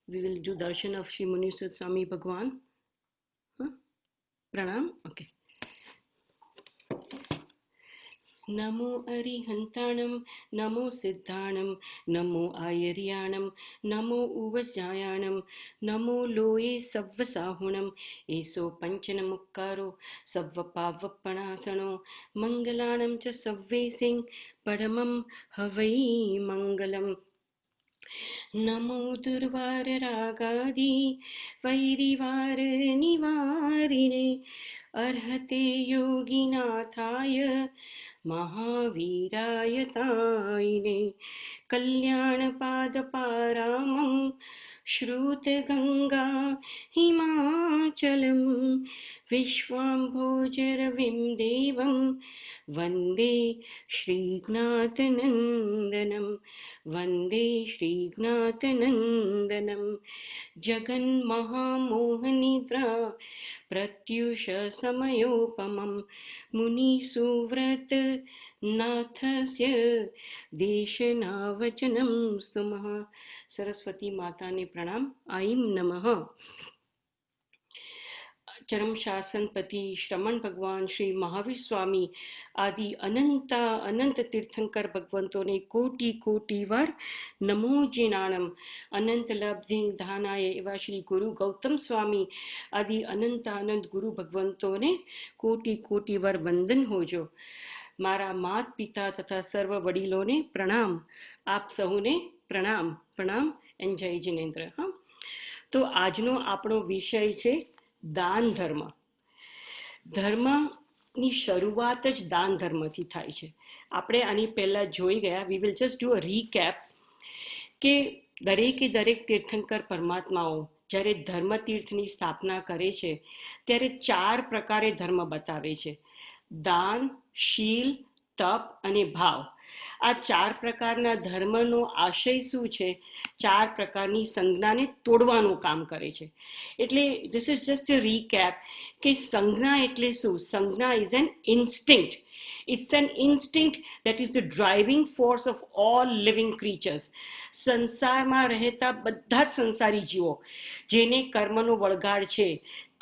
We will do darshan of Sri Munisa Swami Bhagwan. Huh? Pranam. Okay. नमो अरिहंताणं नमो सिद्धाणं नमो आयर्याणं नमो उवस्यायाणं नमो लोये सव्वसाहुणं एसो पंचनमुक्कारो सव्वपावपणासनो मंगलाणं च सव्वेसिं परमं हवै मंगलम् नमो दुर्वाररागादि वैरिवारनिवारिणे अर्हते योगिनाथाय महावीराय तायिने कल्याणपादपारामं श्रुतगंगा हिमाचलं विश्वाम्भोजरविं देवं वन्दे श्रीज्ञातनन्दनं वन्दे श्रीज्ञातनन्दनं जगन्महामोहनिद्रा प्रत्युष समयोपमं मुनिसुव्रत नाथस्य देशनावचनं स्तुमः। सरस्वती माता ने प्रणाम। आईं नमः। चरम शासनपति श्रमण भगवान श्री महावीर स्वामी आदि अनंत तीर्थंकर भगवंतों ने कोटि कोटि વાર નમો જીનાણમ અનંત લબ્ધિ ધાનાય એવા શ્રી ગુરુ ગૌતમ સ્વામી આદિ અનંત ગુરુ ભગવંતોને કોટि કોટि વાર વંદન હોજો। મારા માત પિતા તથા સર્વ વડીલોને પ્રણામ। આપ સહુને પ્રણામ પ્રણામ એન્ડ જય જિનેન્દ્ર। હા, તો આજનો આપણો વિષય છે દાન ધર્મ। ધર્મની શરૂઆત જ દાન ધર્મથી થાય છે। આપણે આની પહેલા જોઈ ગયા, we will just do a recap કે દરેક તીર્થંકર પરમાત્માઓ જ્યારે ધર્મતીર્થની સ્થાપના કરે છે ત્યારે 4 પ્રકારે ધર્મ બતાવે છે: દાન, શીલ, તપ અને ભાવ। આ 4 પ્રકારના ધર્મનો આશય શું છે? 4 પ્રકારની સંજ્ઞાને તોડવાનું કામ કરે છે। એટલે this is just a recap કે સંજ્ઞા એટલે શું? સંજ્ઞા is an instinct. It's an instinct that is the driving force of all living creatures. સંસારમાં રહેતા બધા જ સંસારી જીવો જેને કર્મનો વળગાડ છે,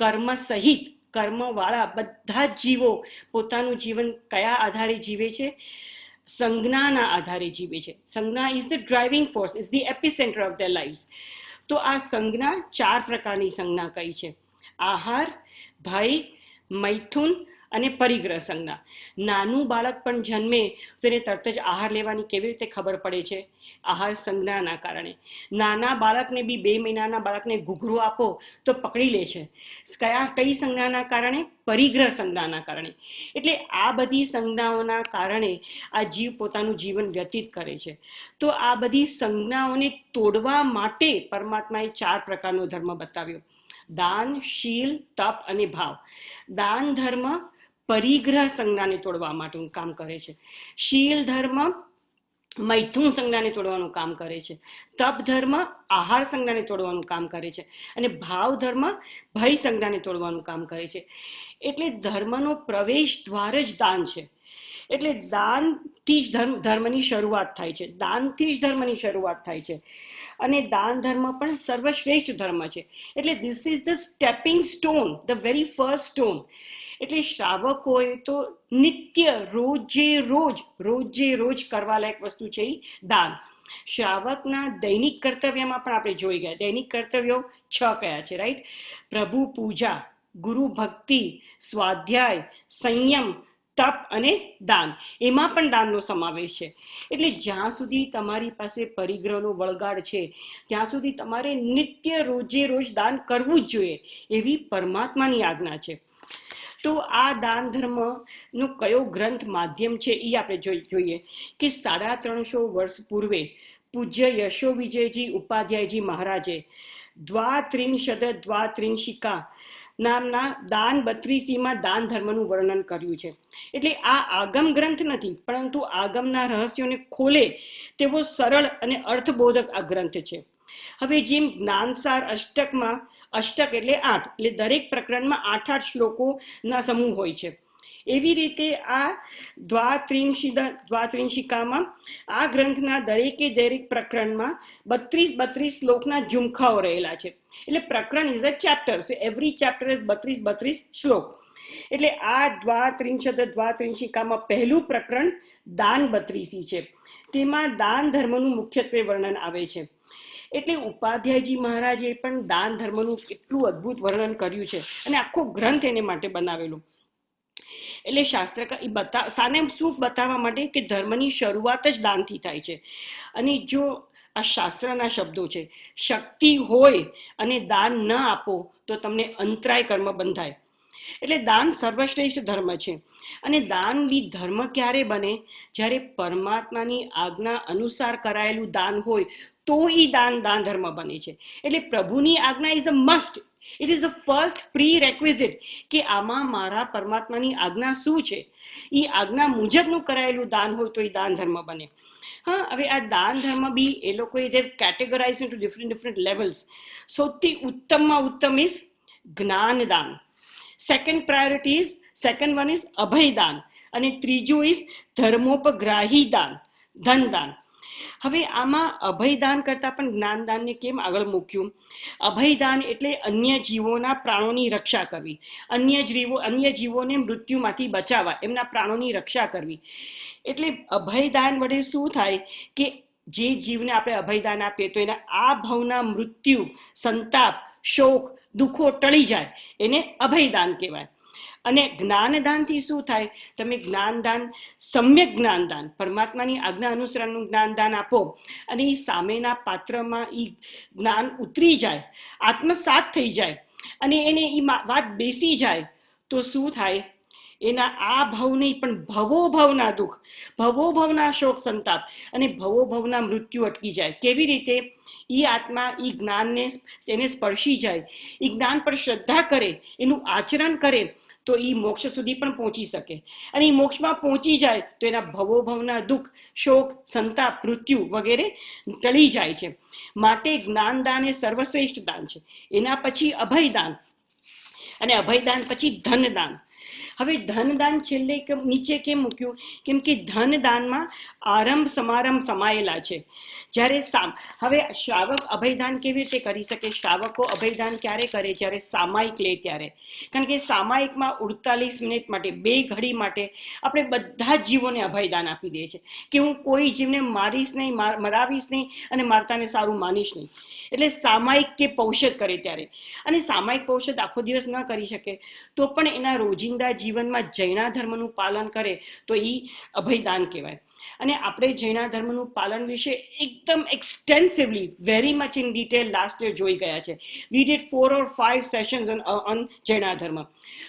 કર્મ સહિત કર્મવાળા બધા જ જીવો પોતાનું જીવન કયા આધારે જીવે છે? સંજ્ઞાના આધારે જીવે છે। સંજ્ઞા is the driving force, is the epicentre of their life. તો આ સંજ્ઞા 4 પ્રકારની સંજ્ઞા કઈ છે: આહાર, ભય, મૈથુન અને પરિગ્રહ સંજ્ઞા। નાનું બાળક પણ જન્મે તો એને તરત જ આહાર લેવાની કેવી રીતે ખબર પડે છે? આહાર સંજ્ઞાના કારણે। નાના બાળકને બી 2 મહિનાના બાળકને ઘૂઘરું આપો તો પકડી લે છે। કઈ સંજ્ઞાના કારણે? પરિગ્રહ સંજ્ઞાના કારણે। એટલે આ બધી સંજ્ઞાઓના કારણે આ જીવ પોતાનું જીવન વ્યતીત કરે છે। તો આ બધી સંજ્ઞાઓને તોડવા માટે પરમાત્માએ 4 પ્રકારનો ધર્મ બતાવ્યો: દાન, શીલ, તપ અને ભાવ। દાન ધર્મ પરિગ્રહ સંજ્ઞાને તોડવા માટેનું કામ કરે છે। શીલ ધર્મ મૈથુન સંજ્ઞાને તોડવાનું કામ કરે છે। તપ ધર્મ આહાર સંજ્ઞાને તોડવાનું કામ કરે છે। અને ભાવ ધર્મ ભય સંજ્ઞાને તોડવાનું કામ કરે છે। એટલે ધર્મનો પ્રવેશ દ્વાર જ દાન છે। એટલે દાનથી જ ધર્મની શરૂઆત થાય છે। દાનથી જ ધર્મની શરૂઆત થાય છે। અને દાન ધર્મ પણ સર્વશ્રેષ્ઠ ધર્મ છે। એટલે this is the stepping stone, the very first stone. એટલે શ્રાવકોએ તો નિત્ય રોજે રોજ કરવા લાયક વસ્તુ છે દાન। શ્રાવકના દૈનિક કર્તવ્યમાં પણ આપણે જોઈ ગયા, દૈનિક કર્તવ્યો 6 કયા છે, રાઈટ? પ્રભુ પૂજા, ગુરુ ભક્તિ, સ્વાધ્યાય, સંયમ, તપ અને દાન। એમાં પણ દાનનો સમાવેશ છે। એટલે જ્યાં સુધી તમારી પાસે પરિગ્રહનો વળગાડ છે ત્યાં સુધી તમારે નિત્ય રોજ દાન કરવું જ જોઈએ, એવી પરમાત્માની આજ્ઞા છે। તો આ દાન ધર્મનો કયો ગ્રંથ માધ્યમ છે એ આપણે જોઈએ કે 350 વર્ષ પૂર્વે પૂજ્ય યશો વિજયજી ઉપાધ્યાયજી મહારાજે દ્વાત્રિંશિકા નામના દાન 32માં દાન ધર્મનું વર્ણન કર્યું છે। એટલે આ આગમ ગ્રંથ નથી, પરંતુ આગમના રહસ્યોને ખોલે તેવો સરળ અને અર્થબોધક આ ગ્રંથ છે। હવે જેમ જ્ઞાનસાર અષ્ટક એટલે 8, એટલે દરેક પ્રકરણમાં 8 શ્લોકોના સમૂહ હોય છે। એવી રીતે આ દ્વાત્રિંશિકામાં આ ગ્રંથના દરેકે દરેક પ્રકરણમાં 32 શ્લોકના ઝુમખાઓ રહેલા છે. એટલે પ્રકરણ is a chapter, so every chapter is 32 શ્લોક. એટલે આ દ્વાત્રિંશિકામાં પહેલું પ્રકરણ દાન 32 છે. તેમાં દાન ધર્મનું મુખ્યત્વે વર્ણન આવે છે. એટલે ઉપાધ્યાયજી મહારાજે પણ દાન ધર્મનું કેટલું અદ્ભુત વર્ણન કર્યું છે અને આખો ગ્રંથ એને માટે બનાવેલો. એટલે શાસ્ત્રકાર સાને શું બતાવવા માટે કે ધર્મની શરૂઆત જ દાનથી થાય છે. અને જો આ શાસ્ત્રના શબ્દો છે, શક્તિ હોય અને દાન ન આપો તો તમને અંતરાય કર્મ બંધાય. એટલે દાન સર્વશ્રેષ્ઠ ધર્મ છે. અને દાન બી ધર્મ ક્યારે બને? જ્યારે પરમાત્માની આજ્ઞા અનુસાર કરાયેલું દાન હોય તો એ દાન ધર્મ બને છે. એટલે પ્રભુની આજ્ઞા is a must, it is a first prerequisite કે આમાં મારા પરમાત્માની આજ્ઞા શું છે. એ આજ્ઞા મુજબનું કરાયેલું દાન હોય તો એ દાન ધર્મ બને. હા, હવે આ દાન ધર્મ બી એ લોકોએ જે કેટેગરાઇઝ ટુ ડિફરન્ટ લેવલ્સ. સૌથી ઉત્તમમાં ઉત્તમ ઇઝ જ્ઞાનદાન. સેકન્ડ વન ઇઝ અભયદાન. અને ત્રીજું ઇઝ ધર્મોપગ્રાહી દાન, ધનદાન. હવે આમાં અભયદાન કરતાં પણ જ્ઞાનદાનને કેમ આગળ મૂક્યું? અભયદાન એટલે અન્ય જીવોના પ્રાણોની રક્ષા કરવી, અન્ય જીવોને મૃત્યુમાંથી બચાવવા, એમના પ્રાણોની રક્ષા કરવી. એટલે અભયદાન વડે શું થાય કે જે જીવને આપણે અભયદાન આપીએ તો એના આ ભાવના મૃત્યુ, સંતાપ, શોક, દુઃખો ટળી જાય, એને અભયદાન કહેવાય. અને જ્ઞાનદાનથી શું થાય? તમે જ્ઞાનદાન, સમ્યક જ્ઞાનદાન, પરમાત્માની આજ્ઞા અનુસારનું જ્ઞાનદાન આપો અને એ સામેના પાત્રમાં એ જ્ઞાન ઉતરી જાય, આત્મસાત થઈ જાય અને એને એ વાત બેસી જાય તો શું થાય? એના આ ભાવ નહીં પણ ભવોભવના દુઃખ, ભવોભવના શોક સંતાપ અને ભવોભવના મૃત્યુ અટકી જાય. કેવી રીતે? એ આત્મા એ જ્ઞાનને એને સ્પર્શી જાય, એ જ્ઞાન પર શ્રદ્ધા કરે, એનું આચરણ કરે તો એ મોક્ષ સુધી પણ પહોંચી શકે. અને એ મોક્ષમાં પહોંચી જાય તો એના ભવોભવના દુઃખ, શોક, સંતાપ, મૃત્યુ વગેરે ટળી જાય છે. માટે જ્ઞાનદાન એ સર્વશ્રેષ્ઠ દાન છે. એના પછી અભયદાન અને અભયદાન પછી ધનદાન. હવે ધનદાન છેલ્લે નીચે કેમ મૂક્યું? કેમ કે ધનદાનમાં આરંભ સમારંભ સમાયેલા છે. જ્યારે હવે શ્રાવક અભયદાન કેવી રીતે કરી શકે? શ્રાવકો અભયદાન ક્યારે કરે? જ્યારે સામાયિક લે ત્યારે. કારણ કે સામાયિકમાં 48 મિનિટ માટે, 2 ઘડી માટે આપણે બધા જ જીવોને અભયદાન આપી દઈએ છીએ કે હું કોઈ જીવને મારીશ નહીં, મરાવીશ નહીં અને મારતાને સારું માનીશ નહીં. એટલે સામાયિક કે પૌષધ કરે ત્યારે. અને સામાયિક પૌષધ આખો દિવસ ન કરી શકે તો પણ એના રોજિંદા જીવનમાં જૈના ધર્મનું પાલન કરે તો એ અભયદાન કહેવાય. અને આપણે જૈના ધર્મનું પાલન વિશે એકદમ extensively, very much in detail last year જોઈ ગયા છે. We did 4 or 5 sessions on Jaina dharma.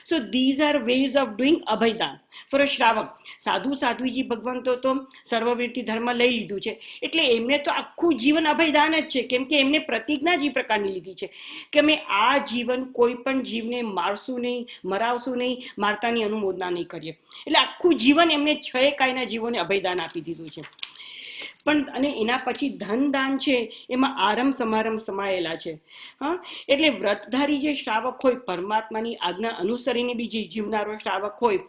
So these are ways of doing abhayadan for a shravak. સાધુજી ભગવંતો તો સર્વવીરતી ધર્મ લઈ લીધું છે એટલે એમને તો આખું જીવન અભયદાન જ છે. કેમ કે એમને પ્રતિજ્ઞા જ એ પ્રકારની લીધી છે કે અમે આ જીવન કોઈ પણ જીવને મારશું નહીં, મરાવશું નહીં, મારતાની અનુમોદના નહીં કરીએ. એટલે આખું જીવન એમને 6 કાયના જીવોને અભયદાન આપી દીધું છે. પણ અને એના પછી ધનદાન છે એમાં આરંભ સમારંભ સમાયેલા છે. હા, એટલે વ્રતધારી જે શ્રાવક હોય, પરમાત્માની આજ્ઞા અનુસરીને બી જે જીવનારો શ્રાવક હોય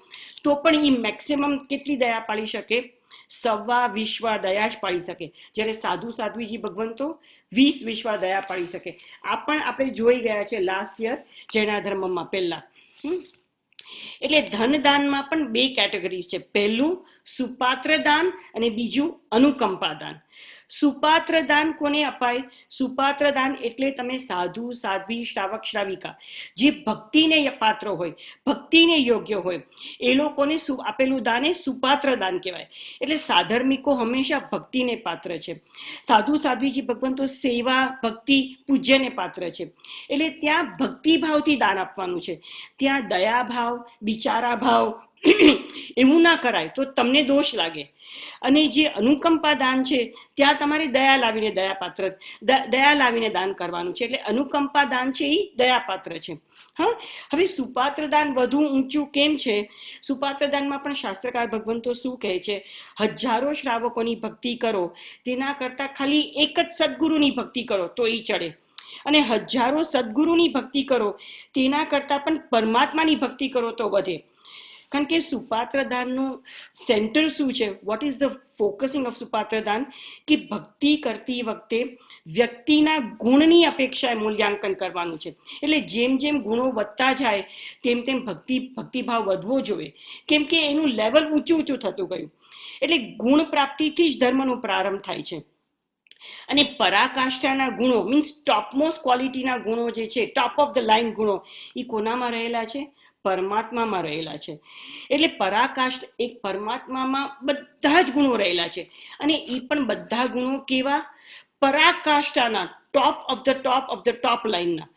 તો પણ એ મેક્સિમમ કેટલી દયા પાળી શકે? 20 વિશ્વા દયા જ પાળી શકે. જ્યારે સાધુજી ભગવંતો 20 વિશ્વા દયા પાળી શકે. આ પણ આપણે જોઈ ગયા છે લાસ્ટ યર જૈના ધર્મમાં પહેલા. એટલે ધનદાનમાં પણ 2 કેટેગરીઝ છે. પહેલું સુપાત્ર દાન અને બીજું અનુકંપા દાન. સુપાત્ર દાન કોને અપાય? સુપાત્ર દાન એટલે તમે સાધુ, સાધ્વી, શ્રાવક, શ્રાવિકા જે ભક્તિને પાત્ર હોય, ભક્તિને યોગ્ય હોય એ લોકોને આપેલું દાન એ સુપાત્ર દાન કહેવાય. એટલે સાધર્મિકો હંમેશા ભક્તિને પાત્ર છે. સાધુ સાધ્વીજી ભગવંતો સેવા, ભક્તિ, પૂજ્યને પાત્ર છે. એટલે ત્યાં ભક્તિભાવથી દાન આપવાનું છે. ત્યાં દયાભાવ, બિચારા ભાવ એવું ના કરાય તો તમને દોષ લાગે. અને જે અનુકંપા દાન છે ત્યાં તમારે દયા લાવીને દાન કરવાનું છે. એટલે અનુકંપા દાન છે એ દયાપાત્ર છે. હા, હવે સુપાત્ર દાન વધુ ઊંચું કેમ છે? સુપાત્ર દાનમાં પણ શાસ્ત્રકાર ભગવંતો શું કહે છે? હજારો શ્રાવકોની ભક્તિ કરો તેના કરતાં ખાલી એક જ સદગુરુની ભક્તિ કરો તો એ ચડે. અને હજારો સદગુરુની ભક્તિ કરો તેના કરતાં પણ પરમાત્માની ભક્તિ કરો તો વધે. કારણ કે સુપાત્રદાનનું સેન્ટર શું છે, what is the focusing of supatradan, કે ભક્તિ કરતી વખતે વ્યક્તિના ગુણની અપેક્ષાએ મૂલ્યાંકન કરવાનું છે. એટલે જેમ જેમ ગુણો વધતા જાય તેમ તેમ ભક્તિભાવ વધવો જોઈએ, કેમ કે એનું લેવલ ઊંચું થતું ગયું. એટલે ગુણ પ્રાપ્તિથી જ ધર્મનો પ્રારંભ થાય છે. અને પરાકાષ્ઠાના ગુણો મીન્સ ટોપમોસ્ટ ક્વોલિટીના ગુણો જે છે, ટોપ ઓફ ધ લાઇન ગુણો, એ કોનામાં રહેલા છે? પરમાત્મામાં રહેલા છે. એટલે પરાકાષ્ઠ એક પરમાત્મામાં બધા જ ગુણો રહેલા છે. અને એ પણ બધા ગુણો કેવા? પરાકાષ્ઠાના, ટોપ ઓફ ધ ટોપ લાઇનના.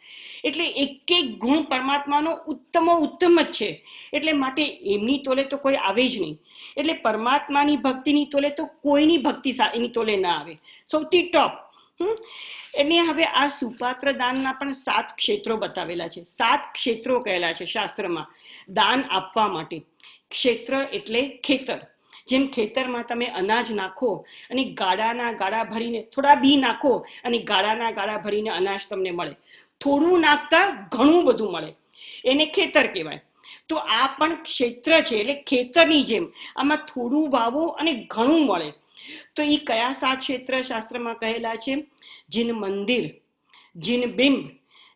એટલે એક એક ગુણ પરમાત્માનો ઉત્તમ જ છે. એટલે માટે એમની તોલે તો કોઈ આવે જ નહીં. એટલે પરમાત્માની ભક્તિની તોલે તો કોઈની ભક્તિ એની તોલે ના આવે, સૌથી ટોપ. એટલે હવે આ સુપાત્ર દાનના પણ 7 ક્ષેત્રો બતાવેલા છે. 7 ક્ષેત્રો કહેલા છે શાસ્ત્રમાં દાન આપવા માટે. ક્ષેત્ર એટલે ખેતર. જેમ ખેતરમાં તમે અનાજ નાખો અને ગાડાના ગાડા ભરીને થોડા બી નાખો અને ગાડાના ગાડા ભરીને અનાજ તમને મળે. થોડું નાખતા ઘણું બધું મળે, એને ખેતર કહેવાય. તો આ પણ ક્ષેત્ર છે. એટલે ખેતરની જેમ આમાં થોડું વાવો અને ઘણું મળે. તો એ કયા 7 ક્ષેત્ર શાસ્ત્રમાં કહેલા છે? જીન મંદિર, જીન બિંબ,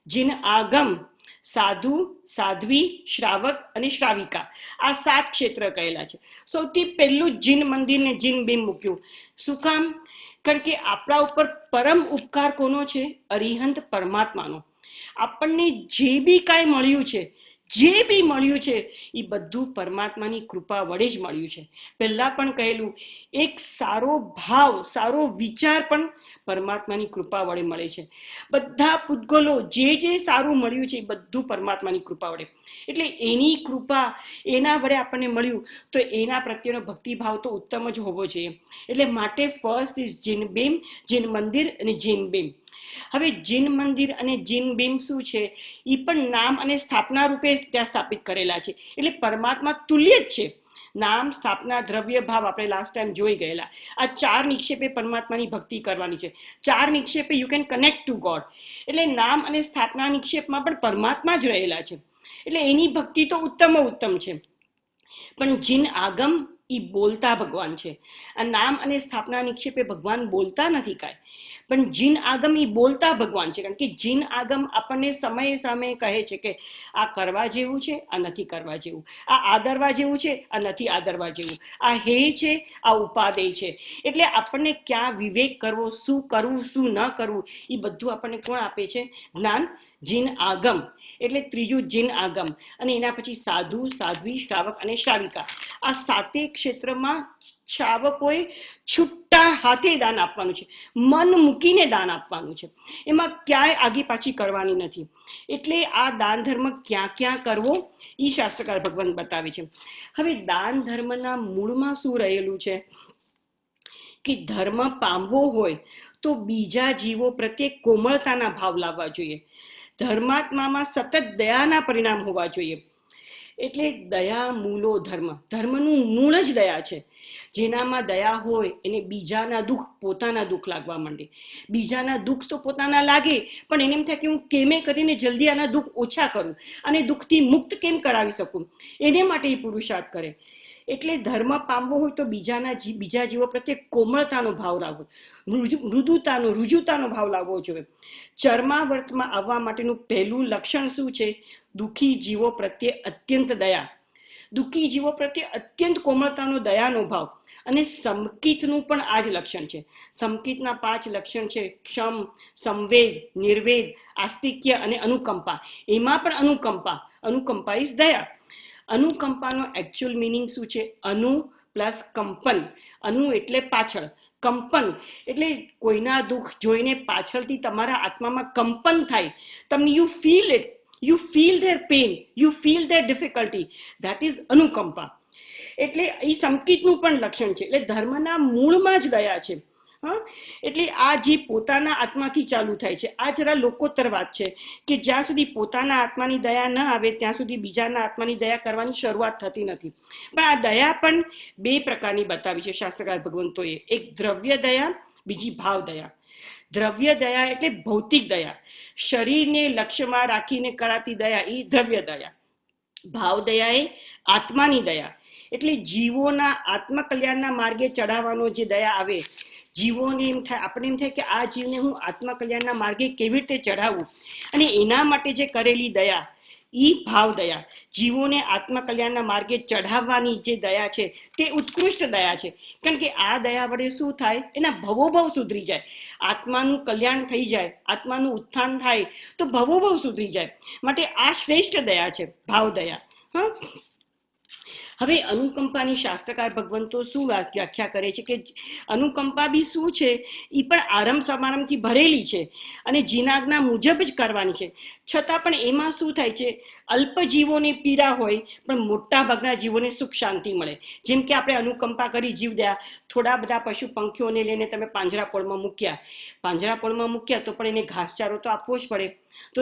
જીન આગમ, સાધુ, સાધ્વી, શ્રાવક અને શ્રાવિકા. આ 7 ક્ષેત્ર કહેલા છે. સૌથી પહેલું જીન મંદિર ને જીન બિંબ મૂક્યું. શું કામ? કારણ કે આપણા ઉપર પરમ ઉપકાર કોનો છે? અરિહંત પરમાત્માનો. આપણને જે બી કાંઈ મળ્યું છે એ બધું પરમાત્માની કૃપા વડે જ મળ્યું છે. પહેલા પણ કહેલું, એક સારો ભાવ, સારો વિચાર પણ પરમાત્માની કૃપા વડે મળે છે. બધા પૂતગલો જે સારું મળ્યું છે એ બધું પરમાત્માની કૃપા વડે. એટલે એની કૃપા, એના વડે આપણને મળ્યું તો એના પ્રત્યેનો ભક્તિભાવ તો ઉત્તમ જ હોવો જોઈએ. એટલે માટે ફર્સ્ટ ઇઝ જીન બિંબ, જીન મંદિર અને જીન બિંબ. હવે જીન મંદિર અને જીન બિંબ શું છે? એ પણ નામ અને સ્થાપના રૂપે ત્યાં સ્થાપિત કરેલા છે. એટલે પરમાત્મા તુલ્ય જ છે. નામ, સ્થાપના, દ્રવ્ય, ભાવ આપણે લાસ્ટ ટાઈમ જોઈ ગયેલા. આ 4 નિક્ષેપે પરમાત્માની ભક્તિ કરવાની છે. 4 નિક્ષેપે you can connect to God. એટલે નામ અને સ્થાપના નિક્ષેપમાં પણ પરમાત્મા જ રહેલા છે. એટલે એની ભક્તિ તો ઉત્તમ છે. પણ જીન આગમ એ બોલતા ભગવાન છે. આ નામ અને સ્થાપના નિક્ષેપે ભગવાન બોલતા નથી કાંઈ, પણ જીન આગમ એ બોલતા ભગવાન છે. કારણ કે જીન આગમ આપણને સમયે સમયે કહે છે કે આ કરવા જેવું છે, આ નથી કરવા જેવું, આ આદરવા જેવું છે, આ નથી આદરવા જેવું, આ હે છે, આ ઉપાદેય છે. એટલે આપણને ક્યાં વિવેક કરવો, શું કરવું, શું ન કરવું, એ બધું આપણને કોણ આપે છે? જ્ઞાન. જીન આગમ એટલે ત્રીજું જીન આગમ. અને એના પછી સાધુ, સાધ્વી, શ્રાવક અને શ્રાવિકા. આ 7 ક્ષેત્રમાં શ્રાવકોએ છૂટા હાથે દાન આપવાનું છે, મન મૂકીને દાન આપવાનું છે. એમાં ક્યાંય આગી પાછી કરવાની નથી. એટલે આ દાન ધર્મ ક્યાં ક્યાં કરવો એ શાસ્ત્રકાર ભગવાન બતાવે છે. હવે દાન ધર્મના મૂળમાં શું રહેલું છે? કે ધર્મ પામવો હોય તો બીજા જીવો પ્રત્યે કોમળતાના ભાવ લાવવા જોઈએ. ધર્માત્મામાં સતત દયાના પરિણામ હોવા જોઈએ. એટલે દયા મૂલો ધર્મ. ધર્મનું મૂળ જ દયા છે. જેનામાં દયા હોય એને બીજાના દુઃખ પોતાના દુઃખ લાગવા માંડે. બીજાના દુઃખ તો પોતાના લાગે, પણ એને એમ થાય કે હું કેમે કરીને જલ્દી આના દુઃખ ઓછા કરું અને દુઃખથી મુક્ત કેમ કરાવી શકું, એને માટે એ પુરુષાર્થ કરે. એટલે ધર્મ પામવો હોય તો બીજા જીવો પ્રત્યે કોમળતાનો ભાવ લાવવો, રુજુતાનો ભાવ લાવવો જોઈએ. ચર્માવર્તમાં આવવા માટેનું પહેલું લક્ષણ શું છે? દુઃખી જીવો પ્રત્યે અત્યંત દયા, દુઃખી જીવો પ્રત્યે અત્યંત કોમળતાનો દયાનો ભાવ. અને સમકિતનું પણ આ જ લક્ષણ છે. સમકિતના 5 લક્ષણ છે: ક્ષમ, સંવેદ, નિર્વેદ, આસ્તિક્ય અને અનુકંપા. એમાં પણ અનુકંપા ઇઝ દયા. અનુકંપાનો એકચ્યુઅલ મિનિંગ શું છે? અનુ પ્લસ કંપન. અનુ એટલે પાછળ, કંપન એટલે કોઈના દુઃખ જોઈને પાછળથી તમારા આત્મામાં કંપન થાય. તમને you feel it, you feel their pain, you feel their difficulty. That is anukampa. એટલે એ સંકિતનું પણ લક્ષણ છે. એટલે ધર્મના મૂળમાં જ દયા છે. એટલે આ જે પોતાના આત્માથી ચાલુ થાય છે, આ જરા લોકોત્તર વાત છે કે જ્યાં સુધી પોતાના આત્માની દયા ન આવે ત્યાં સુધી બીજાના આત્માની દયા કરવાની શરૂઆત થતી નથી. પણ આ દયા પણ 2 પ્રકારની બતાવી છે શાસ્ત્રકાર ભગવંતોએ. એક દ્રવ્ય દયા, બીજી ભાવ દયા. દ્રવ્ય દયા એટલે ભૌતિક દયા, શરીરને લક્ષ્યમાં રાખીને કરાતી દયા, એ દ્રવ્ય દયા. ભાવ દયા એ આત્માની દયા, એટલે જીવોના આત્મકલ્યાણના માર્ગે ચડાવવાનો જે દયા આવે, જીવોને એમ થાય, આપણે એમ થાય કે આ જીવને હું આત્મકલ્યાણના માર્ગે કેવી રીતે ચડાવું, અને એના માટે જે કરેલી દયા, ઈ ભાવ દયા. જીવોને આત્મકલ્યાણના માર્ગે ચઢાવવાની જે દયા છે તે ઉત્કૃષ્ટ દયા છે. કારણ કે આ દયા વડે શું થાય, એના ભવોભવ સુધરી જાય, આત્માનું કલ્યાણ થઈ જાય, આત્માનું ઉત્થાન થાય તો ભવોભવ સુધરી જાય. માટે આ શ્રેષ્ઠ દયા છે, ભાવ દયા. હા, હવે અનુકંપાની શાસ્ત્રકાર ભગવંતો શું વ્યાખ્યા કરે છે કે અનુકંપા બી શું છે, એ પણ આરંભ સમારંભથી ભરેલી છે અને જીનાજ્ઞા મુજબ જ કરવાની છે. છતાં પણ એમાં શું થાય છે, અલ્પ જીવોને પીડા હોય પણ મોટા ભાગના જીવોને સુખ શાંતિ મળે. જેમ કે આપણે અનુકંપા કરી જીવ દયા, થોડા બધા પશુ પંખીઓને લઈને તમે પાંજરાપોળમાં મૂક્યા તો પણ એને ઘાસચારો તો આપવો જ પડે. તો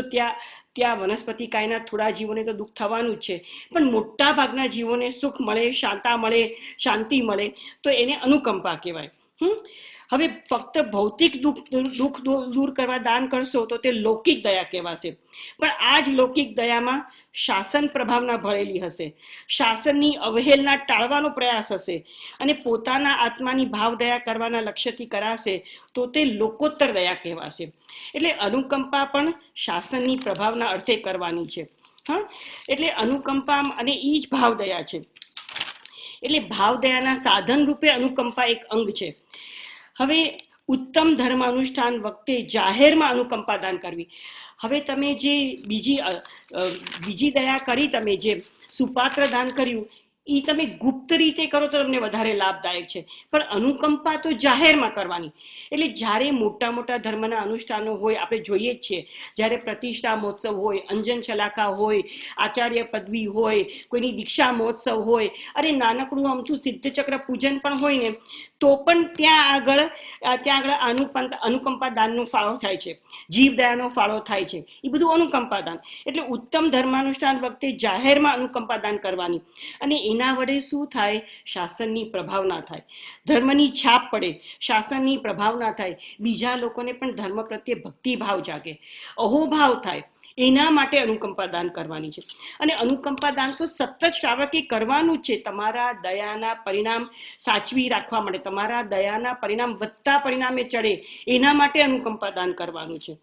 ત્યાં વનસ્પતિ કાયના થોડા જીવોને તો દુઃખ થવાનું જ છે, પણ મોટા ભાગના જીવોને સુખ મળે, શાંતિ મળે તો એને અનુકંપા કહેવાય. હવે ફક્ત ભૌતિક દુઃખ દૂર કરવા દાન કરશો તો તે લૌકિક દયા કહેવાશે. પણ આ જ લૌકિક દયામાં શાસન પ્રભાવના ભળેલી હશે, શાસનની અવહેલના ટાળવાનો પ્રયાસ હશે અને પોતાના આત્માની ભાવ દયા કરવાના લક્ષ્યથી કરાશે તો તે લોકોત્તર દયા કહેવાશે. એટલે અનુકંપા પણ શાસનની પ્રભાવના અર્થે કરવાની છે. હા, એટલે અનુકંપા અને એ જ ભાવ દયા છે. એટલે ભાવ દયાના સાધન રૂપે અનુકંપા એક અંગ છે. હવે ઉત્તમ ધર્મ અનુષ્ઠાન વખતે જાહેરમાં અનુકંપા દાન કરવી. હવે તમે જે બીજી દયા કરી, તમે જે સુપાત્ર દાન કર્યું, એ તમે ગુપ્ત રીતે કરો તો તમને વધારે લાભદાયક છે, પણ અનુકંપા તો જાહેરમાં કરવાની. એટલે જ્યારે મોટા મોટા ધર્મના અનુષ્ઠાનો હોય, આપણે જોઈએ જ છીએ, જ્યારે પ્રતિષ્ઠા મહોત્સવ હોય, અંજન શલાકા હોય, આચાર્ય પદવી હોય, કોઈની દીક્ષા મહોત્સવ હોય, અરે નાનકડું અમથું સિદ્ધચક્ર પૂજન પણ હોય ને, તો પણ ત્યાં આગળ અનુકંપા દાનનો ફાળો થાય છે, જીવદયાનો ફાળો થાય છે. એ બધું અનુકંપા દાન. એટલે ઉત્તમ ધર્માનુષ્ઠાન વખતે જાહેરમાં અનુકંપા દાન કરવાની, અને એના વડે શું થાય, શાસનની પ્રભાવના થાય, ધર્મની છાપ પડે, શાસનની પ્રભાવના થાય, બીજા લોકોને પણ ધર્મ પ્રત્યે ભક્તિભાવ જાગે, અહોભાવ થાય. એના માટે અનુકંપા દાન કરવાની છે. અને અનુકંપા દાન તો સતત શ્રાવકે કરવાનું જ છે, તમારા દયાના પરિણામ સાચવી રાખવા માટે, તમારા દયાના પરિણામ વધતા પરિણામે ચડે એના માટે અનુકંપા દાન કરવાનું છે.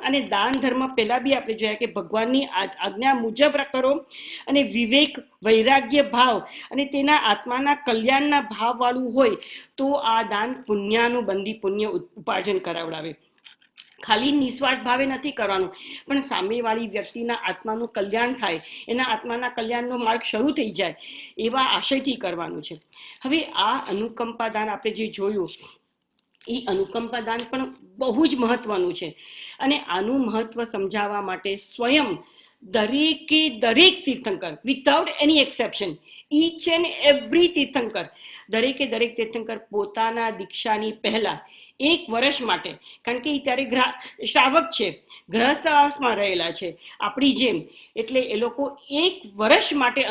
અને દાન ધર્મ પહેલા બી આપણે જોયા કે ભગવાનની આજ્ઞા મુજબ કરો, અને વિવેક, વૈરાગ્ય ભાવ અને તેના આત્માના કલ્યાણના ભાવ વાળું હોય તો આ દાન પુણ્યાનું બંધી પુણ્ય ઉપાર્જન કરાવડાવે. ખાલી નિસ્વાર્થ ભાવે નથી કરવાનું, પણ સામેવાળી વ્યક્તિના આત્માનું કલ્યાણ થાય, એના આત્માના કલ્યાણનો માર્ગ શરૂ થઈ જાય એવા આશયથી કરવાનું છે. હવે આ અનુકંપા દાન આપણે જે જોયું, એ અનુકંપા દાન પણ બહુ જ મહત્વનું છે. અને આનું મહત્વ સમજાવવા માટે સ્વયં દરેક તીર્થંકર, without any exception, each and every tirthankar, દરેક તીર્થંકર પોતાના દીક્ષાની પહેલા 1 વર્ષ માટે, કારણ કે ત્યારે શ્રાવક છે, ગ્રહસ્થવાસમાં રહેલા છે આપણી જેમ, એટલે એ લોકો 1 વર્ષ માટે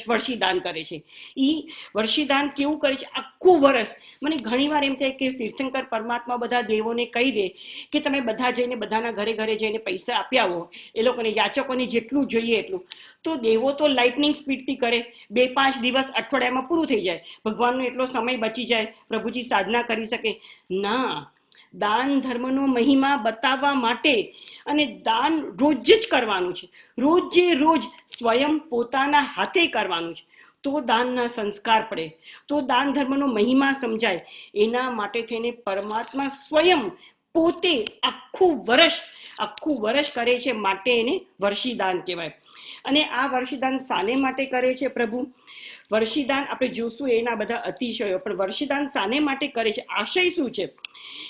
વર્ષીદાન કરે છે. એ વર્ષીદાન કેવું કરે છે, આખું વર્ષ. મને ઘણી વાર એમ થાય કે તીર્થંકર પરમાત્મા બધા દેવોને કહી દે કે તમે બધા જઈને બધાના ઘરે જઈને પૈસા આપી આવો, એ લોકોને યાચકોને જેટલું જોઈએ એટલું. તો દેવો તો લાઇટનિંગ સ્પીડથી કરે, 2-5 દિવસ અઠવાડિયામાં પૂરું થઈ જાય, ભગવાનનો એટલો સમય બચી જાય, પ્રભુજી સાધના કરી શકે. ના, દાન ધર્મનો મહિમા બતાવવા માટે અને દાન રોજ જ કરવાનું છે, રોજ સ્વયં પોતાના હાથે કરવાનું છે, તો દાનના સંસ્કાર પડે, તો દાન ધર્મનો મહિમા સમજાય. એના માટે થઈને પરમાત્મા સ્વયં પોતે આખું વર્ષ કરે છે, માટે એને વર્ષીદાન કહેવાય. અને આ વર્ષીદાન શાને માટે કરે છે પ્રભુ? વર્ષીદાન આપણે જોશું એના બધા અતિશયો, પણ વર્ષીદાન શાને માટે કરે છે, આશય શું છે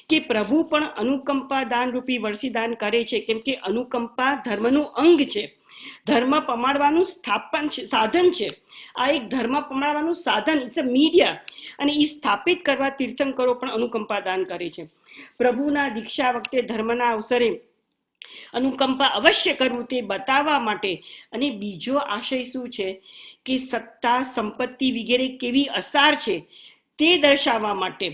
કે પ્રભુ પણ અનુકંપા દાન રૂપી વર્ષીદાન કરે છે, કેમ કે અનુકંપા ધર્મનું અંગ છે, ધર્મ પમાડવાનું સાધન છે. આ એક ધર્મ પમાડવાનું સાધન, ઇટ્સ અ મીડિયા, અને એ સ્થાપિત કરવા તીર્થંકરો પણ અનુકંપા દાન કરે છે. પ્રભુના દીક્ષા વખતે ધર્મના અવસરે અનુકંપા અવશ્ય કરવું તે બતાવવા માટે. અને બીજો આશય શું છે કે સત્તા, સંપત્તિ વગેરે કેવી અસાર છે તે દર્શાવવા માટે,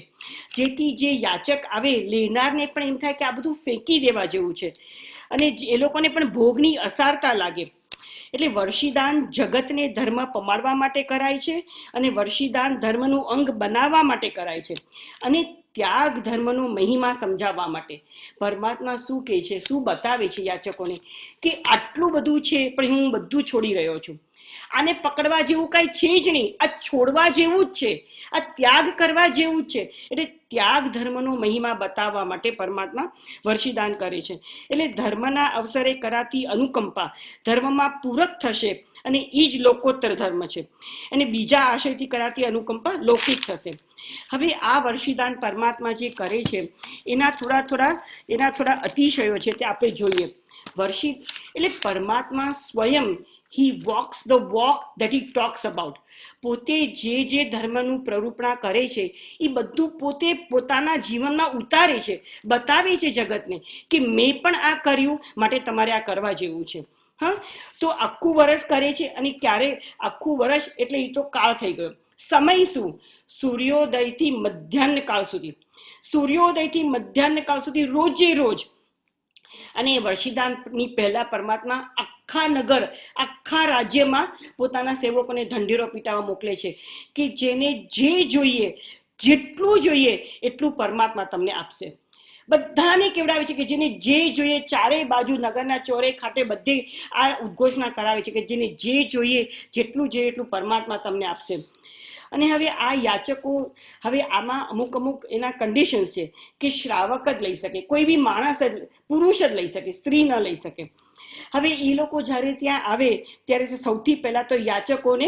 જેથી જે યાચક આવે, લેનારને પણ એમ થાય કે આ બધું ફેંકી દેવા જેવું છે, અને એ લોકોને પણ ભોગની અસારતા લાગે. એટલે વર્ષીદાન જગતને ધર્મ પમાડવા માટે કરાય છે અને વર્ષીદાન ધર્મનું અંગ બનાવવા માટે કરાય છે અને ત્યાગ ધર્મનો મહિમા સમજાવવા માટે. પરમાત્મા શું કહે છે, શું બતાવે છે યાચકોને કે આટલું બધું છે પણ હું બધું છોડી રહ્યો છું. આને પકડવા જેવું કાંઈ છે જ નહીં, આ છોડવા જેવું જ છે, આ ત્યાગ કરવા જેવું જ છે. એટલે ત્યાગ ધર્મનો મહિમા બતાવવા માટે પરમાત્મા વર્ષીદાન કરે છે. એટલે ધર્મના અવસરે કરાતી અનુકંપા ધર્મમાં પૂરક થશે અને એ જ લોકોત્તર ધર્મ છે અને બીજા આશયથી કરાતી અનુકંપા લૌકિક થશે. હવે આ વર્ષીદાન પરમાત્મા જે કરે છે એના થોડા અતિશયો છે તે આપણે જોઈએ. વર્ષી એટલે પરમાત્મા સ્વયં he walks the walk that he talks about. પોતે જે ધર્મનું પ્રરૂપણા કરે છે એ બધું પોતે પોતાના જીવનમાં ઉતારે છે, બતાવે છે જગતને કે મેં પણ આ કર્યું માટે તમારે આ કરવા જેવું છે. હા, તો આખું વર્ષ કરે છે અને ક્યારે આખું વર્ષ એટલે એ તો કાળ થઈ ગયો. સમય શું? સૂર્યોદયથી મધ્યાહ્ન કાળ સુધી, સૂર્યોદયથી મધ્યાહ્ન કાળ સુધી રોજે રોજ. અને વર્ષીદાનની પહેલા પરમાત્મા આખા નગર આખા રાજ્યમાં પોતાના સેવકોને ઢંઢેરો પીટાવા મોકલે છે કે જેને જે જોઈએ જેટલું જોઈએ એટલું પરમાત્મા તમને આપશે. બધાને કેવડાવે છે કે જેને જે જોઈએ, ચારે બાજુ નગરના ચોરે ખાતે બધે આ ઉદ્ઘોષણા કરાવે છે કે જેને જે જોઈએ જેટલું જોઈએ એટલું પરમાત્મા તમને આપશે. અને હવે આ યાચકો, હવે આમાં અમુક એના કન્ડિશન્સ છે કે શ્રાવક જ લઈ શકે, કોઈ બી માણસ જ, પુરુષ જ લઈ શકે, સ્ત્રી ન લઈ શકે. હવે એ લોકો જ્યારે ત્યાં આવે ત્યારે સૌથી પહેલા તો યાચકોને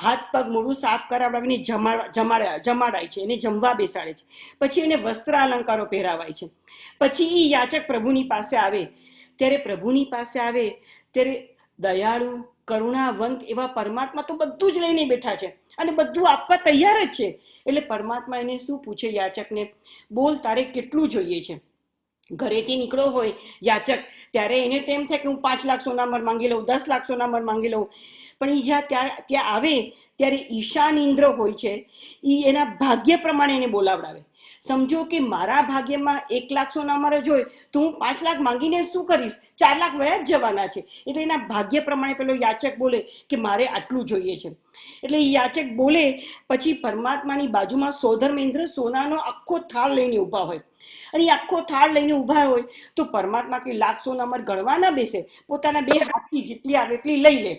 હાથ પગ મોઢું સાફ કરાવડાવીને જમાડાય છે, એને જમવા બેસાડે છે, પછી એને વસ્ત્ર અલંકારો પહેરાવાય છે. પછી એ યાચક પ્રભુની પાસે આવે ત્યારે દયાળુ કરુણાવંત એવા પરમાત્મા તો બધું જ લઈને બેઠા છે અને બધું આપવા તૈયાર જ છે. એટલે પરમાત્મા એને શું પૂછે યાચકને, બોલ તારે કેટલું જોઈએ છે. ઘરેથી નીકળો હોય યાચક ત્યારે એને તો એમ થાય કે હું 5 લાખ સોનામર માંગી લઉં, 10 લાખ સોનામર માંગી લઉં. પણ એ જ્યાં ત્યાં આવે ત્યારે ઈશાન ઇન્દ્ર હોય છે, એ એના ભાગ્ય પ્રમાણે એને બોલાવડાવે. સમજો કે મારા ભાગ્યમાં 1 લાખ સોનામર જ હોય તો હું 5 લાખ માંગીને શું કરીશ, 4 લાખ વયા જ જવાના છે. એટલે એના ભાગ્ય પ્રમાણે પેલો યાચક બોલે કે મારે આટલું જોઈએ છે. એટલે એ યાચક બોલે પછી પરમાત્માની બાજુમાં સોધર્મેન્દ્ર સોનાનો આખો થાળ લઈને ઊભા હોય અને આખો થાળ લઈને ઊભા હોય તો પરમાત્મા કે લાખ સોનામર ગણવા ના બેસે, પોતાના 2 હાથથી જેટલી આવે એટલી લઈ લે.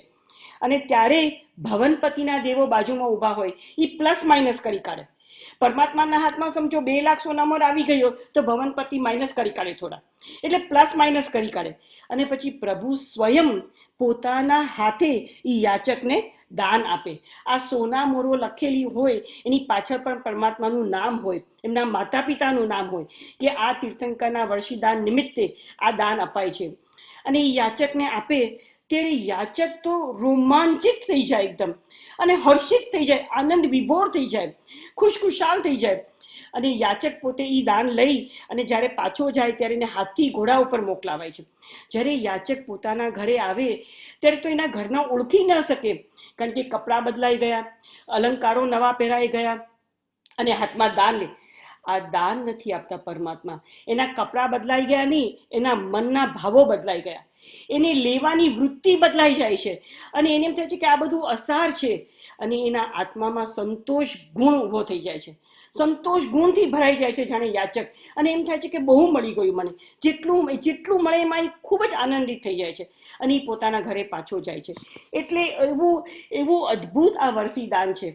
અને ત્યારે ભવનપતિના દેવો બાજુમાં ઊભા હોય, એ પ્લસ માઇનસ કરી કાઢે. પરમાત્માના હાથમાં સમજો 2 લાખ સોનામર આવી ગયો તો ભવનપતિ માઇનસ કરી કાઢે થોડા, એટલે પ્લસ માઇનસ કરી કાઢે. અને પછી પ્રભુ સ્વયં પોતાના હાથે એ યાચકને દાન આપે. આ સોના મોરો લખેલી હોય એની પાછળ પણ પરમાત્માનું નામ હોય, એમના માતા પિતાનું નામ હોય કે આ તીર્થંકરના વર્ષીદાન નિમિત્તે આ દાન અપાય છે. અને એ યાચકને આપે ત્યારે યાચક તો રોમાંચિત થઈ જાય એકદમ, અને હર્ષિત થઈ જાય, આનંદ વિભોર થઈ જાય, ખુશખુશાલ થઈ જાય. અને યાચક પોતે એ દાન લઈ અને જ્યારે પાછો જાય ત્યારે એને હાથી ઘોડા ઉપર મોકલાવાય છે. જ્યારે યાચક પોતાના ઘરે આવે ત્યારે તો એના ઘરના ઓળખી ન શકે, કારણ કે કપડાં બદલાઈ ગયા, અલંકારો નવા પહેરાઈ ગયા અને હાથમાં દાન લે. આ દાન નથી આપતા પરમાત્મા. એના કપડાં બદલાઈ ગયા નહીં, એના મનના ભાવો બદલાઈ ગયા, એને લેવાની વૃત્તિ બદલાઈ જાય છે અને એને એમ થાય છે કે આ બધું અસાર છે. અને એના આત્મામાં સંતોષ ગુણ ઉભો થઈ જાય છે, સંતોષ ગુણથી ભરાઈ જાય છે જાણે યાચક. અને એમ થાય છે કે બહુ મળી ગયું મને, જેટલું મળે એમાં એ ખૂબ જ આનંદિત થઈ જાય છે અને એ પોતાના ઘરે પાછો જાય છે. એટલે એવું અદ્ભુત આ વર્ષીદાન છે.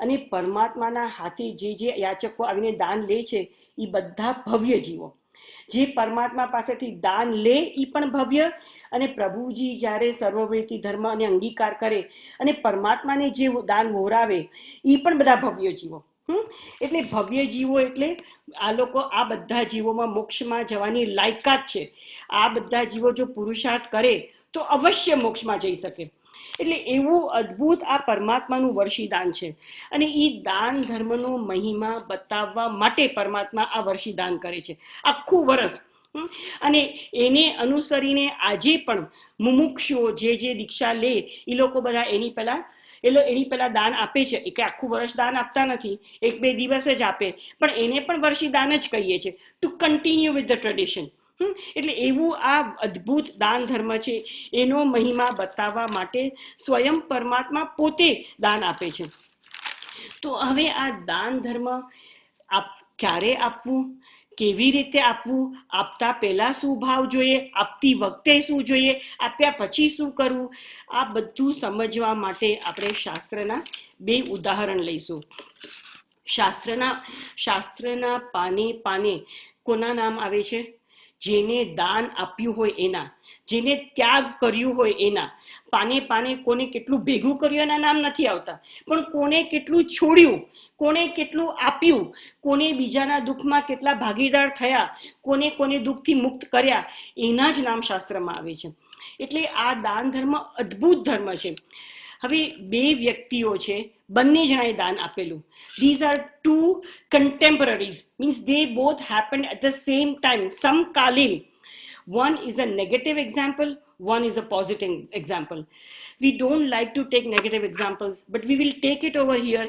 અને પરમાત્માના હાથે જે યાચકો આવીને દાન લે છે એ બધા ભવ્ય જીવો. જે પરમાત્મા પાસેથી દાન લે એ પણ ભવ્ય, અને પ્રભુજી જ્યારે સર્વવ્યાપી ધર્મ અને અંગીકાર કરે અને પરમાત્માને જે દાન વહોરાવે એ પણ બધા ભવ્ય જીવો. એટલે ભવ્ય જીવો એટલે આ લોકો, આ બધા જીવોમાં મોક્ષમાં જવાની લાયકાત છે. આ બધા જીવો જો પુરુષાર્થ કરે તો અવશ્ય મોક્ષમાં જઈ શકે. એટલે એવું અદ્ભુત આ પરમાત્માનું વર્ષીદાન છે. અને એ દાન ધર્મનો મહિમા બતાવવા માટે પરમાત્મા આ વર્ષીદાન કરે છે આખું વર્ષ. અને એને અનુસરીને આજે પણ મુમુક્ષુઓ જે દીક્ષા લે એ લોકો બધા એની પહેલા દાન આપે છે. કે આખું વર્ષ દાન આપતા નથી, 1-2 દિવસ જ આપે, પણ એને પણ વર્ષીદાન જ કહીએ છીએ, two continue with the tradition. એટલે એવું આ અદ્ભુત દાન ધર્મ છે, એનો મહિમા બતાવવા માટે સ્વયં પરમાત્મા પોતે દાન આપે છે. તો હવે આ દાન ધર્મ ક્યારે આપવું, કેવી રીતે આપવું, આપતા પહેલા શું ભાવ જોઈએ, આપતી વખતે શું જોઈએ, આપ્યા પછી શું કરવું, આ બધું સમજવા માટે આપણે શાસ્ત્રના 2 ઉદાહરણ લઈશું. શાસ્ત્રના પાને પાને કોના નામ આવે છે? જેને દાન આપ્યું હોય એના, જેને ત્યાગ કર્યું હોય એના. પાને પાને કોને કેટલું ભેગું કર્યું એના નામ નથી આવતા, પણ કોને કેટલું છોડ્યું, કોને કેટલું આપ્યું, કોને બીજાના દુઃખમાં કેટલા ભાગીદાર થયા, કોને કોને દુઃખથી મુક્ત કર્યા, એના જ નામ શાસ્ત્રમાં આવે છે. એટલે આ દાન ધર્મ અદ્ભુત ધર્મ છે. હવે 2 વ્યક્તિઓ છે, બંને જણાએ દાન આપેલું. These are 2 contemporaries, means they both happened at the same time, સમકાલીન. One is a negative example, one is a positive example. We don't like to take negative examples, but we will take it over here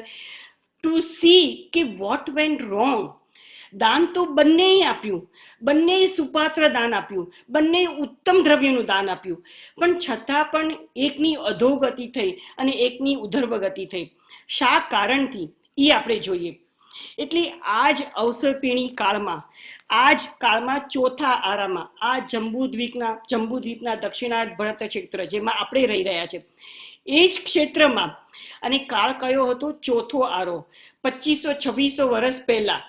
to see કે what went wrong. દાન તો બંને આપ્યું, બંને સુપાત્ર દાન આપ્યું, બંને ઉત્તમ દ્રવ્યનું દાન આપ્યું, પણ છતાં પણ એકની અધોગતિ થઈ અને એકની ઉધર્વગતિ થઈ. શા કારણથી એ આપણે જોઈએ. એટલે આ જ અવસરપીણી કાળમાં, આ જ કાળમાં ચોથા આરામાં, આ જંબુદ્વીપના દક્ષિણાર્ધ ભરત ક્ષેત્ર જેમાં આપણે રહી રહ્યા છે, એ જ ક્ષેત્રમાં, અને કાળ કયો હતો? ચોથો આરો, 2500-2600 વર્ષ પહેલા.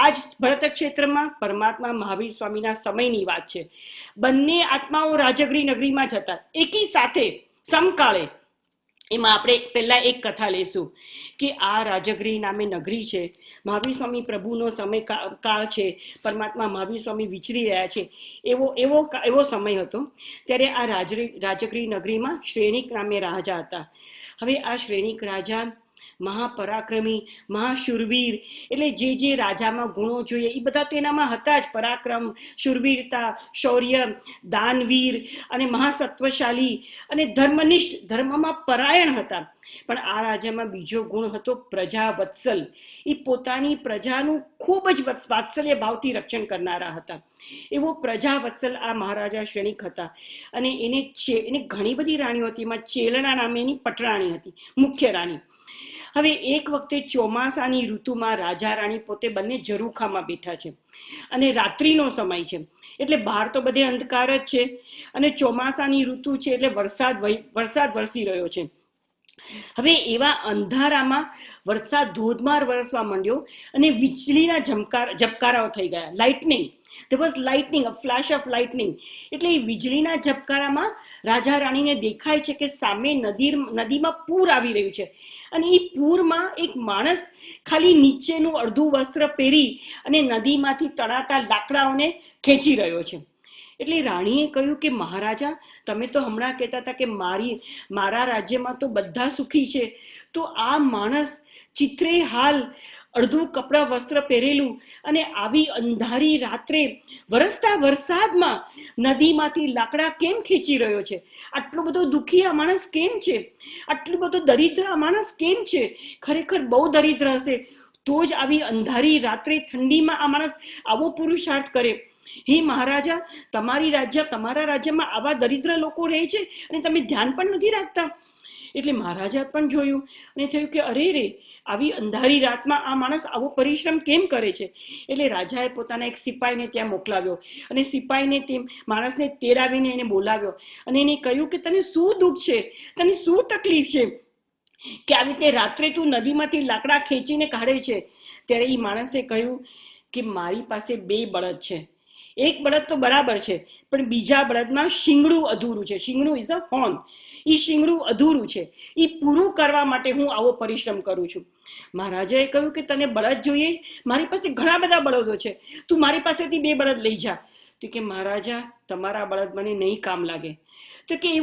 આજ ભરત ક્ષેત્રમાં પરમાત્મા મહાવીર સ્વામીના સમયની વાત છે. બંને આત્માઓ રાજગરી નગરીમાં જતા એકી સાથે સમકાળે. એમાં આપણે પહેલા એક કથા લેશું કે આ રાજગરી નામે નગરી છે, મહાવીર સ્વામી પ્રભુનો સમય કાળ છે, પરમાત્મા મહાવીર સ્વામી વિચરી રહ્યા છે, એવો સમય હતો. ત્યારે આ રાજગરી નગરીમાં શ્રેણિક નામે રાજા હતા. હવે આ શ્રેણિક રાજા મહાપરાક્રમી, મહાશુરવીર, એટલે જે રાજામાં ગુણો જોઈએ એ બધા તો એનામાં હતા જ. પરાક્રમ, શુરવીરતા, શૌર્ય, દાનવીર અને મહાસત્વશાલી અને ધર્મનિષ્ઠ, ધર્મમાં પરાયણ હતા. પણ આ રાજામાં બીજો ગુણ હતો પ્રજાવત્સલ. એ પોતાની પ્રજાનું ખૂબ જ વાત્સલ્ય ભાવથી રક્ષણ કરનારા હતા. એવો પ્રજાવત્સલ આ મહારાજા શ્રેણિક હતા. અને એને ઘણી બધી રાણીઓ હતી. એમાં ચેલણા નામે એની પટરાણી હતી, મુખ્ય રાણી. હવે એક વખતે ચોમાસાની ઋતુમાં રાજા રાણી પોતે બંને ઝરૂખામાં બેઠા છે અને રાત્રિનો સમય છે, એટલે બહાર તો બધે અંધકાર જ છે અને ચોમાસાની ઋતુ છે એટલે વરસાદ વરસી રહ્યો છે. હવે એવા અંધારામાં વરસાદ ધોધમાર વરસવા માંડ્યો અને વીજળીના ઝબકારાઓ થઈ ગયા. Lightning, there was lightning, a flash of lightning. એટલે એ વીજળીના ઝબકારામાં રાજા રાણીને દેખાય છે કે સામે નદીમાં પૂર આવી રહ્યું છે. અને એ પૂરમાં એક માણસ ખાલી નીચેનું અડધું વસ્ત્ર પહેરી અને નદીમાંથી તણાતા લાકડાઓને ખેંચી રહ્યો છે. એટલે રાણીએ કહ્યું કે મહારાજા, તમે તો હમણાં કહેતા હતા કે મારા રાજ્યમાં તો બધા સુખી છે, તો આ માણસ ચિત્રે હાલ અડધું કપડા વસ્ત્ર પહેરેલું અને આવી અંધારી રાત્રે વરસતા વરસાદમાં નદીમાંથી લાકડા કેમ ખેંચી રહ્યો છે? આટલો બધો દુઃખી આ માણસ કેમ છે? આટલું બધો દરિદ્ર આ માણસ કેમ છે? ખરેખર બહુ દરિદ્ર હશે, તો જ આવી અંધારી રાત્રે ઠંડીમાં આ માણસ આવો પુરુષાર્થ કરે. હે મહારાજા, તમારા રાજ્યમાં આવા દરિદ્ર લોકો રહે છે અને તમે ધ્યાન પણ નથી રાખતા. એટલે મહારાજા પણ જોયું અને થયું કે અરે રે, આવી અંધારી રાતમાં આ માણસ આવો પરિશ્રમ કેમ કરે છે? એટલે રાજાએ પોતાના એક સિપાહીને ત્યાં મોકલાવ્યો અને સિપાહીને તે માણસને તેડાવીને એને બોલાવ્યો અને એને કહ્યું કે તને શું દુઃખ છે, તને શું તકલીફ છે કે આવી રીતે રાત્રે તું નદીમાંથી લાકડા ખેંચીને કાઢે છે? ત્યારે એ માણસે કહ્યું કે મારી પાસે 2 બળદ છે. એક બળદ તો બરાબર છે, પણ બીજા બળદમાં શિંગડું અધૂરું છે. શિંગડું ઇઝ અ હોર્ન. એ શિંગડું અધૂરું છે. એ પૂરું કરવા માટે હું આવો પરિશ્રમ કરું છું. મહારાજાએ કહ્યું કે તને બળદ જોઈએ? મારી પાસે ઘણા બધા બળદો છે, તું મારી પાસેથી 2 બળદ લઈ જા. તો કે મહારાજા, તમારા બળદ મને નહીં કામ લાગે. તો કે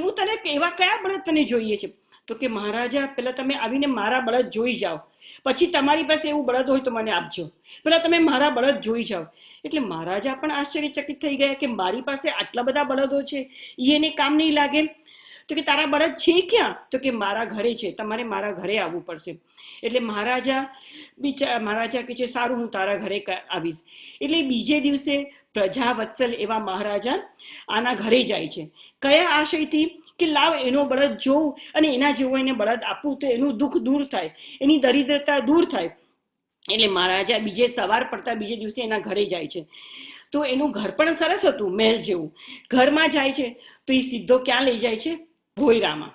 એવા કયા બળદ તને જોઈએ છે? તો કે મહારાજા, પહેલા તમે આવીને મારા બળદ જોઈ જાઓ, પછી તમારી પાસે એવું બળદ હોય તો મને આપજો. પહેલા તમે મારા બળદ જોઈ જાઓ. એટલે મહારાજા પણ આશ્ચર્યચકિત થઈ ગયા કે મારી પાસે આટલા બધા બળદો છે, એને કામ નહીં લાગે. તો કે તારા બળદ છે ક્યાં? તો કે મારા ઘરે છે, તમારે મારા ઘરે આવવું પડશે. એટલે મહારાજા કે છે સારું, હું તારા ઘરે આવીશ. એટલે બીજે દિવસે પ્રજા વત્સલ એવા મહારાજા આના ઘરે જાય છે. કયા આશયથી? કે લાવ એનો બળદ જોઉં અને એના જેવો એને બળદ આપું તો એનું દુઃખ દૂર થાય, એની દરિદ્રતા દૂર થાય. એટલે મહારાજા બીજે સવાર પડતા બીજે દિવસે એના ઘરે જાય છે. તો એનું ઘર પણ સરસ હતું, મહેલ જેવું. ઘરમાં જાય છે તો એ સીધો ક્યાં લઈ જાય છે? ભોયરામાં.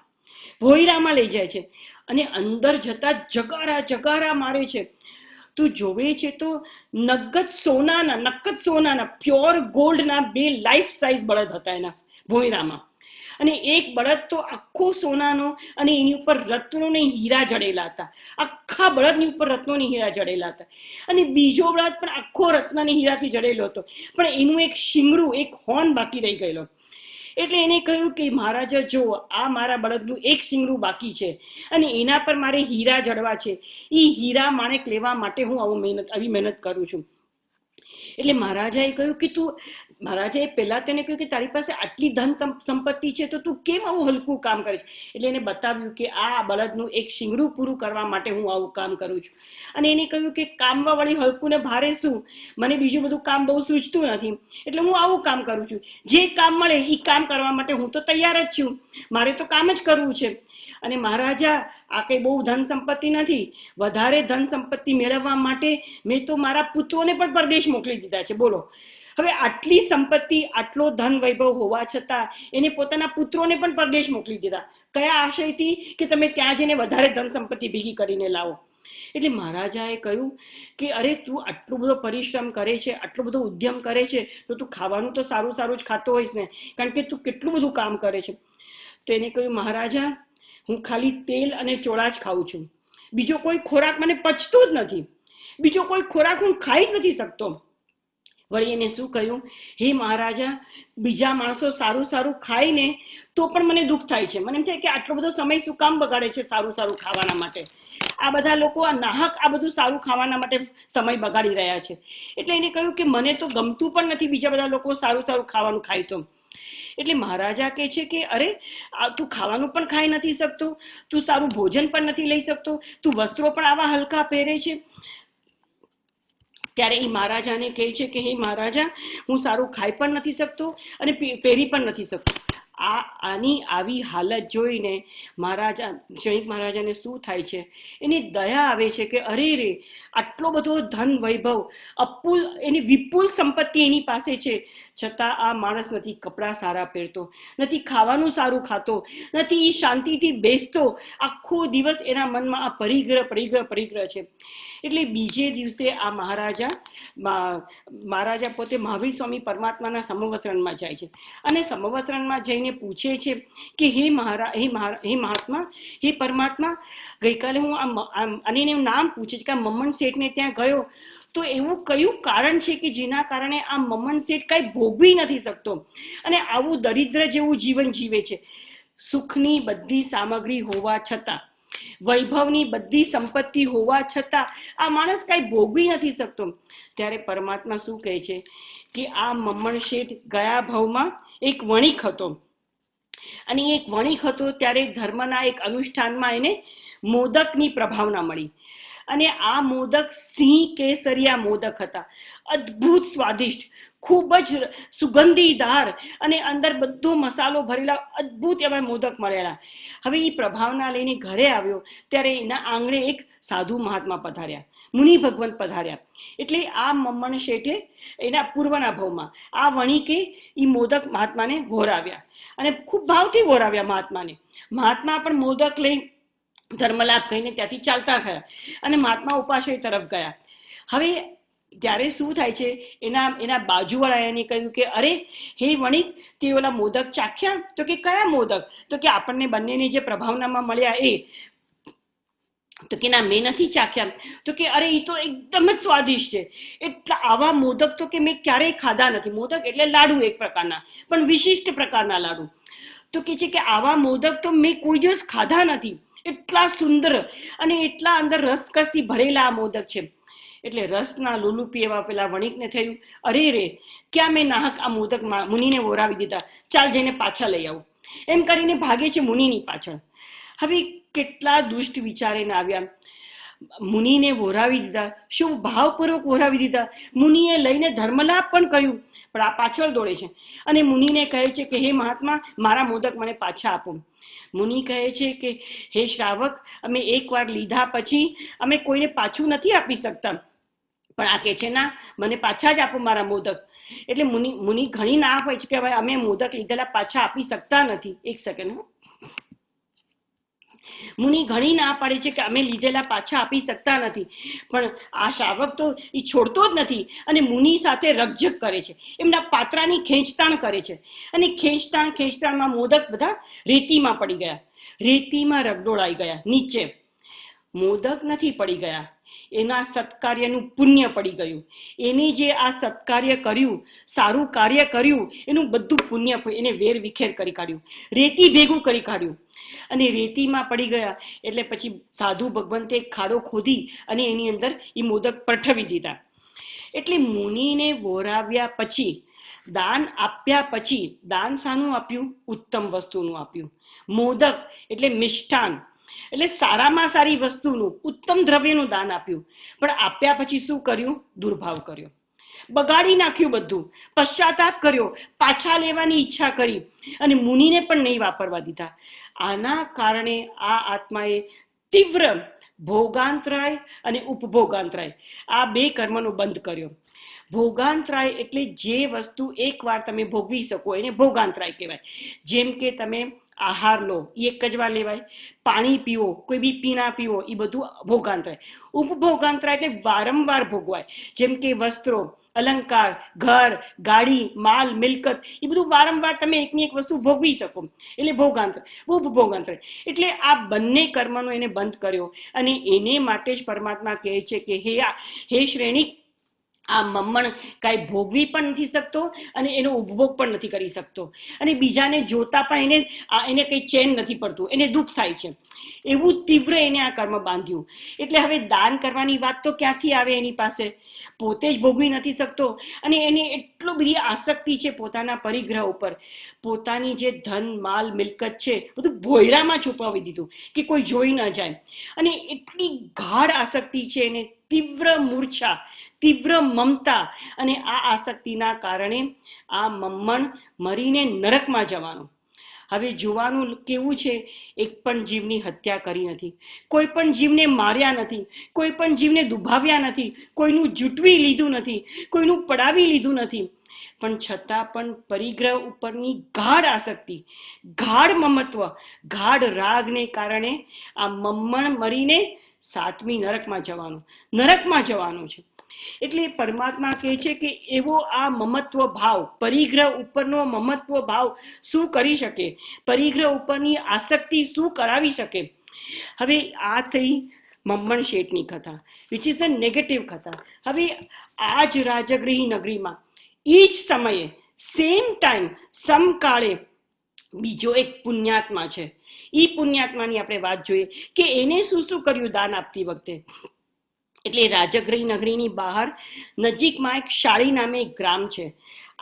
ભોયરામાં લઈ જાય છે અને અંદર જતા જગારા જગારા મારે છે. તું જોવે છે તો નગદ સોનાના પ્યોર ગોલ્ડના 2 લાઈફ સાઇઝ બળદ હતા એના ભોયરામાં. અને એક બળદ તો આખો સોનાનો અને એની ઉપર રત્નોને હીરા જડેલા હતા. આખા બળદની ઉપર રત્નોની હીરા જડેલા હતા. અને બીજો બળદ પણ આખો રત્નની હીરાથી જડેલો હતો, પણ એનું એક શિંગડું, એક હોર્ન બાકી રહી ગયેલો. એટલે એને કહ્યું કે મહારાજા જો, આ મારા બળદનું એક શિંગડું બાકી છે અને એના પર મારે હીરા જડવા છે. એ હીરા માણેક લેવા માટે હું આવી મહેનત કરું છું. એટલે મહારાજાએ કહ્યું કે મહારાજાએ પહેલા તેને કહ્યું કે તારી પાસે આટલી ધન સંપત્તિ છે તો તું કેમ આવું હલકું કામ કરે છે? એટલે એને બતાવ્યું કે આ બળદનું એક શિંગડું પૂરું કરવા માટે હું આવું કામ કરું છું. અને એને કહ્યું કે કામવા વળી હલકું ને ભારે શું, મને બીજું બધું કામ બહુ સૂચતું નથી, એટલે હું આવું કામ કરું છું. જે કામ મળે એ કામ કરવા માટે હું તો તૈયાર જ છું, મારે તો કામ જ કરવું છે. અને મહારાજા, આ કઈ બહુ ધન સંપત્તિ નથી. વધારે ધન સંપત્તિ મેળવવા માટે મેં તો મારા પુત્રોને પણ પરદેશ મોકલી દીધા છે. બોલો, હવે આટલી સંપત્તિ, આટલો ધન વૈભવ હોવા છતાં એને પોતાના પુત્રોને પણ પરદેશ મોકલી દીધા. કયા આશયથી? કે તમે ત્યાં જઈને વધારે ધન સંપત્તિ ભેગી કરીને લાવો. એટલે મહારાજાએ કહ્યું કે અરે તું આટલો બધો પરિશ્રમ કરે છે, આટલો બધો ઉદ્યમ કરે છે, તો તું ખાવાનું તો સારું સારું જ ખાતો હોઈશ ને, કારણ કે તું કેટલું બધું કામ કરે છે. તો એને કહ્યું મહારાજા, હું ખાલી તેલ અને ચોળા જ ખાઉં છું, બીજો કોઈ ખોરાક મને પચતો જ નથી, બીજો કોઈ ખોરાક હું ખાઈ જ નથી શકતો. વળી એને શું કહ્યું, હે મહારાજા, બીજા માણસો સારું સારું ખાઈને તો પણ મને દુઃખ થાય છે. મને એમ થાય કે આટલો બધો સમય શું કામ બગાડે છે સારું સારું ખાવાના માટે? આ બધા લોકો આ નાહક આ બધું સારું ખાવાના માટે સમય બગાડી રહ્યા છે. એટલે એને કહ્યું કે મને તો ગમતું પણ નથી બીજા બધા લોકો સારું સારું ખાવાનું ખાય તો. એટલે મહારાજા કહે છે કે અરે, તું ખાવાનું પણ ખાઈ નથી શકતો, તું સારું ભોજન પણ નથી લઈ શકતો, તું વસ્ત્રો પણ આવા હલકા પહેરે છે. ત્યારે એ મહારાજાને કહે છે કે હે મહારાજા, હું સારું ખાઈ પણ નથી શકતો અને પહેરી પણ નથી શકતો. આની આવી હાલત જોઈને ક્ષણિક મહારાજાને શું થાય છે? એને દયા આવે છે કે અરે રે, આટલો બધો ધન વૈભવ, એની વિપુલ સંપત્તિ એની પાસે છે, છતાં આ માણસ નથી કપડાં સારા પહેરતો, નથી ખાવાનું સારું ખાતો, નથી એ શાંતિથી બેસતો. આખો દિવસ એના મનમાં આ પરિગ્રહ છે. એટલે બીજે દિવસે આ મહારાજા પોતે મહાવીર સ્વામી પરમાત્માના સમવસ્ત્રણમાં જાય છે અને સમવસ્ત્રણમાં જઈને પૂછે છે કે હે મહાત્મા, હે પરમાત્મા, ગઈકાલે હું અને એનું નામ પૂછે છે કે આ મમ્મન શેઠને ત્યાં ગયો તો એવું કયું કારણ છે કે જેના કારણે આ મમ્મન શેઠ કઈ ભોગવી નથી શકતો અને આવું દરિદ્ર જેવું જીવન જીવે છે? સુખની બધી સામગ્રી હોવા છતાં, વૈભવની બધી સંપત્તિ હોવા છતાં આ માણસ કઈ ભોગવી નથી શકતો. ત્યારે પરમાત્મા શું કહે છે કે આ મમ્મણ શેઠ ગયા ભાવમાં એક વણિક હતો અને એક વણિક હતો ત્યારે ધર્મના એક અનુષ્ઠાનમાં એને મોદકની પ્રભાવના મળી અને આ મોદક સિંહ કેસરિયા મોદક હતા. અદ્ભુત સ્વાદિષ્ટ, ખૂબ જ સુગંધીદાર અને અંદર બધો મસાલો ભરેલા અદ્ભુત એવા મોદક મળેલા. હવે એ પ્રભાવના લઈને ઘરે આવ્યો ત્યારે એના આંગણે એક સાધુ મહાત્મા પધાર્યા, મુનિ ભગવંત પધાર્યા. એટલે આ મમ્મણ શેઠે એના પૂર્વના ભાવમાં આ વણિકે એ મોદક મહાત્માને વહોરાવ્યા અને ખૂબ ભાવથી વહોરાવ્યા મહાત્માને. મહાત્મા પણ મોદક લઈ ધર્મલાભ કહીને ત્યાંથી ચાલતા થયા અને મહાત્મા ઉપાશ્રય તરફ ગયા. હવે ત્યારે શું થાય છે, એના બાજુવાળા એને કહ્યું કે અરે હે વણિક, તે ઓલા મોદક ચાખ્યા? તો કે કયા મોદક? તો કે આપણને બંનેને જે પ્રભાવનામાં મળ્યા એ. તો કે ના, મેં નથી ચાખ્યા. તો કે અરે, એ તો એકદમ જ સ્વાદિષ્ટ છે, એટલા આવા મોદક તો કે મેં ક્યારેય ખાધા નથી. મોદક એટલે લાડુ એક પ્રકારના, પણ વિશિષ્ટ પ્રકારના લાડુ. તો કે છે કે આવા મોદક તો મેં કોઈ દિવસ ખાધા નથી, એટલા સુંદર અને એટલા અંદર રસકસથી ભરેલા આ મોદક છે. એટલે રસના લુલુપી એવા પેલા વણિકને થયું, અરે રે, ક્યાં મેં નાહક આ મોદક મુનિને વોરાવી દીધા, ચાલ જઈને પાછા લઈ આવું. એમ કરીને ભાગે છે મુનિની પાછળ. હવે કેટલા દુષ્ટ વિચારીને આવ્યા, મુનિને વોરાવી દીધા, શું ભાવપૂર્વક વોરાવી દીધા. મુનિએ લઈને ધર્મલાભ પણ કહ્યું, પણ આ પાછળ દોડે છે અને મુનિને કહે છે કે હે મહાત્મા, મારા મોદક મને પાછા આપો. મુનિ કહે છે કે હે શ્રાવક, અમે એકવાર લીધા પછી અમે કોઈને પાછું નથી આપી શકતા. પણ આ કે છે ના, મને પાછા જ આપો મારા મોદક. એટલે મુનિ ઘણી ના હોય છે કે ભાઈ અમે મોદક લીધેલા પાછા આપી શકતા નથી. એક સેકન્ડ. મુનિ ઘણી ના પાડે છે કે અમે લીધેલા પાછા આપી શકતા નથી. પણ આ શ્રાવક તો એ છોડતો જ નથી અને મુનિ સાથે રકઝક કરે છે, એમના પાત્રાની ખેંચતાણ કરે છે. અને ખેંચતાણમાં મોદક બધા રેતીમાં પડી ગયા, રેતીમાં રગડોળાઈ ગયા નીચે. મોદક નથી પડી ગયા, એના સત્કાર્યનું પુણ્ય પડી ગયું. એને જે આ સત્કાર્ય કર્યું, સારું કાર્ય કર્યું, એનું બધું પુણ્ય એને વેર વિખેર કરી કાઢ્યું, રેતી ભેગું કરી કાઢ્યું અને રેતીમાં પડી ગયા. એટલે પછી સાધુ ભગવંતે ખાડો ખોદી અને એની અંદર એ મોદક પઠવી દીધા. એટલે મુનિને વોરાવ્યા પછી, દાન આપ્યા પછી, દાન શાનું આપ્યું? ઉત્તમ વસ્તુનું આપ્યું. મોદક એટલે મિષ્ટાન, એટલે સારામાં સારી વસ્તુનું, ઉત્તમ દ્રવ્યનું દાન આપ્યું. પણ આપ્યા પછી શું કર્યું? દુર્ભાવ કર્યો, બગાડી નાખ્યું બધું, પશ્ચાતાપ કર્યો, પાછા લેવાની ઈચ્છા કરી અને મુનિને પણ નહીં વાપરવા દીધા. આના કારણે આ આત્માએ તીવ્ર ભોગાંતરાય અને ઉપભોગાંતરાય આ બે કર્મનો બંધ કર્યો. ભોગાંતરાય એટલે જે વસ્તુ એકવાર તમે ભોગવી શકો એને ભોગાંતરાય કહેવાય. જેમ કે તમે આહાર લો, એ એક જ વાર લેવાય. પાણી પીવો, કોઈ બી પીણા પીવો, એ બધું ભોગાંતરાય. ઉપભોગાંતરાય એટલે વારંવાર ભોગવાય. જેમ કે વસ્ત્રો, અલંકાર, ઘર, ગાડી, માલ, મિલકત, એ બધું વારંવાર તમે એકની એક વસ્તુ ભોગવી શકો, એટલે ભોગાંતર. ઉપભોગાંતર એટલે આ બંને કર્મનો એને બંધ કર્યો. અને એને માટે જ પરમાત્મા કહે છે કે હે શ્રેણી, આ મમ્મણ કાંઈ ભોગવી પણ નથી શકતો અને એનો ઉપભોગ પણ નથી કરી શકતો અને બીજાને જોતા પણ એને કંઈ ચેન નથી પડતું, એને દુઃખ થાય છે. એવું તીવ્ર એને આ કર્મ બાંધ્યું. એટલે હવે દાન કરવાની વાત તો ક્યાંથી આવે એની પાસે? પોતે જ ભોગવી નથી શકતો અને એને એટલો બધી આસક્તિ છે પોતાના પરિગ્રહ ઉપર. પોતાની જે ધન, માલ, મિલકત છે બધું ભોયરામાં છુપાવી દીધું કે કોઈ જોઈ ન જાય. અને એટલી ગાઢ આસક્તિ છે એને, તીવ્ર મૂર્છા, તીવ્ર મમતા. અને આ આસક્તિના કારણે આ મમ્મણ મરીને નરકમાં જવાનું. હવે જોવાનું કેવું છે, એક પણ જીવની હત્યા કરી નથી, કોઈ પણ જીવને માર્યા નથી, કોઈ પણ જીવને દુભાવ્યા નથી, કોઈનું જૂટવી લીધું નથી, કોઈનું પડાવી લીધું નથી. પણ છતાં પણ પરિગ્રહ ઉપરની ગાઢ આસક્તિ, ગાઢ મમત્વ, ગાઢ રાગને કારણે આ મમ્મણ મરીને સાતમી નરકમાં જવાનું છે. એટલે પરમાત્મા કહે છે કે એવો આ મમત્વ ભાવ, પરિગ્રહ ઉપરનો મમત્વ ભાવ શું કરી શકે? પરિગ્રહ ઉપરની આસક્તિ શું કરાવી શકે? હવે આ થઈ મમ્મણ શેઠની કથા, વિચ ઇઝ ધ નેગેટિવ કથા. હવે આ જ રાજગૃહી નગરીમાં એ જ સમયે સેમ ટાઈમ સમકાળે બીજો એક પુણ્યાત્મા છે. એ પુણ્યાત્માની આપણે વાત જોઈએ કે એને શું શું કર્યું દાન આપતી વખતે. એટલે રાજગૃહી નગરીની બહાર નજીકમાં એક શાળી નામે એક ગ્રામ છે.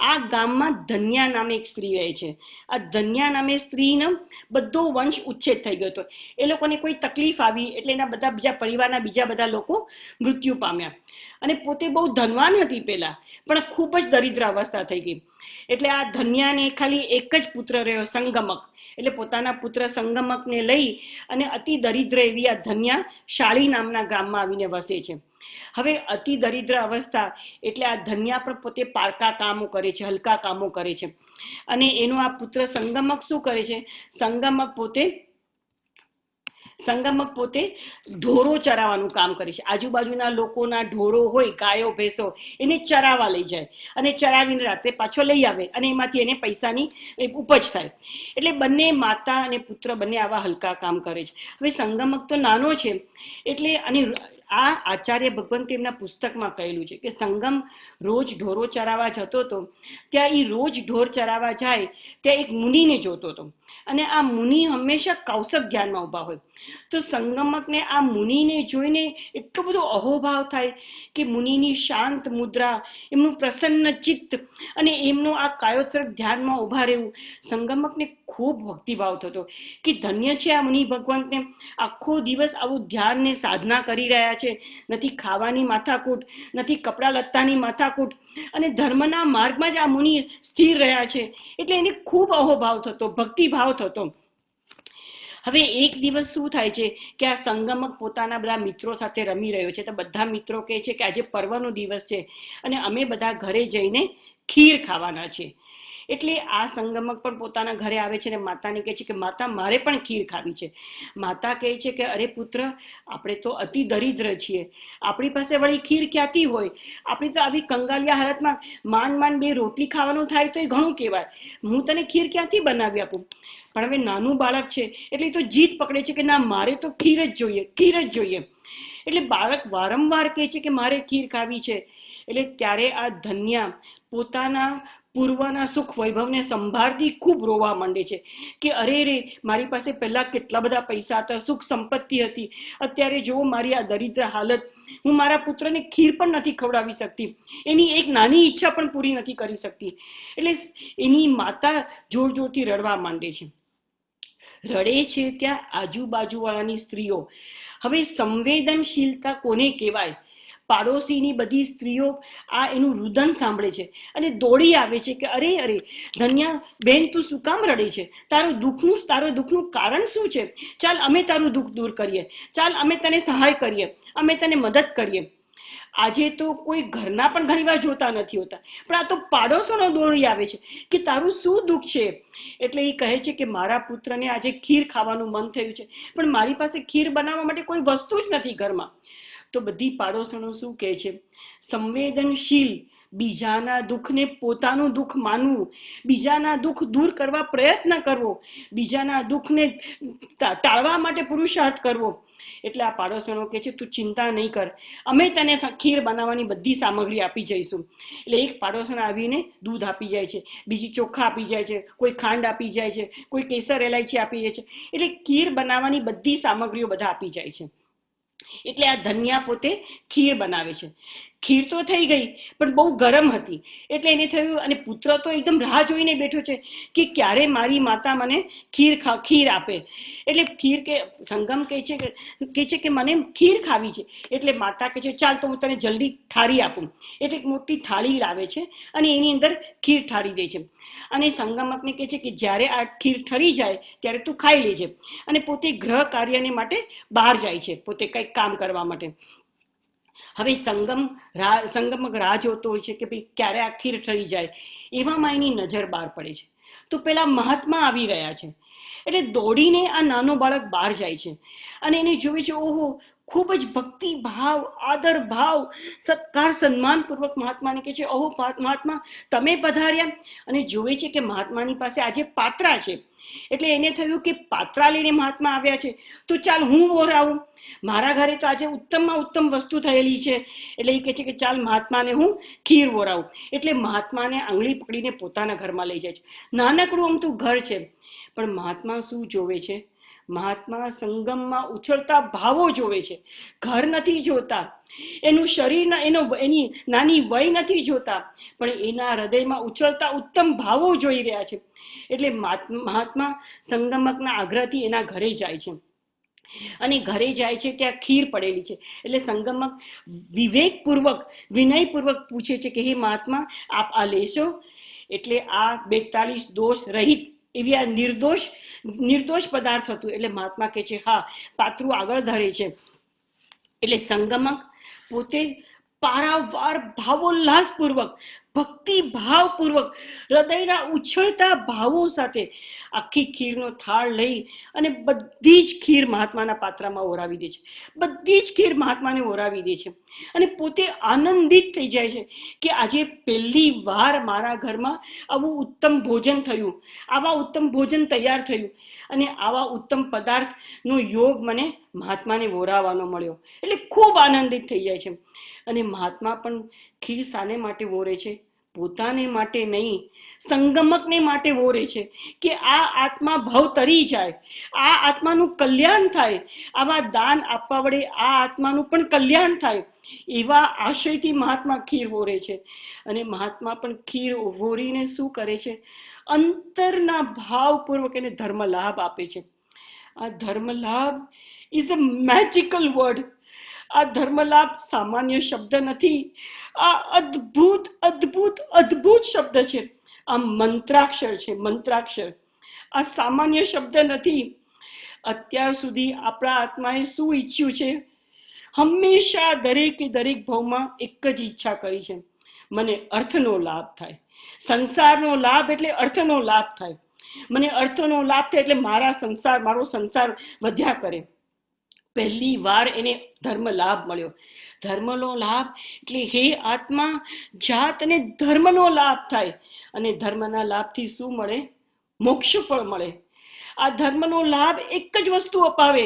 આ ગામમાં ધન્યા નામે એક સ્ત્રી રહે છે. આ ધન્યા નામે સ્ત્રીનો બધો વંશ ઉચ્છેદ થઈ ગયો હતો. એ લોકોને કોઈ તકલીફ આવી એટલે એના બધા બીજા પરિવારના બીજા બધા લોકો મૃત્યુ પામ્યા. અને પોતે બહુ ધનવાન હતી પહેલા, પણ ખૂબ જ દરિદ્ર અવસ્થા થઈ ગઈ. એટલે આ ધન્યાને ખાલી એક જ પુત્ર રહ્યો, સંગમક. એટલે પોતાના પુત્ર સંગમકને લઈ અને અતિ દરિદ્ર એવી આ ધન્યા શાળી નામના ગામમાં આવીને વસે છે. હવે અતિ દરિદ્ર અવસ્થા એટલે આ ધન્યા પણ પોતે પારકા કામો કરે છે, હલકા કામો કરે છે. અને એનો આ પુત્ર સંગમક શું કરે છે? સંગમક પોતે ઢોરો ચરાવવાનું કામ કરે છે. આજુબાજુના લોકોના ઢોરો હોય, ગાયો ભેંસો, એને ચરાવવા લઈ જાય અને ચરાવીને રાત્રે પાછો લઈ આવે અને એમાંથી એને પૈસાની ઉપજ થાય. એટલે બંને માતા અને પુત્ર બંને આવા હલકા કામ કરે છે. હવે સંગમક તો નાનો છે એટલે, અને આ આચાર્ય ભગવંતે એમના પુસ્તકમાં કહેલું છે કે સંગમ રોજ ઢોરો ચરાવવા જતો હતો. ત્યાં એ રોજ ઢોર ચરાવવા જાય ત્યાં એક મુનિને જોતો હતો અને આ મુનિ હંમેશા કૌશક ધ્યાનમાં ઊભા હોય. તો સંગમકને આ મુનિને જોઈને એટલો બધો અહોભાવ થાય કે મુનિની શાંત મુદ્રા, એમનું પ્રસન્ન ચિત્ત અને એમનું આ કાયોત્સર્ગ ધ્યાનમાં ઊભા રહેવું, સંગમકને ખૂબ ભક્તિભાવ થતો કે ધન્ય છે આ મુનિ ભગવંતને, આખો દિવસ આવું ધ્યાન ને સાધના કરી રહ્યા છે, નથી ખાવાની માથાકૂટ, નથી કપડા લત્તાની માથાકૂટ, અને ધર્મના માર્ગમાં જ આ મુનિ સ્થિર રહ્યા છે. એટલે એને ખૂબ અહોભાવ થતો, ભક્તિભાવ થતો. હવે એક દિવસ શું થાય છે કે આ સંગમક પોતાના બધા મિત્રો સાથે રમી રહ્યો છે, તો બધા મિત્રો કહે છે કે આજે પર્વનો દિવસ છે અને અમે બધા ઘરે જઈને ખીર ખાવાના છે. એટલે આ સંગમક પણ પોતાના ઘરે આવે છે અને માતાને કહે છે કે માતા, મારે પણ ખીર ખાવી છે. માતા કહે છે કે અરે પુત્ર, આપણે તો અતિ દરિદ્ર છીએ, આપણી પાસે વળી ખીર ક્યાંથી હોય, આપણી તો આવી કંગાલિયા હાલતમાં માંડ 2 રોટલી ખાવાનું થાય તો એ ઘણું કહેવાય, હું તને ખીર ક્યાંથી બનાવી આપું. પણ હવે નાનું બાળક છે એટલે તો જીદ પકડે છે કે ના, મારે તો ખીર જ જોઈએ, ખીર જ જોઈએ. એટલે બાળક વારંવાર કહે છે કે મારે ખીર ખાવી છે. એટલે ત્યારે આ ધન્યા પોતાના પૂર્વના સુખ વૈભવને સંભાળતી ખૂબ રોવા માંડે છે કે અરે રે, મારી પાસે પહેલા કેટલા બધા પૈસા હતા, સુખ સંપત્તિ હતી, અત્યારે જુઓ મારી આ દરિદ્ર હાલત, હું મારા પુત્રને ખીર પણ નથી ખવડાવી શકતી, એની એક નાની ઈચ્છા પણ પૂરી નથી કરી શકતી. એટલે એની માતા જોર જોરથી રડવા માંડે છે. રડે છે ત્યાં આજુબાજુવાળાની સ્ત્રીઓ, હવે સંવેદનશીલતા કોને કહેવાય, પાડોશીની બધી સ્ત્રીઓ આ એનું રુદન સાંભળે છે અને દોડી આવે છે કે અરે અરે ધન્યા બેન, તું શું કામ રડે છે, તારું દુઃખનું કારણ શું છે, ચાલ અમે તારું દુઃખ દૂર કરીએ, ચાલ અમે તને સહાય કરીએ, અમે તને મદદ કરીએ. આજે તો કોઈ ઘરના પણ ઘણીવાર જોતા નથી હોતા, પણ આ તો પાડોશોનો દોડી આવે છે કે તારું શું દુઃખ છે. એટલે એ કહે છે કે મારા પુત્રને આજે ખીર ખાવાનું મન થયું છે, પણ મારી પાસે ખીર બનાવવા માટે કોઈ વસ્તુ જ નથી ઘરમાં. તો બધી પાડોશણો શું કહે છે, સંવેદનશીલ, બીજાના દુઃખને પોતાનું દુઃખ માનવું, બીજાના દુઃખ દૂર કરવા પ્રયત્ન કરવો, બીજાના દુઃખને ટાળવા માટે પુરુષાર્થ કરવો. એટલે આ પાડોશણો કહે છે તું ચિંતા નહીં કર, અમે તને ખીર બનાવવાની બધી સામગ્રી આપી જઈશું. એટલે એક પાડોશણ આવીને દૂધ આપી જાય છે, બીજી ચોખા આપી જાય છે, કોઈ ખાંડ આપી જાય છે, કોઈ કેસર એલાયચી આપી જાય છે. એટલે ખીર બનાવવાની બધી સામગ્રીઓ બધા આપી જાય છે. એટલે આ ધન્યા પોતે ખીર બનાવે છે. ખીર તો થઈ ગઈ પણ બહુ ગરમ હતી. એટલે એને થયું, અને પુત્ર તો એકદમ રાહ જોઈને બેઠો છે કે ક્યારે મારી માતા મને ખીર આપે. એટલે ખીર કે સંગમ કહે છે કે મને ખીર ખાવી છે. એટલે માતા કહે છે ચાલ તો હું તને જલ્દી થાળી આપું. એટલે એક મોટી થાળી લાવે છે અને એની અંદર ખીર ઠારી દે છે. અને સંગમકને કહે છે કે જ્યારે આ ખીર ઠરી જાય ત્યારે તું ખાઈ લેજે. અને પોતે ગ્રહ કાર્યને માટે બહાર જાય છે, પોતે કંઈક કામ કરવા માટે. હવે સંગમક રાહ જોતો હોય છે કે ભાઈ ક્યારે આ ખીર ઠરી જાય. એવામાં એની નજર બહાર પડે છે તો પેલા મહાત્મા આવી રહ્યા છે. એટલે દોડીને આ નાનો બાળક બહાર જાય છે અને એને જોવે છે, ઓહો, ખૂબ જ ભક્તિ ભાવ, આદર ભાવ, સત્કાર, સન્માન પૂર્વક મહાત્માને કહે છે, ઓહો મહાત્મા, તમે પધાર્યા. અને જોવે છે કે મહાત્માની પાસે આજે પાત્રા છે. એટલે એને થયું કે પાત્રા લઈને મહાત્મા આવ્યા છે તો ચાલ હું ઓરાવું, મારા ઘરે તો આજે ઉત્તમમાં ઉત્તમ વસ્તુ થયેલી છે. એટલે એ કહે છે કે ચાલ મહાત્માને હું ખીર ઓરાવું. એટલે મહાત્માને આંગળી પકડીને પોતાના ઘરમાં લઈ જાય છે. નાનકડું અમથું ઘર છે, પણ મહાત્મા શું જોવે છે, મહાત્મા સંગમમાં ઉછળતા ભાવો જોવે છે. ઘર નથી જોતા, એનું શરીર, એની નાની વય નથી જોતા, પણ એના હૃદયમાં ઉછળતા ઉત્તમ ભાવો જોઈ રહ્યા છે. એટલે મહાત્મા સંગમકના આગ્રહથી એના ઘરે જાય છે અને ઘરે જાય છે ત્યાં ખીર પડેલી છે. એટલે સંગમક વિવેકપૂર્વક, વિનયપૂર્વક પૂછે છે કે હે મહાત્મા, આપ આ લેશો? એટલે આ 42 દોષ રહિત એવી આ નિર્દોષ પદાર્થ હતું. એટલે મહાત્મા કહે છે હા. પાત્રું આગળ ધરે છે. એટલે સંગમક પોતે પારાવાર ભાવોલ્લાસપૂર્વક, ભક્તિ ભાવપૂર્વક, હૃદયના ઉછળતા ભાવો સાથે આખી ખીરનો થાળ લઈ અને બધી જ ખીર મહાત્માના પાત્રમાં ઓરાવી દે છે. બધી જ ખીર મહાત્માને ઓરાવી દે છે અને પોતે આનંદિત થઈ જાય છે કે આજે પહેલી વાર મારા ઘરમાં આવું ઉત્તમ ભોજન થયું, આવા ઉત્તમ ભોજન તૈયાર થયું અને આવા ઉત્તમ પદાર્થનો યોગ મને મહાત્માને ઓરાવવાનો મળ્યો. એટલે ખૂબ આનંદિત થઈ જાય છે. અને મહાત્મા પણ ખીર શાને માટે ઓરે છે? પોતાને માટે નહીં, સંગમકને માટે ઓરે છે કે આ આત્મા ભવ તરી જાય, આ આત્માનું કલ્યાણ થાય. આવા દાન આપવા વડે આ આત્માનું પણ કલ્યાણ થાય. એવા આશયથી મહાત્મા ખીર વોરે છે. અને મહાત્મા પણ ખીર વોરીને શું કરે છે? અંતરના ભાવપૂર્વક એને ધર્મ લાભ આપે છે. આ ધર્મ લાભ ઇઝ અ મેજિકલ વર્ડ. આ ધર્મ લાભ સામાન્ય શબ્દ નથી. આ અદ્ભુત અદ્ભુત અદ્ભુત શબ્દ છે. આ મંત્રાક્ષર છે, મંત્રાક્ષર. આ સામાન્ય શબ્દ નથી. અત્યાર સુધી આપણા આત્માએ શું ઈચ્છ્યું છે? હંમેશા દરેકે દરેક ભાવમાં એક જ ઈચ્છા કરી છે, મને અર્થનો લાભ થાય. સંસારનો લાભ એટલે અર્થનો લાભ થાય. મને અર્થનો લાભ થાય એટલે મારો સંસાર વધ્યા કરે. પહેલી વાર એને ધર્મ લાભ મળ્યો. ધર્મનો લાભ એટલે હે આત્મા, જાત અને ધર્મનો લાભ થાય. અને ધર્મના લાભથી શું મળે? મોક્ષ ફળ મળે. આ ધર્મનો લાભ એક જ વસ્તુ અપાવે: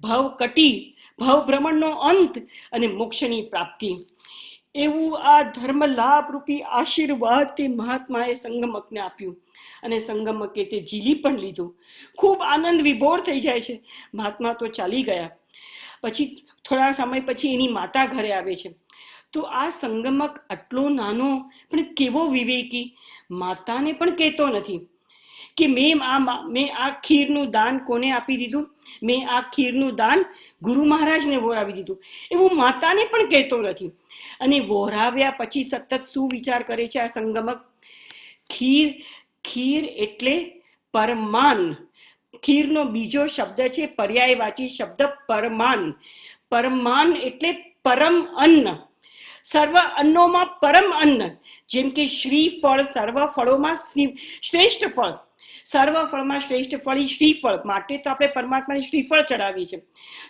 ભવ કટી, ભવ ભ્રમણનો અંત અને મોક્ષની પ્રાપ્તિ. એવું આ ધર્મ લાભ રૂપી આશીર્વાદ તે મહાત્માએ સંગમકને આપ્યું. અને સંગમકે તે ઝીલી પણ લીધું. ખૂબ આનંદ વિભોર થઈ જાય છે. મહાત્મા તો ચાલી ગયા. પછી થોડા સમય પછી એની માતા ઘરે આવે છે. તો આ સંગમક આટલો નાનો પણ કેવો વિવેકી, માતાને પણ કહેતો નથી કે મેં આ ખીરનું દાન કોને આપી દીધું? મેં આ ખીરનું દાન ગુરુ મહારાજને વોરાવી દીધું. એવું માતાને પણ કહેતો નથી. અને વોરાવ્યા પછી સતત શું વિચાર કરે છે આ સંગમક? ખીર એટલે પરમાન. ખીરનો બીજો શબ્દ છે પર્યાયવાચી શબ્દ પરમાન. પરમાન એટલે પરમ અન્ન. સર્વ અન્નોમાં પરમ અન્ન. જેમ કે શ્રીફળ સર્વ ફળોમાં શ્રેષ્ઠ ફળ. સર્વ ફળમાં શ્રેષ્ઠ ફળ શ્રીફળ. માટે તો આપણે પરમાત્માને શ્રીફળ ચડાવીએ છીએ.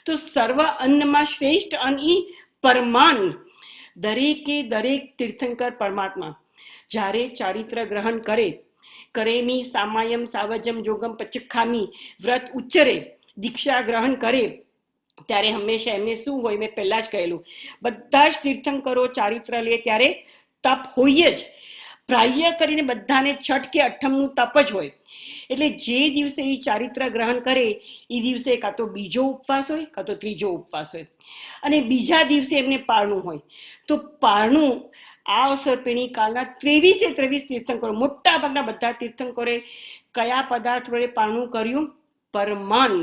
તો સર્વ અન્નમાં શ્રેષ્ઠ અન્ન ઈ પરમાન. દરેકે દરેક તીર્થંકર પરમાત્મા જ્યારે ચારિત્ર ગ્રહણ કરે, કરેમી સામાયમ સાવજમ જોગમ પચખામી વ્રત ઉચ્ચરે, દીક્ષા ગ્રહણ કરે, ત્યારે હંમેશા એમને શું હોય? મેં પહેલા જ કહેલું, બધા જ તીર્થંકરો ચારિત્ર લે ત્યારે તપ હોય જ. પ્રાય કરીને બધાને છઠ કે અઠમનું તપ જ હોય. એટલે જે દિવસે એ ચારિત્ર ગ્રહણ કરે એ દિવસે કાં તો બીજો ઉપવાસ હોય, કાં તો ત્રીજો ઉપવાસ હોય. અને બીજા દિવસે એમને પારણું હોય. તો પારણું આ અવસરપેણી કાળના 23 તીર્થંકરો, મોટા ભાગના બધા તીર્થંકરોએ કયા પદાર્થ વડે પારણું કર્યું? પરમાન.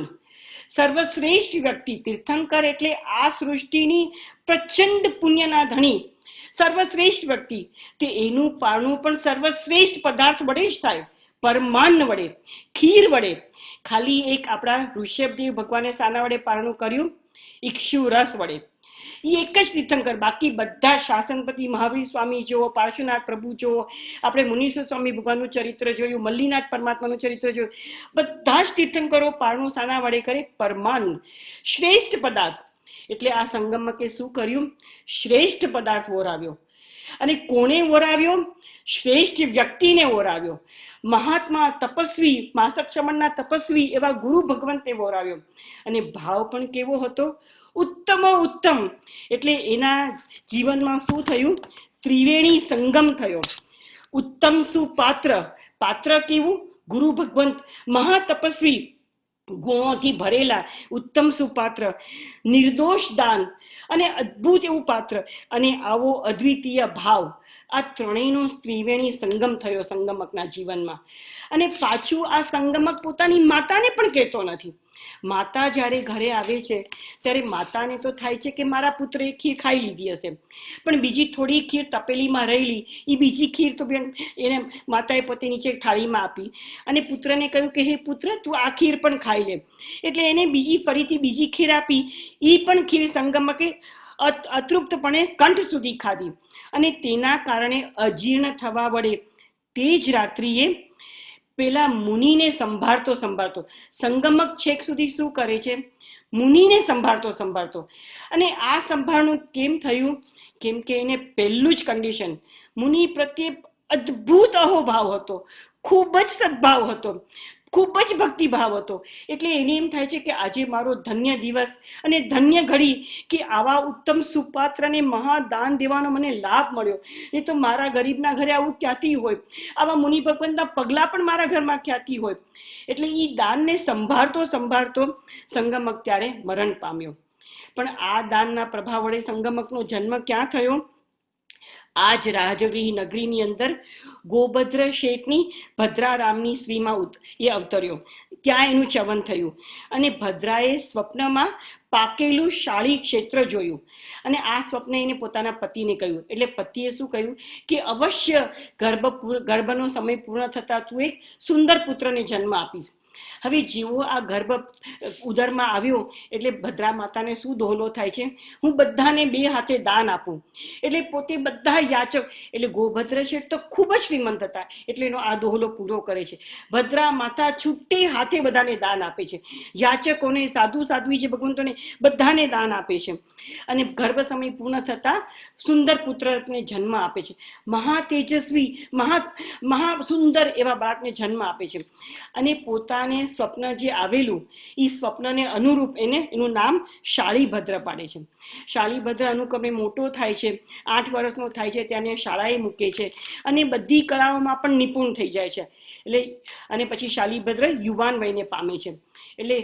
સર્વશ્રેષ્ઠ વ્યક્તિ તીર્થંકર એટલે આ સૃષ્ટિની પ્રચંડ પુણ્યના ધણી સર્વશ્રેષ્ઠ વ્યક્તિ. તે એનું પારણું પણ સર્વશ્રેષ્ઠ પદાર્થ વડે જ થાય, પરમાન વડે, ખીર વડે. ખાલી એક આપણા ઋષભદેવ ભગવાને શાના વડે પારણું કર્યું? ઇક્ષુ રસ વડે. એ એક જ તીર્થંકર. બાકી બધા શાસનપતિ મહાવીર સ્વામી જુઓ, પાર્શ્વનાથ પ્રભુ જુઓ, આપણે મુનીશ્વર સ્વામી ભગવાનનું ચરિત્ર જોયું, મલ્લીનાથ પરમાત્માનું ચરિત્ર જોયું, બધા જ તીર્થંકરો પારણું શાના વડે કરે? પરમાન, શ્રેષ્ઠ પદાર્થ. એટલે આ સંગમકે શું કર્યું? શ્રેષ્ઠ પદાર્થ વોરાવ્યો. અને કોને વોરાવ્યો? શ્રેષ્ઠ વ્યક્તિને વોરાવ્યો. મહાત્મા, તપસ્વી, માસક શમનના તપસ્વી એવા ગુરુ ભગવંતે વોરાવ્યો. અને ભાવ પણ કેવો હતો? ઉત્તમ ઉત્તમ. એટલે એના જીવનમાં શું થયું? ત્રિવેણી સંગમ થયો. ઉત્તમ સુપાત્ર. પાત્ર કેવું? ગુરુ ભગવંત, મહાતપસ્વી, ગુણોથી ભરેલા ઉત્તમ સુપાત્ર, નિર્દોષ દાન અને અદ્ભુત એવું પાત્ર. અને આવો અદ્વિતીય ભાવ. આ ત્રણેયનો ત્રિવેણી સંગમ થયો સંગમકના જીવનમાં. અને પાછું આ સંગમક પોતાની માતાને પણ કહેતો નથી. માતા જ્યારે ઘરે આવે છે ત્યારે માતાને તો થાય છે કે મારા પુત્રએ ખીર ખાઈ લીધી હશે, પણ બીજી થોડી ખીર તપેલીમાં રહેલી, એ બીજી ખીર તો એને માતાએ પોતે નીચે થાળીમાં આપી અને પુત્રને કહ્યું કે હે પુત્ર, તું આ ખીર પણ ખાઈ લે. એટલે એને ફરીથી બીજી ખીર આપી. એ પણ ખીર સંગમકે અતૃપ્તપણે કંઠ સુધી ખાધી. અને તેના કારણે અજીર્ણ થવા વડે તે જ રાત્રિએ પેલા મુનિને સંભાળતો સંગમક છેક સુધી શું કરે છે? મુનિને સંભાળતો. અને આ સંભાળનું કેમ થયું? કેમ કે એને પહેલું જ કન્ડિશન, મુનિ પ્રત્યે અદ્ભુત અહોભાવ હતો, ખૂબ જ સદભાવ હતો, ખૂબ જ ભક્તિભાવ હતો. એટલે એને એમ થાય છે કે આજે મારો ધન્ય દિવસ અને ધન્ય ઘડી કે આવા ઉત્તમ સુપાત્રને મહાદાન દેવાનો મને લાભ મળ્યો. નહીં તો મારા ગરીબના ઘરે આવું ક્યાંથી હોય? આવા મુનિ ભગવંતના પગલા પણ મારા ઘરમાં ક્યાંથી હોય? એટલે એ દાનને સંભાળતો સંગમક ત્યારે મરણ પામ્યો. પણ આ દાનના પ્રભાવ વડે સંગમકનો જન્મ ક્યાં થયો? આ જ રાજગૃહ નગરીની અંદર ગોભદ્ર શેઠની ભદ્રારામની શ્રીમાં એ અવતર્યો. ત્યાં એનું ચવન થયું અને ભદ્રાએ સ્વપ્નમાં પાકેલું શાળી ક્ષેત્ર જોયું અને આ સ્વપ્ન એને પોતાના પતિને કહ્યું. એટલે પતિએ શું કહ્યું કે અવશ્ય ગર્ભનો સમય પૂર્ણ થતા તું એક સુંદર પુત્રને જન્મ આપીશ. હવે જેવો આ ગર્ભ ઉદરમાં આવ્યો એટલે ભદ્રા માતાને શું દોહલો થાય છે, હું બધાને 2 હાથે દાન આપું. એટલે પોતે બધા યાચક, એટલે ગોભદ્ર શેઠ તો ખૂબ જ શ્રીમંત હતા એટલે એનો આ દોહલો પૂરો કરે છે. ભદ્રા માતા છૂટે હાથે બધાને દાન આપે છે, યાચકોને, સાધુ સાધ્વી જે ભગવંતોને બધાને દાન આપે છે અને ગર્ભ સમય પૂર્ણ થતા સુંદર પુત્રને જન્મ આપે છે. મહા તેજસ્વી, મહા સુંદર એવા બાળકને જન્મ આપે છે અને પોતાને સ્વપ્ન જે આવેલું એ સ્વપ્નને અનુરૂપ એનું નામ શાળીભદ્ર પાડે છે. શાળીભદ્ર અનુક્રમે મોટો થાય છે, 8 વર્ષનો થાય છે ત્યારે શાળાએ મૂકે છે અને બધી કળાઓમાં પણ નિપુણ થઈ જાય છે. એટલે અને પછી શાળીભદ્ર યુવાન વયને પામે છે. એટલે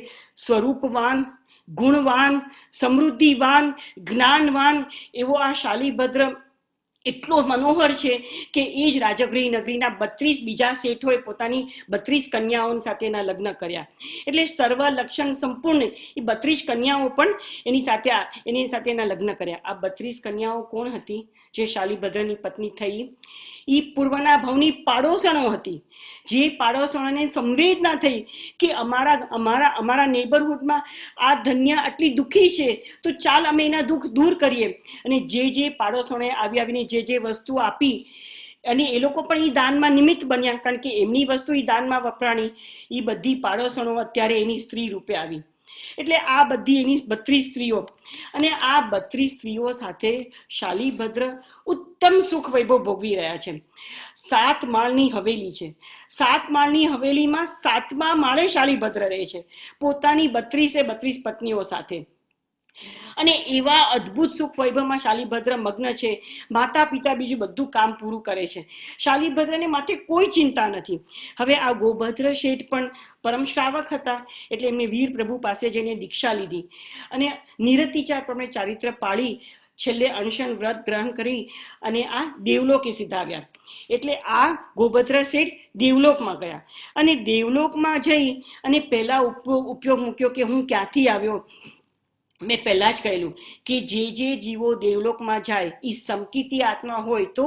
સ્વરૂપવાન, ગુણવાન, સમૃદ્ધિવાન, જ્ઞાનવાન એવો આ શાળીભદ્ર એટલો મનોહર છે કે એ જ રાજગૃહ નગરીના 32 બીજા શેઠોએ પોતાની 32 કન્યાઓ સાથેના લગ્ન કર્યા. એટલે સર્વ લક્ષણ સંપૂર્ણ એ 32 કન્યાઓ પણ એની સાથેના લગ્ન કર્યા. આ 32 કન્યાઓ કોણ હતી જે શાળીભદ્રની પત્ની થઈ? એ પૂર્વના ભવની પાડોશણો હતી. જે પાડોશણોને સંવેદના થઈ કે અમારા નેબરહુડમાં આ ધન્ય આટલી દુઃખી છે તો ચાલ અમે એના દુઃખ દૂર કરીએ. અને જે પાડોશણોએ આવીને જે વસ્તુ આપી અને એ લોકો પણ એ દાનમાં નિમિત્ત બન્યા, કારણ કે એમની વસ્તુ એ દાનમાં વપરાણી. એ બધી પાડોશણો અત્યારે એની સ્ત્રી રૂપે આવી. એટલે આ બધી એની 32 સ્ત્રીઓ અને આ 32 સ્ત્રીઓ સાથે શાળીભદ્ર ઉત્તમ સુખ વૈભવ ભોગવી રહ્યા છે. 7 માળની હવેલી છે. 7 માળની હવેલીમાં 7મા માળે શાળીભદ્ર રહે છે પોતાની 32 પત્નીઓ સાથે. અને એવા અદ્ભુત સુખ વૈભવમાં શાળીભદ્ર મગ્ન છે. માતા પિતા બીજું બધું કામ પૂરું કરે છે. શાળીભદ્રને માથે કોઈ ચિંતા નથી. હવે આ ગોભદ્ર શેઠ પણ પરમ શ્રાવક હતા એટલે એમને વીર પ્રભુ પાસે જઈને દીક્ષા લીધી અને નિરતિચાર પ્રમાણે ચારિત્ર પાળી છેલ્લે અણશન વ્રત ગ્રહણ કરી અને આ દેવલોકે સિધાવ્યા. એટલે આ ગોભદ્ર શેઠ દેવલોકમાં ગયા અને દેવલોકમાં જઈ અને પહેલા ઉપયોગ મૂક્યો કે હું ક્યાંથી આવ્યો. મેં પહેલા જ કહેલું કે જે જીવો દેવલોકમાં જાય એ સમકીતી આત્મા હોય તો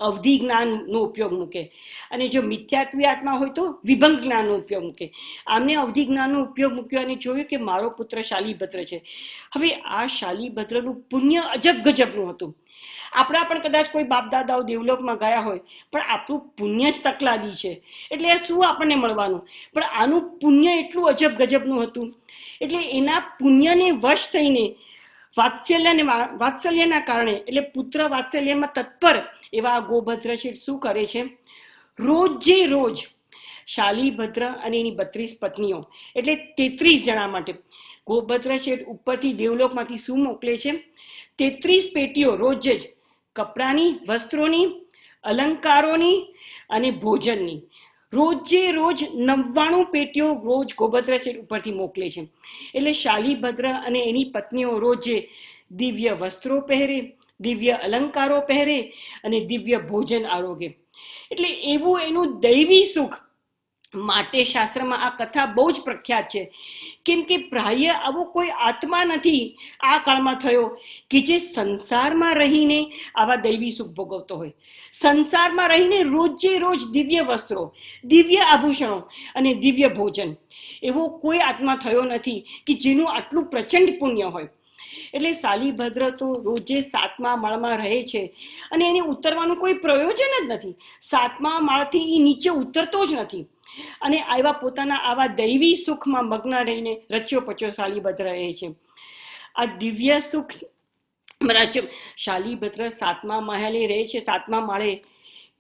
અવધિ જ્ઞાનનો ઉપયોગ મૂકે અને જો મિથ્યાત્વી આત્મા હોય તો વિભંગ જ્ઞાનનો ઉપયોગ મૂકે. આમને અવધિ જ્ઞાનનો ઉપયોગ મૂક્યો અને જોયું કે મારો પુત્ર શાળીભદ્ર છે. હવે આ શાળીભદ્રનું પુણ્ય અજબ ગજબનું હતું. આપણા પણ કદાચ કોઈ બાપ દાદાઓ દેવલોકમાં ગયા હોય પણ આપણું પુણ્ય જ તકલાદી છે એટલે શું આપણને મળવાનું, પણ આનું પુણ્ય એટલું અજબ ગજબનું હતું. એટલે એના પુણ્યને વશ થઈને વાત્સલ્યના કારણે એટલે પુત્ર વાત્સલ્યમાં તત્પર એવા ગોભદ્ર શેઠ શું કરે છે, રોજે રોજ શાળીભદ્ર અને એની 32 પત્નીઓ એટલે 33 જણા માટે ગોભદ્ર શેઠ ઉપરથી દેવલોકમાંથી શું મોકલે છે, 33 પેટીઓ રોજ જ કપડાની, વસ્ત્રોની, અલંકારોની અને ભોજનની રોજે રોજ 99 પેટીઓ રોજ ગોભદ્ર શેઠ ઉપરથી મોકલે છે. એટલે શાળીભદ્ર અને એની પત્નીઓ રોજે દિવ્ય વસ્ત્રો પહેરે, દિવ્ય અલંકારો પહેરે અને દિવ્ય ભોજન આરોગે. એટલે એવું એનું દૈવી સુખ માટે શાસ્ત્રમાં આ કથા બહુ જ પ્રખ્યાત છે. કેમ કે પ્રાય આવો કોઈ આત્મા નથી આ કાળમાં થયો કે જે સંસારમાં રહીને આવા દૈવી સુખ ભોગવતો હોય. સંસારમાં રહીને રોજે રોજ દિવ્ય વસ્ત્રો, દિવ્ય આભૂષણો અને દિવ્ય ભોજન એવો કોઈ આત્મા થયો નથી કે જેનું આટલું પ્રચંડ પુણ્ય હોય. એટલે શાળીભદ્ર તો રોજે 7મા માળમાં રહે છે અને એને ઉતરવાનું કોઈ પ્રયોજન જ નથી. 7મા માળથી એ નીચે ઉતરતો જ નથી અને આવા દૈવી સુખમાં મગ્ન રહીને રચ્યો પચ્યો શાળીભદ્ર રહે છે. આ દિવ્ય સુખ શાળીભદ્ર 7મા માળે રહે છે. 7મા માળે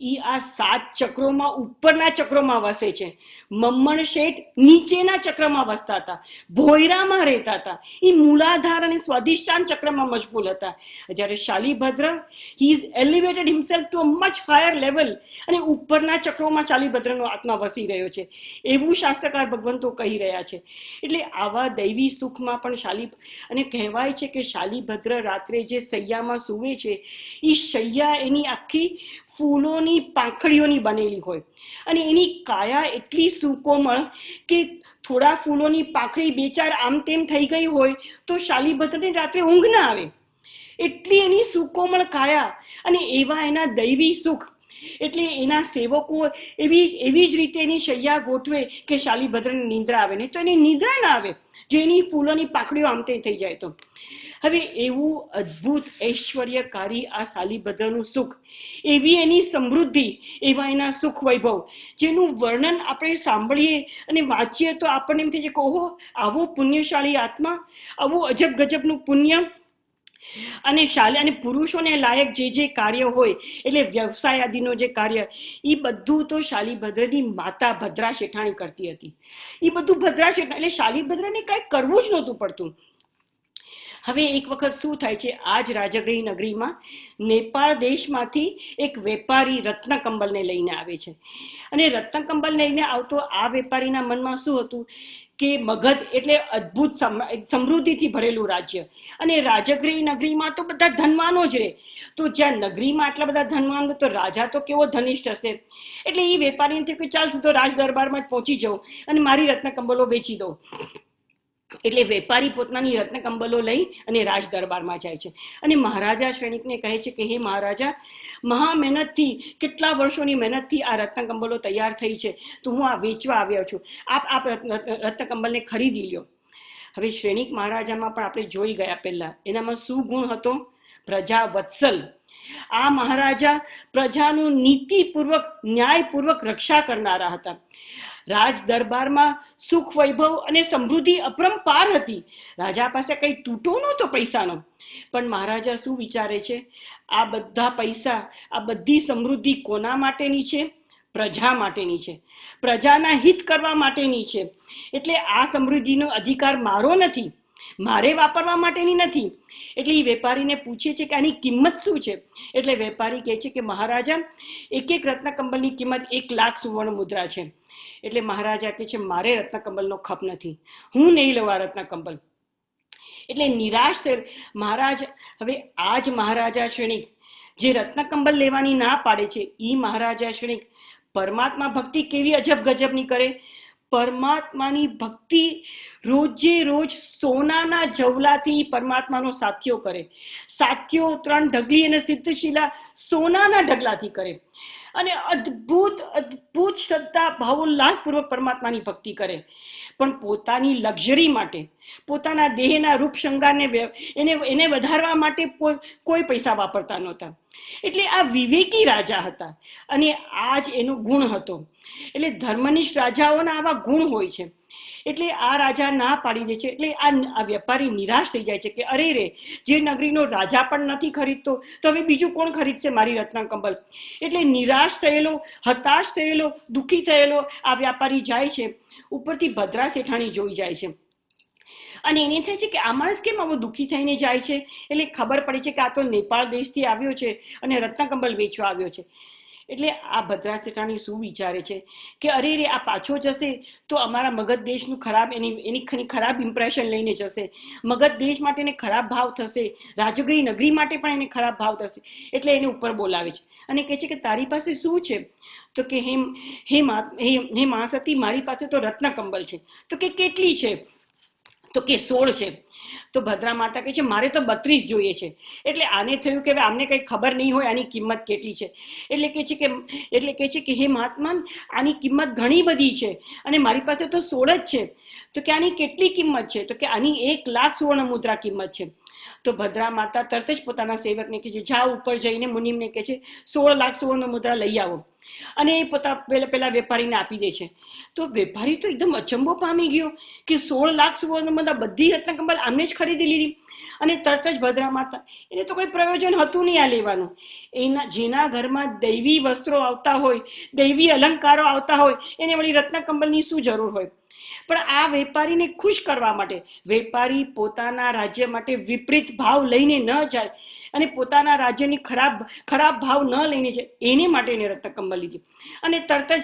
એ આ 7 ચક્રોમાં ઉપરના ચક્રોમાં વસે છે. મમ્મણ શેઠ નીચેના ચક્રમાં વસતા હતા, ભોયરામાં રહેતા હતા. એ મૂલાધાર અને સ્વાધિષ્ઠાન ચક્રમાં મશગુલ હતા. જ્યારે Shalibhadra he is elevated himself to a much higher level, અને ઉપરના ચક્રોમાં શાલિભદ્રનો આત્મા વસી રહ્યો છે, એવું શાસ્ત્રકાર ભગવંતો કહી રહ્યા છે. એટલે આવા દૈવી સુખમાં પણ અને કહેવાય છે કે શાલિભદ્ર રાત્રે જે સૈયામાં સૂવે છે, એ સૈયા એની આખી ફૂલોની પાંખડીઓની બનેલી હોય, અને એની કાયા એટલી સુકોમળ કે થોડા ફૂલોની પાંખડી 2-4 આમ તેમ થઈ ગઈ હોય તો શાલિભદ્રને રાત્રે ઊંઘ ના આવે, એટલી એની સુકોમળ કાયા અને એવા એના દૈવી સુખ. એટલે એના સેવકો એવી જ રીતે એની શૈયા ગોઠવે કે શાલિભદ્રને નિંદ્રા આવે, ને તો એની નિંદ્રા ના આવે જો એની ફૂલોની પાંખડીઓ આમ તેમ થઈ જાય તો. હવે એવું અદ્ભુત ઐશ્વર્યકારી આ શાલિભદ્રનું સુખ, એવી એની સમૃદ્ધિ, એવા એના સુખ વૈભવ, જેનું વર્ણન આપણે સાંભળીએ અને વાંચીએ તો આપણને એમ થઈ જાય કે ઓહો, આવો પુણ્યશાળી આત્મા, આવું અજબ ગજબનું પુણ્ય. અને પુરુષોને લાયક જે કાર્ય હોય, એટલે વ્યવસાય આદિનો જે કાર્ય, એ બધું તો શાલિભદ્રની માતા ભદ્રા શેઠાણી કરતી હતી. એ બધું ભદ્રા શેઠાણી, એટલે શાલિભદ્રને કાંઈ કરવું જ નહોતું પડતું. હવે એક વખત શું થાય છે, આ જ રાજગૃહ નગરીમાં નેપાળ દેશમાંથી એક વેપારી રત્નકંબલને લઈને આવે છે. અને રત્નકંબલ લઈને આવતો આ વેપારીના મનમાં શું હતું કે મગધ એટલે અદ્ભુત સમૃદ્ધિથી ભરેલું રાજ્ય, અને રાજગૃહ નગરીમાં તો બધા ધનવાનો જ રહે. તો જ્યાં નગરીમાં આટલા બધા ધનવાન, તો રાજા તો કેવો ધનિષ્ઠ હશે. એટલે એ વેપારીને થયું કે ચાલ સીધો રાજ દરબારમાં જ પહોંચી જાઉં અને મારી રત્નકંબલો વેચી દઉં. એટલે વેપારી પોતાની રત્નકંબલો લઈ અને રાજ દરબારમાં જાય છે, અને મહારાજા શ્રેણિકને કહે છે કે હે મહારાજા, મહા મહેનતથી, કેટલા વર્ષોની મહેનતથી આ રત્નકંબલો તૈયાર થઈ છે, તો હું આ વેચવા આવ્યો છું, આપ રત્નકંબલને ખરીદી લ્યો. હવે શ્રેણિક મહારાજામાં પણ આપણે જોઈ ગયા પહેલા, એનામાં શું ગુણ હતો? પ્રજા વત્સલ. આ મહારાજા પ્રજાનું નીતિપૂર્વક, ન્યાયપૂર્વક રક્ષા કરનારા હતા. રાજ દરબારમાં સુખ વૈભવ અને સમૃદ્ધિ અપરંપાર હતી. રાજા પાસે કઈ તૂટો નહોતો પૈસાનો. પણ મહારાજા શું વિચારે છે? આ બધા પૈસા, આ બધી સમૃદ્ધિ કોના માટેની છે? પ્રજા માટેની છે, પ્રજાના હિત કરવા માટેની છે. એટલે આ સમૃદ્ધિનો અધિકાર મારો નથી, મારે વાપરવા માટેની નથી. એટલે એ વેપારીને પૂછે છે કે આની કિંમત શું છે? એટલે વેપારી કહે છે કે મહારાજા, એક રત્નકંબલની કિંમત 1 લાખ સુવર્ણ મુદ્રા છે. એટલે મહારાજા કહે છે મારે રત્નકંબલનો ખપ નથી, હું નહીં લઉં આ રત્નકંબલ. એટલે નિરાશ થઈ મહારાજ. હવે આ જ મહારાજા શ્રેણિક જે રત્નકંબલ લેવાની ના પાડે છે, એ મહારાજા શ્રેણિક પરમાત્મા ભક્તિ કેવી અજબ ગજબની કરે. પરમાત્માની ભક્તિ રોજે રોજ સોનાના જવલાથી પરમાત્માનો સાથ્યો કરે. સાથ્યો 3 ઢગલી અને સિદ્ધશિલા સોનાના ઢગલાથી કરે, અને અદ્ભુત અદ્ભુત શ્રદ્ધા ભાવોલ્લાસપૂર્વક પરમાત્માની ભક્તિ કરે. પણ પોતાની લક્ઝરી માટે, પોતાના દેહના રૂપ શૃંગારને એને વધારવા માટે કોઈ પૈસા વાપરતા નહોતા. એટલે આ વિવેકી રાજા હતા, અને આ જ એનો ગુણ હતો. એટલે ધર્મનિષ્ઠ રાજાઓના આવા ગુણ હોય છે. એટલે આ રાજા ના પાડી દે છે. એટલે આ વેપારી નિરાશ થઈ જાય છે કે અરે રે, જે નગરીનો રાજા પણ નથી ખરીદતો, તો હવે બીજું કોણ ખરીદશે મારી રત્નકંબલ? એટલે નિરાશ થયેલો, હતાશ થયેલો, દુઃખી થયેલો આ વ્યાપારી જાય છે. ઉપરથી ભદ્રા શેઠાણી જોઈ જાય છે, અને એને થાય છે કે આ માણસ કેમ આવો દુઃખી થઈને જાય છે. એટલે ખબર પડી છે કે આ તો નેપાળ દેશથી આવ્યો છે અને રત્નકંબલ વેચવા આવ્યો છે. એટલે આ ભદ્રા શેઠાણી શું વિચારે છે કે અરે રે, આ પાછો જશે તો અમારા મગધ દેશનું ખરાબ, એની ખરાબ ઇમ્પ્રેશન લઈને જશે. મગધ દેશ માટે એને ખરાબ ભાવ થશે, રાજગૃહ નગરી માટે પણ એને ખરાબ ભાવ થશે. એટલે એને ઉપર બોલાવે છે અને કહે છે કે તારી પાસે શું છે? તો કે હે મહાસતી, મારી પાસે તો રત્નકંબલ છે. તો કે કેટલી છે? તો કે 16 છે. તો ભદ્રા માતા કહે છે મારે તો 32 જોઈએ છે. એટલે આને થયું કે આમને કઈ ખબર નહીં હોય આની કિંમત કેટલી છે. એટલે કહે છે કે હે મહાત્મા, આની કિંમત ઘણી બધી છે અને મારી પાસે તો 16 જ છે. તો કે આની કેટલી કિંમત છે? તો કે આની 1 લાખ સુવર્ણ મુદ્રા કિંમત છે. તો ભદ્રા માતા તરત જ પોતાના સેવકને કહે છે જા ઉપર જઈને મુનિમને કહે છે 16 લાખ સુવર્ણ મુદ્રા લઈ આવો. અને એ પેલા વેપારીને આપી દે છે. તો વેપારી તો એકદમ અચંબો પામી ગયો કે 16 લાખ સુવર્ણમાં બધી રત્નકંબલ આમને જ ખરીદી લીધી. અને તરત જ ભદ્રા માતા, એને તો કોઈ પ્રયોજન હતું નહીં આ લેવાનું. જેના ઘરમાં દૈવી વસ્ત્રો આવતા હોય, દૈવી અલંકારો આવતા હોય, એને વળી રત્નકંબલની શું જરૂર હોય? પણ આ વેપારીને ખુશ કરવા માટે, વેપારી પોતાના રાજ્ય માટે વિપરીત ભાવ લઈને ન જાય અને પોતાના રાજ્યની ખરાબ ભાવ ન લઈને જાય, એને માટે એને રત્નકંબલ લીધી. અને તરત જ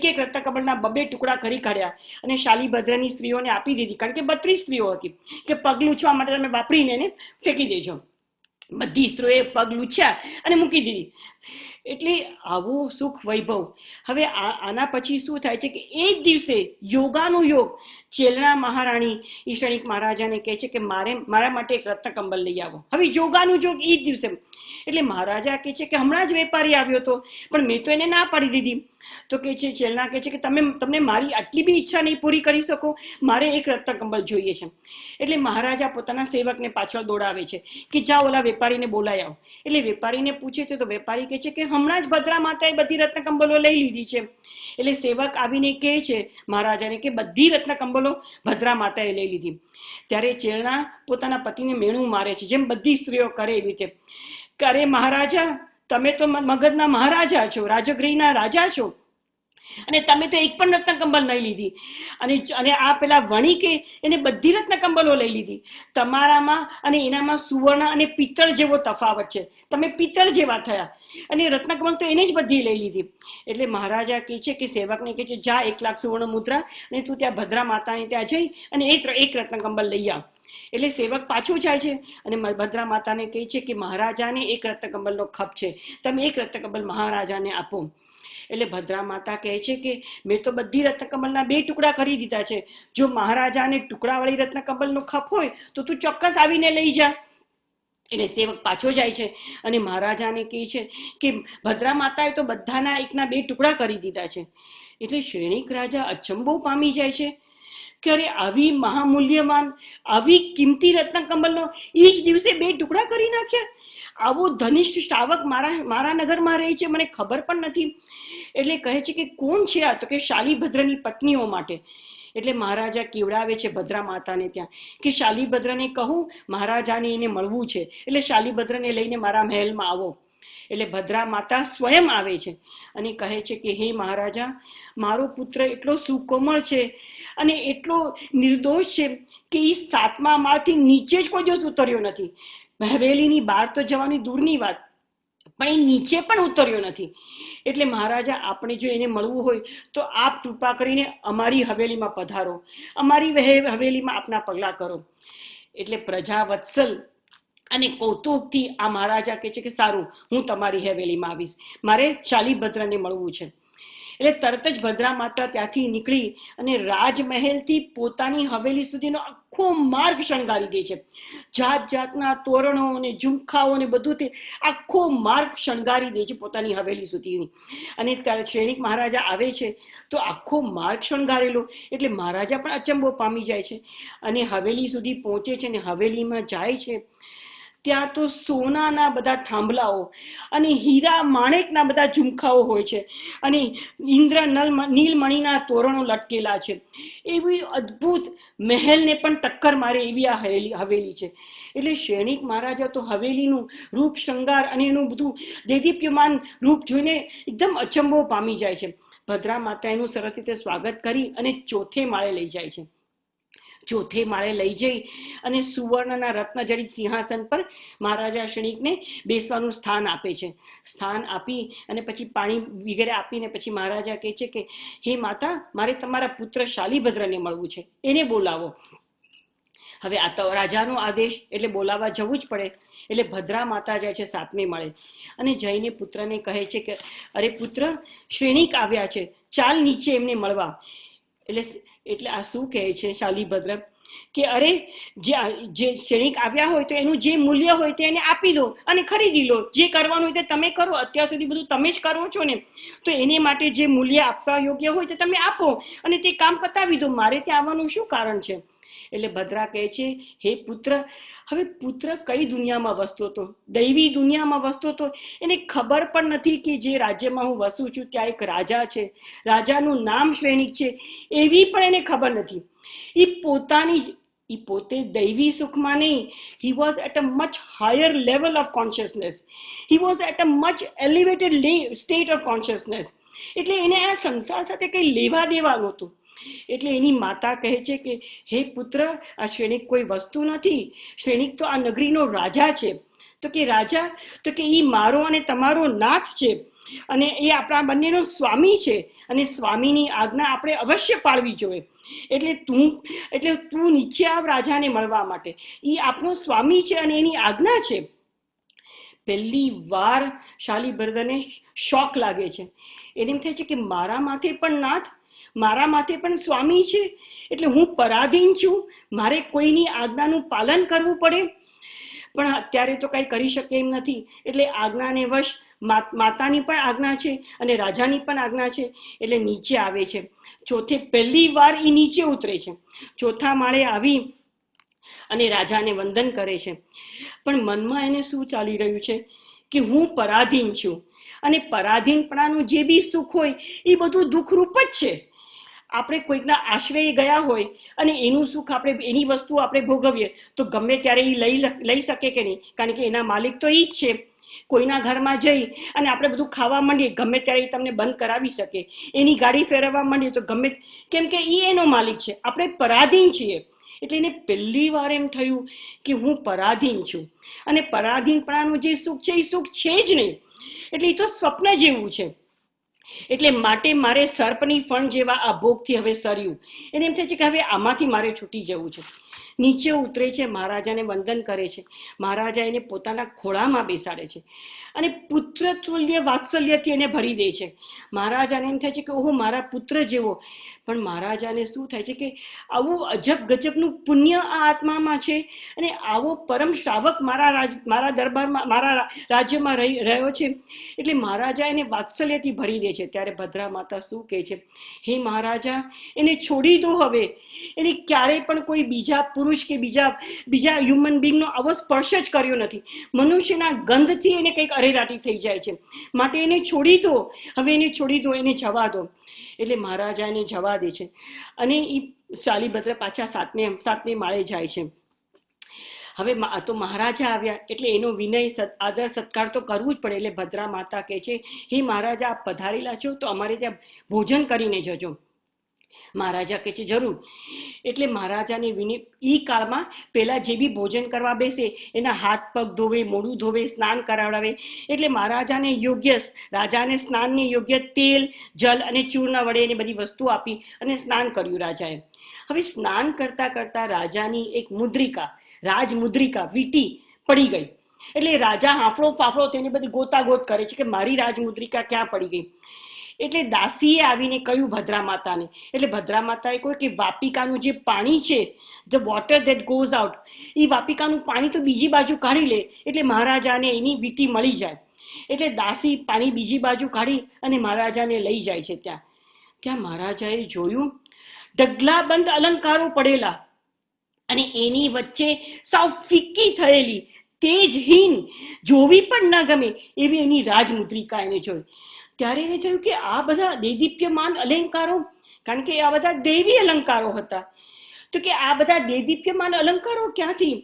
એક રત્નકંબલના 2 ટુકડા કરી કાઢ્યા અને શાલીભદ્રની સ્ત્રીઓને આપી દીધી. કારણ કે 32 સ્ત્રીઓ હતી કે પગ લૂછવા માટે તમે વાપરીને એને ફેંકી દેજો. બધી સ્ત્રીઓએ પગ લૂછ્યા અને મૂકી દીધી. એટલે આવું સુખ વૈભવ. હવે આના પછી શું થાય છે કે એ જ દિવસે યોગાનું યોગ, ચેલના મહારાણી ઈશ્વરીક મહારાજાને કહે છે કે મારા માટે એક રત્નકંબલ લઈ આવો. હવે યોગાનું યોગ એ જ દિવસે. એટલે મહારાજા કહે છે કે હમણાં જ વેપારી આવ્યો હતો પણ મેં તો એને ના પાડી દીધી. તો કે છે ચેલના કહે છે કે તમને મારી આટલી બી ઈચ્છા નહીં પૂરી કરી શકો, મારે એક રત્નકંબલ જોઈએ છે. એટલે મહારાજા પોતાના સેવકને પાછળ દોડાવે છે કે જાઓ ઓલા વેપારીને બોલાય આવો. એટલે વેપારીને પૂછે છે તો વેપારી કહે છે કે હમણાં જ ભદ્રા માતાએ બધી રત્નકંબલો લઈ લીધી છે. એટલે સેવક આવીને કહે છે મહારાજાને કે બધી રત્નકંબલો ભદ્રા માતાએ લઈ લીધી. ત્યારે ચેલના પોતાના પતિને મેણું મારે છે, જેમ બધી સ્ત્રીઓ કરે એવી રીતે. કે અરે મહારાજા, તમે તો મગધના મહારાજા છો, રાજગૃહના રાજા છો, અને તમે તો એક પણ રત્નકંબલ નહીં લીધી. અને આ પેલા વણિકે એને બધી રત્નકંબલો લઈ લીધી. તમારામાં અને એનામાં સુવર્ણ અને પિત્તળ જેવો તફાવત છે. તમે પિત્તળ જેવા થયા અને રત્નકંબલ તો એને જ બધી લઈ લીધી. એટલે મહારાજા કહે છે કે સેવકને કહે છે જા 1 લાખ સુવર્ણ મુદ્રા અને તું ત્યાં ભદ્રા માતાને ત્યાં જઈ અને એક રત્નકંબલ લઈ આવ. એટલે સેવક પાછું જાય છે અને ભદ્રા માતાને કહે છે કે મહારાજાને એક રત્નકંબલનો ખપ છે, તમે એક રત્નકંબલ મહારાજાને આપો. એટલે ભદ્રા માતા કહે છે કે મેં તો બધી રત્નકંબલના 2 ટુકડા કરી દીધા છે. જો મહારાજાને ટુકડાવાળી રત્નકંબલનો ખપ હોય તો તું ચોક્કસ આવીને લઈ જા. એટલે સેવક પાછો જાય છે અને મહારાજાને કહે છે કે ભદ્રા માતાએ તો બધાના 1ના 2 ટુકડા કરી દીધા છે. એટલે શ્રેણિક રાજા અચંબો પામી જાય છે કે અરે આવી મહામૂલ્યવાન, આવી કિંમતી રત્નકંબલનો એ જ દિવસે 2 ટુકડા કરી નાખ્યા. આવો ધનિષ્ઠ શ્રાવક મારા નગરમાં રહે છે, મને ખબર પણ નથી. એટલે કહે છે કે કોણ છે આ? તો કે શાલીભદ્રની પત્નીઓ માટે. એટલે મહારાજા કેવડાવે છે ભદ્રા માતાને ત્યાં કે શાલીભદ્રને કહું મહારાજાને એને મળવું છે, એટલે શાલીભદ્રને લઈને મારા મહેલમાં આવો. એટલે ભદ્રા માતા સ્વયં આવે છે અને કહે છે કે હે મહારાજા, મારો પુત્ર એટલો સુકોમળ છે અને એટલો નિર્દોષ છે કે એ 7મા માળથી નીચે જ કોઈ દિવસ ઉતર્યો નથી. હવેલીની બહાર તો જવાની દૂરની વાત, પણ એ નીચે પણ ઉતર્યો નથી. એટલે મહારાજા, આપણે જો એને મળવું હોય તો આપ કૃપા કરીને અમારી હવેલીમાં પધારો, અમારી હવેલીમાં આપના પગલા કરો. એટલે પ્રજા વત્સલ અને કૌતુકથી આ મહારાજા કહે છે કે સારું, હું તમારી હવેલીમાં આવીશ, મારે શાલીભદ્રને મળવું છે. એટલે તરત જ ભદ્રા માતા ત્યાંથી નીકળી અને રાજમહેલથી પોતાની હવેલી સુધીનો આખો માર્ગ શણગારી દે છે. જાત જાતના તોરણો અને ઝુમખાઓ ને બધું તે આખો માર્ગ શણગારી દે છે પોતાની હવેલી સુધીની. અને ત્યારે શ્રેણિક મહારાજા આવે છે તો આખો માર્ગ શણગારેલો, એટલે મહારાજા પણ અચંબો પામી જાય છે અને હવેલી સુધી પહોંચે છે. અને હવેલીમાં જાય છે ત્યાં તો સોનાના બધા થાંભલાઓ અને હીરા માણેકના બધા ઝુમખાઓ હોય છે અને નીલમણીના તોરણો લટકેલા છે. એવી અદ્ભુત મહેલને પણ ટક્કર મારે એવી આ હવેલી છે. એટલે શ્રેણિક મહારાજા તો હવેલીનું રૂપ શૃંગાર અને એનું બધું દેદીપ્યમાન રૂપ જોઈને એકદમ અચંબો પામી જાય છે. ભદ્રા માતા એનું સરસ રીતે સ્વાગત કરી અને 4થે માળે લઈ જાય છે. 4થે માળે લઈ જઈ અને સુવર્ણના રત્નજડિત સિંહાસન પર મહારાજા શ્રેણિકને બેસવાનું સ્થાન આપે છે. સ્થાન આપી અને પછી પાણી વગેરે આપીને પછી મહારાજા કહે છે કે હે માતા, મારે તમારા પુત્ર શાલીભદ્રને મળવું છે, એને બોલાવો. હવે આ તો રાજાનો આદેશ એટલે બોલાવવા જવું જ પડે. એટલે ભદ્રા માતા જાય છે 7મે માળે અને જઈને પુત્રને કહે છે કે અરે પુત્ર, શ્રેણિક આવ્યા છે, ચાલ નીચે એમને મળવા. એટલે આ શું કહે છે શાલીભદ્ર કે અરે જે શ્રેણિક આવ્યા હોય તો એનું જે મૂલ્ય હોય તે એને આપી દો અને ખરીદી લો. જે કરવાનું હોય તે તમે કરો, અત્યાર સુધી બધું તમે જ કરો છો ને, તો એને માટે જે મૂલ્ય આપવા યોગ્ય હોય તે તમે આપો અને તે કામ પતાવી દો. મારે ત્યાં આવવાનું શું કારણ છે? એટલે ભદ્રા કહે છે, હે પુત્ર, હવે પુત્ર કઈ દુનિયામાં વસતો હતો? દૈવી દુનિયામાં વસતો હતો. એને ખબર પણ નથી કે જે રાજ્યમાં હું વસું છું ત્યાં એક રાજા છે, રાજાનું નામ શ્રેણિક છે, એવી પણ એને ખબર નથી. એ પોતે દૈવી સુખમાં નહીં, he was at a much higher level of consciousness, he was at a much elevated state of consciousness. એટલે એને આ સંસાર સાથે કંઈ લેવા દેવા નહોતું. એટલે એની માતા કહે છે કે હે પુત્ર, આ શ્રેણિક કોઈ વસ્તુ નથી, શ્રેણિક તો આ નગરીનો રાજા છે. તો કે રાજા, તો કે એ મારો અને તમારો નાથ છે, અને એ આપણા બંનેનો સ્વામી છે, અને સ્વામીની આજ્ઞા આપણે અવશ્ય પાળવી જોઈએ. એટલે તું નીચે આવ રાજાને મળવા માટે, એ આપણો સ્વામી છે અને એની આજ્ઞા છે. પહેલી વાર શાલીભદ્રને શોક લાગે છે. એને એમ થાય છે કે મારા માથે પણ નાથ, મારા માથે પણ સ્વામી છે, એટલે હું પરાધીન છું, મારે કોઈની આજ્ઞાનું પાલન કરવું પડે. પણ અત્યારે તો કંઈ કરી શકે એમ નથી. એટલે આજ્ઞાને વશ માતાની પણ આજ્ઞા છે અને રાજાની પણ આજ્ઞા છે, એટલે નીચે આવે છે. પહેલી વાર એ નીચે ઉતરે છે. ચોથા માળે આવી અને રાજાને વંદન કરે છે. પણ મનમાં એને શું ચાલી રહ્યું છે કે હું પરાધીન છું, અને પરાધીનપણાનું જે બી સુખ હોય એ બધું દુઃખરૂપ જ છે. આપણે કોઈકના આશ્રય ગયા હોય અને એનું સુખ આપણે, એની વસ્તુ આપણે ભોગવીએ તો ગમે ત્યારે એ લઈ શકે કે નહીં? કારણ કે એના માલિક તો એ જ છે. કોઈના ઘરમાં જઈ અને આપણે બધું ખાવા માંડીએ, ગમે ત્યારે એ તમને બંધ કરાવી શકે. એની ગાડી ફેરવવા માંડીએ તો ગમે, કેમ કે એ એનો માલિક છે, આપણે પરાધીન છીએ. એટલે એને પહેલી વાર એમ થયું કે હું પરાધીન છું, અને પરાધીનપણાનું જે સુખ છે એ સુખ છે જ નહીં. એટલે એ તો સ્વપ્ન જેવું છે. એટલે માટે મારે સર્પની ફણ જેવા આ ભોગથી હવે સર્યું. એને એમ થાય છે કે હવે આમાંથી મારે છૂટી જવું છે. નીચે ઉતરે છે, મહારાજાને વંદન કરે છે. મહારાજા એને પોતાના ખોળામાં બેસાડે છે અને પુત્ર તુલ્ય વાત્સલ્યથી એને ભરી દે છે. મહારાજાને એમ થાય છે કે ઓહો, મારા પુત્ર જેવો. પણ મહારાજાને શું થાય છે કે આવું અજબ ગજબનું પુણ્ય આ આત્મામાં છે, અને આવો પરમ શ્રાવક મારા દરબારમાં, મારા રાજ્યમાં રહ્યો છે. એટલે મહારાજા એને વાત્સલ્યથી ભરી દે છે. ત્યારે ભદ્રા માતા શું કહે છે, હે મહારાજા, એને છોડી દો હવે. એને ક્યારેય પણ કોઈ બીજા પુરુષ કે બીજા હ્યુમન બિંગનો આવો સ્પર્શ જ કર્યો નથી. મનુષ્યના ગંધથી એને કંઈક અરેરાટી થઈ જાય છે, માટે એને છોડી દો, હવે એને છોડી દો, એને જવા દો. એટલે મહારાજા એને જવા દે છે, અને એ શાલીભદ્ર પાછા સાતમે માળે જાય છે. હવે તો મહારાજા આવ્યા એટલે એનો વિનય આદર સત્કાર તો કરવું જ પડે. એટલે ભદ્રા માતા કહે છે, હે મહારાજા, આપ પધારેલા છો તો અમારે ત્યાં ભોજન કરીને જજો. મહારાજા કહે છે જરૂર. એટલે મહારાજાને ઈ કાળમાં પહેલા જે બી ભોજન કરવા બેસે એના હાથ પગ ધોવે, મોઢું ધોવે, સ્નાન કરાવડાવે. એટલે મહારાજાને રાજાને સ્નાનને યોગ્ય તેલ, જલ અને ચૂર્ણ વડે એને બધી વસ્તુ આપી અને સ્નાન કર્યું રાજાએ. હવે સ્નાન કરતા કરતા રાજાની એક રાજમુદ્રિકા વીંટી પડી ગઈ. એટલે રાજા હાંફળો ફાફળો થઈને બધી ગોતાગોત કરે છે કે મારી રાજમુદ્રિકા ક્યાં પડી ગઈ. એટલે દાસીએ આવીને કહ્યું ભદ્રા માતાને. એટલે ભદ્રા માતાએ કહ્યું કે વાપિકાનું જે પાણી છે, the water that goes out, એ વાપિકાનું પાણી તો બીજી બાજુ કાઢી લે એટલે મહારાજાને એની વીંટી મળી જાય. એટલે દાસી પાણી બીજી બાજુ કાઢી અને મહારાજાને લઈ જાય છે. ત્યાં મહારાજાએ જોયું ઢગલાબંધ અલંકારો પડેલા, અને એની વચ્ચે સાવ ફિક્કી થયેલી, તેજહીન, જોવી પણ ન ગમે એવી એની રાજમુદ્રિકા એને જોઈ. ત્યારે એને થયું કે આ બધા દેદીપ્યમાન અલંકારો, કારણ કે આ બધા દૈવી અલંકારો હતા, તો કે આ બધા દેદીપ્યમાન અલંકારો ક્યાંથી?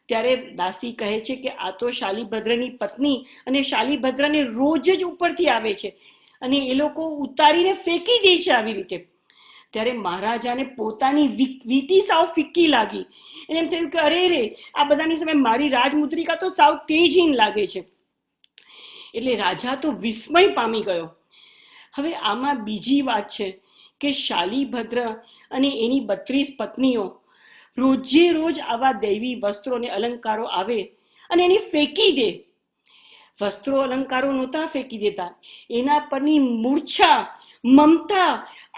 ત્યારે દાસી કહે છે કે આ તો શાલીભદ્રની પત્ની, અને શાલીભદ્રને રોજ જ ઉપરથી આવે છે અને એ લોકો ઉતારીને ફેંકી દે છે આવી રીતે. ત્યારે મહારાજાને પોતાની વીંટી સાવ ફિક્કી લાગી. એને એમ થયું કે અરે રે, આ બધાની સામે મારી રાજમુદ્રિકા તો સાવ તેજહીન લાગે છે. એટલે રાજા તો વિસ્મય પામી ગયો. હવે આમાં બીજી વાત છે કે શાલીભદ્ર અને એની 32 પત્નીઓ રોજે રોજ આવા દૈવી વસ્ત્રો અને અલંકારો આવે અને એને ફેંકી દે. વસ્ત્રો અલંકારો નહોતા ફેંકી દેતા, એના પરની મૂર્છા, મમતા,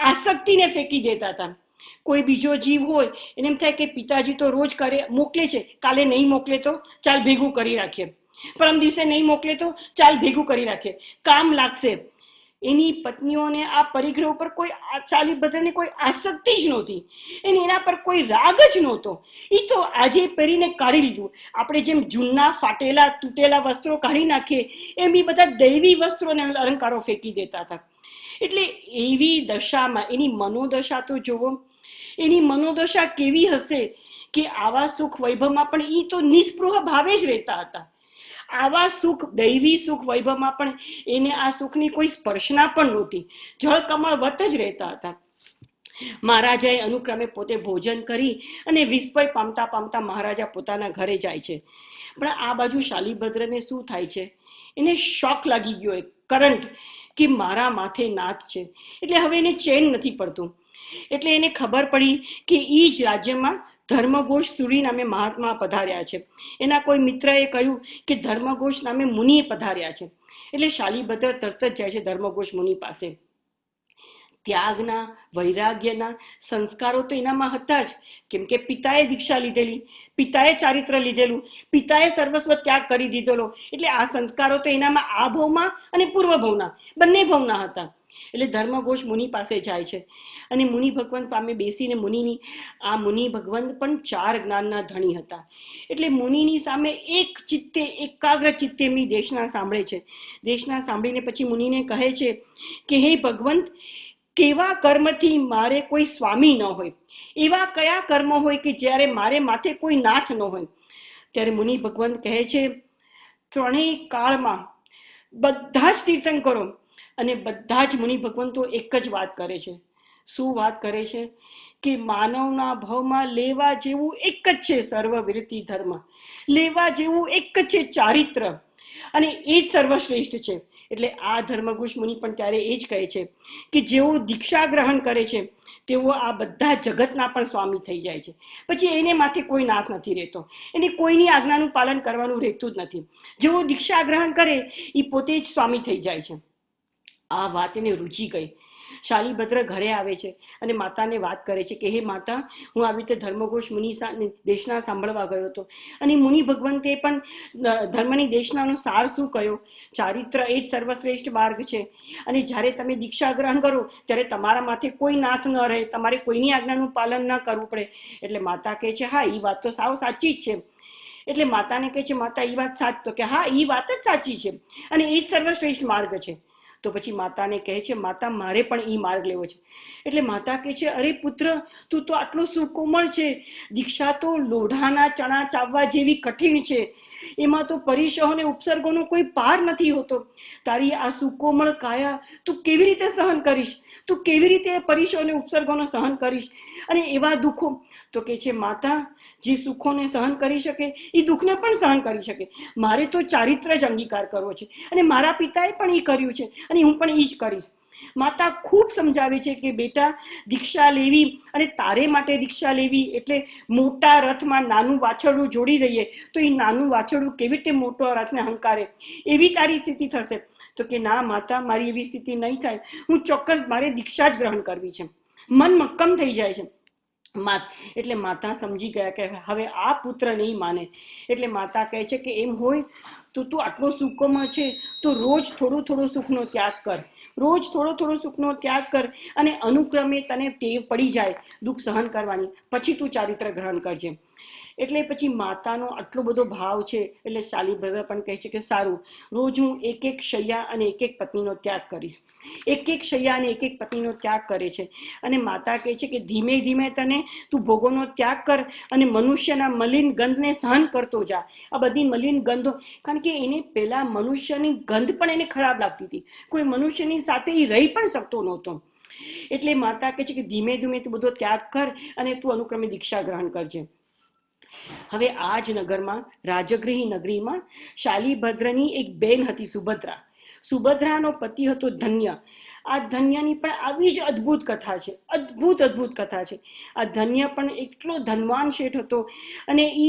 આસક્તિને ફેંકી દેતા હતા. કોઈ બીજો જીવ હોય એને એમ થાય કે પિતાજી તો રોજ મોકલે છે, કાલે નહીં મોકલે તો ચાલ ભેગું કરી રાખીએ, પરમ દિવસે નહીં મોકલે તો ચાલ ભેગું કરી રાખીએ, કામ લાગશે. એની પત્નીઓને આ પરિગ્રહ ઉપર કોઈ શાલિભદ્રને કોઈ આસક્તિ જ નહોતી, એને એના પર કોઈ રાગ જ નહોતો. એ તો આજે પહેરીને કાઢી લીધું. આપણે જેમ જૂના ફાટેલા તૂટેલા વસ્ત્રો કાઢી નાખીએ એમ એ બધા દૈવી વસ્ત્રોને અલંકારો ફેંકી દેતા હતા. એટલે એવી દશામાં એની મનોદશા તો જુઓ, એની મનોદશા કેવી હશે કે આવા સુખ વૈભવમાં પણ એ તો નિસ્પૃહ ભાવે જ રહેતા હતા. આવા સુખ, દૈવી સુખ વૈભવમાં પણ એને આ સુખની કોઈ સ્પર્શના પણ નહોતી, જળકમળવત જ રહેતા હતા. મહારાજાએ અનુક્રમે પોતે ભોજન કરી અને વિસ્મય પામતા પામતા મહારાજા પોતાના ઘરે જાય છે. પણ આ બાજુ શાલિભદ્રને શું થાય છે, એને શોક લાગી ગયો, કરંટ, કે મારા માથે નાથ છે. એટલે હવે એને ચેન નથી પડતું. એટલે એને ખબર પડી કે એ જ રાજ્યમાં ધર્મઘોષ સુરી નામે મહાત્મા પધાર્યા છે. એના કોઈ મિત્રએ કહ્યું કે ધર્મઘોષ નામે મુનિએ પધાર્યા છે. એટલે શાલિભદ્ર તરત જ જાય છે ધર્મઘોષ મુનિ પાસે. ત્યાગના, વૈરાગ્યના સંસ્કારો તો એનામાં હતા જ, કેમ કે પિતાએ દીક્ષા લીધેલી, પિતાએ ચારિત્ર લીધેલું, પિતાએ સર્વસ્વ ત્યાગ કરી દીધેલો. એટલે આ સંસ્કારો તો એનામાં આ ભવમાં અને પૂર્વ ભવના બંને ભવના હતા. એટલે ધર્મઘોષ મુનિ પાસે જાય છે અને મુનિ ભગવંત પામે બેસીને મુનિની, આ મુનિ ભગવંત પણ 4 જ્ઞાનના ધણી હતા. એટલે મુનિની સામે એક ચિત્તે, એકાગ્ર ચિત્તે એમની દેશના સાંભળે છે. દેશના સાંભળીને પછી મુનિને કહે છે કે હે ભગવંત, કેવા કર્મથી મારે કોઈ સ્વામી ન હોય, એવા કયા કર્મ હોય કે જ્યારે મારે માથે કોઈ નાથ ન હોય. ત્યારે મુનિ ભગવંત કહે છે, 3 કાળમાં બધા જ તીર્થંકરો અને બધા જ મુનિ ભગવંતો એક જ વાત કરે છે. શું વાત કરે છે કે માનવના ભવમાં લેવા જેવું એક જ છે સર્વ વિરતિ ધર્મ, લેવા જેવું એક જ છે ચારિત્ર, અને એ જ સર્વશ્રેષ્ઠ છે. એટલે આ ધર્મઘોષ મુનિ પણ ત્યારે એ જ કહે છે કે જેઓ દીક્ષા ગ્રહણ કરે છે તેઓ આ બધા જગતના પણ સ્વામી થઈ જાય છે. પછી એને માથે કોઈ નાથ નથી રહેતો, એને કોઈની આજ્ઞાનું પાલન કરવાનું રહેતું જ નથી. જેઓ દીક્ષા ગ્રહણ કરે એ પોતે જ સ્વામી થઈ જાય છે. આ વાત એને રૂચી ગઈ. શાલિભદ્ર ઘરે આવે છે અને માતાને વાત કરે છે કે હે માતા, હું આવી રીતે ધર્મઘોષ મુનિ દેશના સાંભળવા ગયો હતો અને મુનિ ભગવંતે પણ ધર્મની દેશનાનો સાર શું કહ્યો, ચારિત્ર એ જ સર્વશ્રેષ્ઠ માર્ગ છે, અને જ્યારે તમે દીક્ષા ગ્રહણ કરો ત્યારે તમારા માથે કોઈ નાથ ન રહે, તમારે કોઈની આજ્ઞાનું પાલન ન કરવું પડે. એટલે માતા કહે છે હા, એ વાત તો સાવ સાચી જ છે. એટલે માતાને કહે છે, માતા એ વાત સાચ? તો કે હા, એ વાત જ સાચી છે અને એ જ સર્વશ્રેષ્ઠ માર્ગ છે. તો પછી માતાને કહે છે, માતા મારે પણ એ માર્ગ લેવો છે. એટલે માતા કહે છે, અરે પુત્ર, તું તો આટલો સુકોમળ છે, દીક્ષા તો લોઢાના ચણા ચાવવા જેવી કઠિન છે, એમાં તો પરિશહ અને ઉપસર્ગોનો કોઈ પાર નથી હોતો. તારી આ સુકોમળ કાયા તું કેવી રીતે સહન કરીશ? તું કેવી રીતે પરિશહ અને ઉપસર્ગોનો સહન કરીશ? અને એવા દુઃખો? તો કે છે, માતા, જે સુખોને સહન કરી શકે એ દુઃખને પણ સહન કરી શકે. મારે તો ચારિત્ર જ અંગીકાર કરવો છે અને મારા પિતાએ પણ એ કર્યું છે અને હું પણ એ જ કરીશ. માતા ખૂબ સમજાવે છે કે બેટા, દીક્ષા લેવી અને તારે માટે દીક્ષા લેવી એટલે મોટા રથમાં નાનું વાછરડું જોડી દઈએ તો એ નાનું વાછરડું કેવી રીતે મોટો રથને હંકારે, એવી તારી સ્થિતિ થશે. તો કે ના માતા, મારી એવી સ્થિતિ નહીં થાય, હું ચોક્કસ, મારે દીક્ષા જ ગ્રહણ કરવી છે. મન મક્કમ થઈ જાય છે. એટલે માતા સમજી ગયા કે હવે આ પુત્ર નહીં માને. એટલે માતા કહે છે કે એમ હોય તો તું આટલો સુકોમળ છે તો રોજ થોડો થોડો સુખનો ત્યાગ કર, રોજ થોડો થોડો સુખનો ત્યાગ કર, અને અનુક્રમે તને ટેવ પડી જાય દુઃખ સહન કરવાની, પછી તું ચારિત્ર ગ્રહણ કરજે. એટલે પછી માતાનો આટલો બધો ભાવ છે એટલે શાલિભદ્ર પણ કહે છે કે સારું, રોજ હું એક એક શૈયા અને એક એક પત્નીનો ત્યાગ કરીશ. એક એક શૈયા અને એક એક પત્નીનો ત્યાગ કરે છે. અને માતા કહે છે કે ધીમે ધીમે તને તું ભોગોનો ત્યાગ કર અને મનુષ્યના મલિન ગંધને સહન કરતો જા. આ બધી મલિન ગંધો, કારણ કે એને પહેલા મનુષ્યની ગંધ પણ એને ખરાબ લાગતી હતી, કોઈ મનુષ્યની સાથે એ રહી પણ શકતો નહોતો. એટલે માતા કહે છે કે ધીમે ધીમે તું બધો ત્યાગ કર અને તું અનુક્રમે દીક્ષા ગ્રહણ કરજે. હવે આ જ નગરમાં, રાજગૃહી નગરીમાં, શાલિભદ્રની એક બેન હતી, સુભદ્રા. સુભદ્રાનો પતિ હતો ધન્ય. આ ધન્યની પણ આવી જ અદ્ભુત કથા છે, અદ્ભુત કથા છે. આ ધન્ય પણ એટલો ધનવાન શેઠ હતો અને એ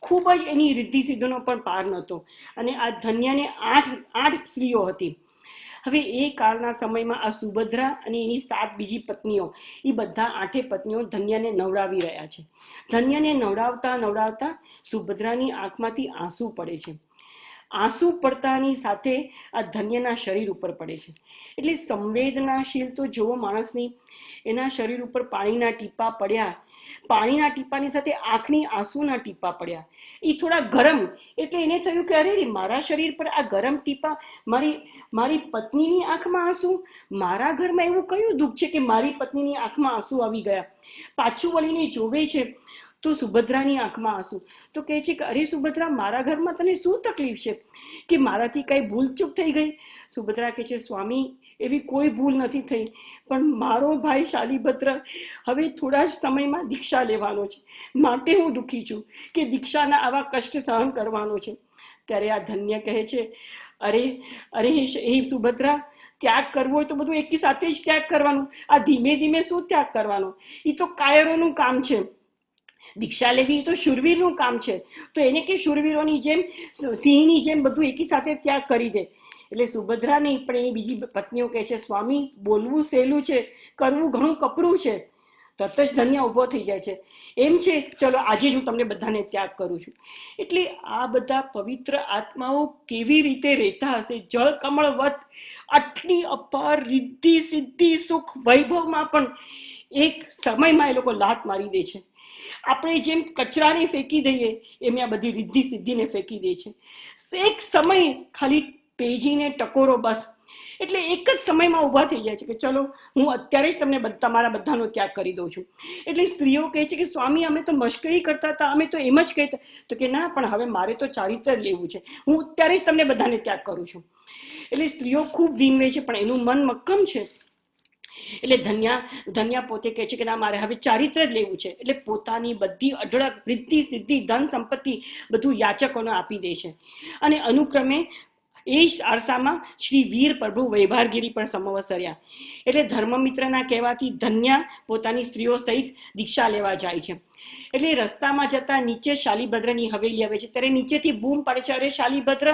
ખૂબ જ એની રિદ્ધિ સિદ્ધિનો પણ પાર નહોતો. અને આ ધન્યને 8 સ્ત્રીઓ હતી. હવે એ કાળના સમયમાં આ સુભદ્રા અને એની 7 બીજી પત્નીઓ, એ બધા 8 પત્નીઓ ધન્યને નવડાવી રહ્યા છે. ધન્યને નવડાવતા નવડાવતા સુભદ્રાની આંખમાંથી આંસુ પડે છે. આંસુ પડતાની સાથે આ ધન્યના શરીર ઉપર પડે છે. એટલે સંવેદનાશીલ તો જોવો માણસની, એના શરીર ઉપર પાણીના ટીપા પડ્યા, પાણીના ટીપાની સાથે આંખની આંસુના ટીપા પડ્યા. એ થોડા ગરમ, એટલે એને થયું કે અરે મારા શરીર પર આ ગરમ ટીપા, મારી પત્નીની આંખમાં આંસુ, મારા ઘરમાં એવું કયું દુઃખ છે કે મારી પત્નીની આંખમાં આંસુ આવી ગયા. પાછું વળીને જોવે છે તો સુભદ્રાની આંખમાં આંસુ. તો કહે છે કે અરે સુભદ્રા, મારા ઘરમાં તને શું તકલીફ છે કે મારાથી કઈ ભૂલચૂક થઈ ગઈ? સુભદ્રા કહે છે સ્વામી, એવી કોઈ ભૂલ નથી થઈ, પણ મારો ભાઈ શાલીભદ્ર હવે થોડા જ સમયમાં દીક્ષા લેવાનો છે, માટે હું દુઃખી છું કે દીક્ષાના આવા કષ્ટ સહન કરવાનો છે. ત્યારે આ ધન્ય કહે છે અરે હે સુભદ્રા, ત્યાગ કરવો હોય તો બધું એકી સાથે જ ત્યાગ કરવાનું, આ ધીમે ધીમે શું ત્યાગ કરવાનો? એ તો કાયરોનું કામ છે. દીક્ષા લેવી તો શૂરવીરનું કામ છે, તો એને કે શૂરવીરોની જેમ, સિંહની જેમ બધું એકી સાથે ત્યાગ કરી દે. એટલે સુભદ્રા નહીં પણ એની બીજી પત્નીઓ કહે છે સ્વામી, બોલવું સહેલું છે, કરવું ઘણું કપરું છે. તરત જ ધન્ય ઊભો થઈ જાય છે, એમ છે ચલો આજે જ હું તમને બધાને ત્યાગ કરું છું. એટલે આ બધા પવિત્ર આત્માઓ કેવી રીતે રહેતા હશે? જળ કમળવત આટલી અપાર રિદ્ધિ સિદ્ધિ સુખ વૈભવમાં પણ એક સમયમાં એ લોકો લાત મારી દે છે. આપણે જેમ કચરાને ફેંકી દઈએ એમ આ બધી રિદ્ધિ સિદ્ધિને ફેંકી દે છે. એક સમય ખાલી તેજીને ટકોરો, બસ. એટલે એક જ સમયમાં ઊભા થઈ જાય છે કે ચલો હું અત્યારે જ તમને તમારા બધાનો ત્યાગ કરી દઉં છું. એટલે સ્ત્રીઓ કહે છે કે સ્વામી, અમે તો મશ્કરી કરતા હતા, અમે તો એમ જ કહેતા. તો કે ના, પણ હવે મારે તો ચારિત્ર લેવું છે, હું અત્યારે જ તમને બધાને ત્યાગ કરું છું. એટલે સ્ત્રીઓ ખૂબ વિનવે છે, પણ એનું મન મક્કમ છે. એટલે ધન્યા પોતે કહે છે કે ના, મારે હવે ચારિત્ર જ લેવું છે. એટલે પોતાની બધી અઢળક વૃદ્ધિ સિદ્ધિ ધન સંપત્તિ બધું યાચકોને આપી દે છે. અને અનુક્રમે એ આરસામાં શ્રી વીર પ્રભુ વૈભારગીરી પણ સમવસર્યા. એટલે ધર્મમિત્રના કહેવાથી ધન્યા પોતાની સ્ત્રીઓ સહિત દીક્ષા લેવા જાય છે. એટલે રસ્તામાં જતા નીચે શાલીભદ્રની હવેલી આવે છે, ત્યારે નીચેથી બૂમ પાડે છે, અરે શાલીભદ્ર,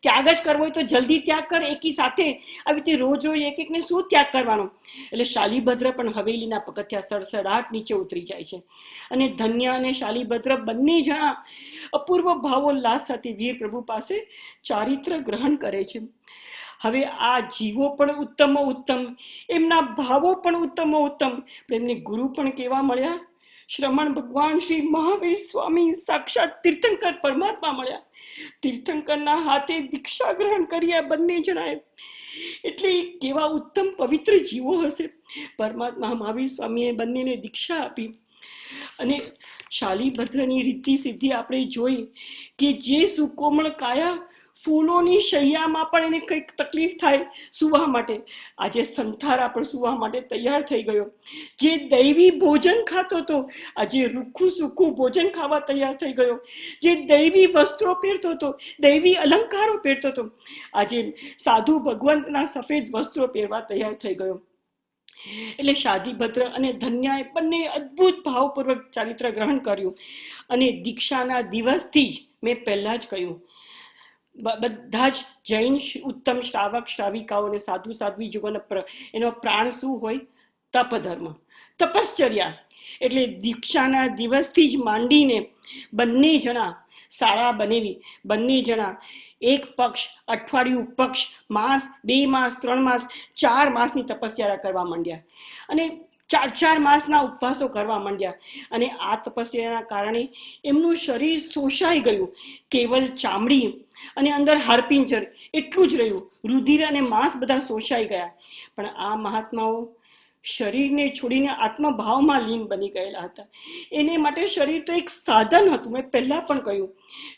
ત્યાગ જ કરવો હોય તો જલ્દી ત્યાગ કર, એકી સાથે આવી રીતે રોજ રોજ એક એકને શું ત્યાગ કરવાનો? એટલે શાલીભદ્ર પણ હવેલીના પગથિયા સડસડાટ નીચે ઉતરી જાય છે. અને ધન્ય અને શાલીભદ્ર બંને જણા અપૂર્વ ભાવોલ્લાસ સાથે વીર પ્રભુ પાસે ચારિત્ર ગ્રહણ કરે છે. હવે આ જીવો પણ ઉત્તમ ઉત્તમ, એમના ભાવો પણ ઉત્તમ ઉત્તમ, એમને ગુરુ પણ કેવા મળ્યા? શ્રમણ ભગવાન શ્રી મહાવીર સ્વામી, સાક્ષાત તીર્થંકર પરમાત્મા મળ્યા. તીર્થંકરના હાથે દીક્ષા ગ્રહણ કર્યા બંને જણાએ. એટલે કેવા ઉત્તમ પવિત્ર જીવો હશે! પરમાત્મા મહાવીર સ્વામીએ બંનેને દીક્ષા આપી. અને શાલીભદ્રની રીતિ સિદ્ધિ આપણે જોઈ કે જે સુકોમળ કાયા, ફૂલોની શૈયામાં પણ એને કંઈક તકલીફ થાય સુવા માટે, આજે સંથારા પણ સુવા માટે તૈયાર થઈ ગયો. જે દૈવી ભોજન ખાતો હતો, આજે રૂખું સૂખું ભોજન ખાવા તૈયાર થઈ ગયો. જે દૈવી વસ્ત્રો પહેરતો હતો, દૈવી અલંકારો પહેરતો હતો, આજે સાધુ ભગવંતના સફેદ વસ્ત્રો પહેરવા તૈયાર થઈ ગયો. એટલે શાલીભદ્ર અને ધન્યાએ બંને અદ્ભુત ભાવપૂર્વક ચારિત્ર ગ્રહણ કર્યું. અને દીક્ષાના દિવસથી જ મેં પહેલા જ કહ્યું, બધા જ જૈન ઉત્તમ શ્રાવક શ્રાવિકાઓ અને સાધુ સાધ્વીજોનો એનો પ્રાણ શું હોય? તપધર્મ, તપશ્ચર્યા. એટલે દીક્ષાના દિવસથી જ માંડીને બંને જણા શાળા બનેવી, બંને જણા એક પક્ષ, અઠવાડિયું, પક્ષ, માસ, 2 માસ, 3 માસ, 4 માસની તપસ્યા કરવા માંડ્યા. અને 4 માસના ઉપવાસો કરવા માંડ્યા. અને આ તપસ્યાના કારણે એમનું શરીર શોષાઈ ગયું. કેવલ ચામડી અને અંદર હાડપિંજર એટલું જ રહ્યું. રુધિર અને માંસ બધા શોષાઈ ગયા. પણ આ મહાત્માઓ શરીરને છોડીને આત્મભાવમાં લીન બની ગયેલા હતા. એને માટે શરીર તો એક સાધન હતું. મેં પહેલા પણ કહ્યું,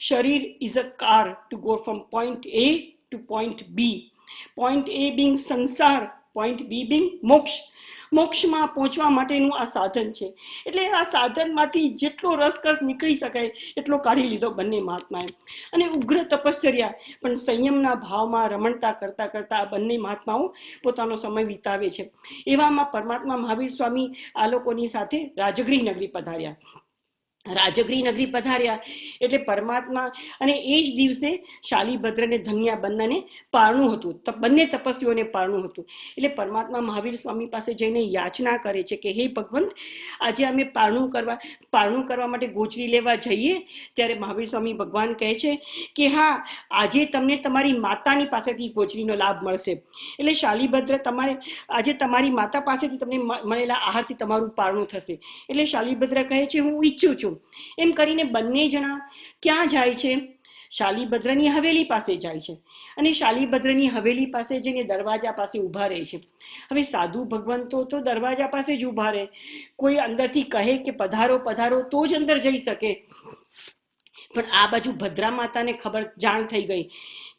શરીર is a car to go from point A to point B. Point A being સંસાર, પોઈન્ટ B બિંગ મોક્ષ. મોક્ષમાં પહોંચવા માટેનું આ સાધન છે. એટલે આ સાધનમાંથી જેટલો રસકસ નીકળી શકાય એટલો કાઢી લીધો બંને મહાત્માએ. અને ઉગ્ર તપશ્ચર્યા, પણ સંયમના ભાવમાં રમણતા કરતા કરતા આ બંને મહાત્માઓ પોતાનો સમય વિતાવે છે. એવામાં પરમાત્મા મહાવીર સ્વામી આ લોકોની સાથે રાજગૃહ નગરી પધાર્યા. રાજગરી નગરી પધાર્યા એટલે પરમાત્મા અને એ જ દિવસે શાલીભદ્ર ને ધન્યા બંનેને પારણું હતું, બંને તપસ્વીઓને પારણું હતું. એટલે પરમાત્મા મહાવીર સ્વામી પાસે જઈને યાચના કરે છે કે હે ભગવંત, આજે અમે પારણું કરવા માટે ગોચરી લેવા જઈએ ત્યારે મહાવીર સ્વામી ભગવાન કહે છે કે હા, આજે તમને તમારી માતાની પાસેથી ગોચરીનો લાભ મળશે. એટલે શાલીભદ્ર, આજે તમારી માતા પાસેથી તમને મળેલા આહારથી તમારું પારણું થશે. એટલે શાલીભદ્ર કહે છે હું ઈચ્છું છું. એમ કરીને બંને જણા ક્યાં જાય છે? શાલીભદ્રની હવેલી પાસે જાય છે. અને શાલીભદ્રની હવેલી પાસે જઈને દરવાજા પાસે ઊભા રહે છે. હવે સાધુ ભગવંતો તો દરવાજા પાસે જ ઊભા રહે, કોઈ અંદરથી કહે કે પધારો પધારો તો જ અંદર જઈ શકે. પણ આ બાજુ ભદ્રા માતાને જાણ થઈ ગઈ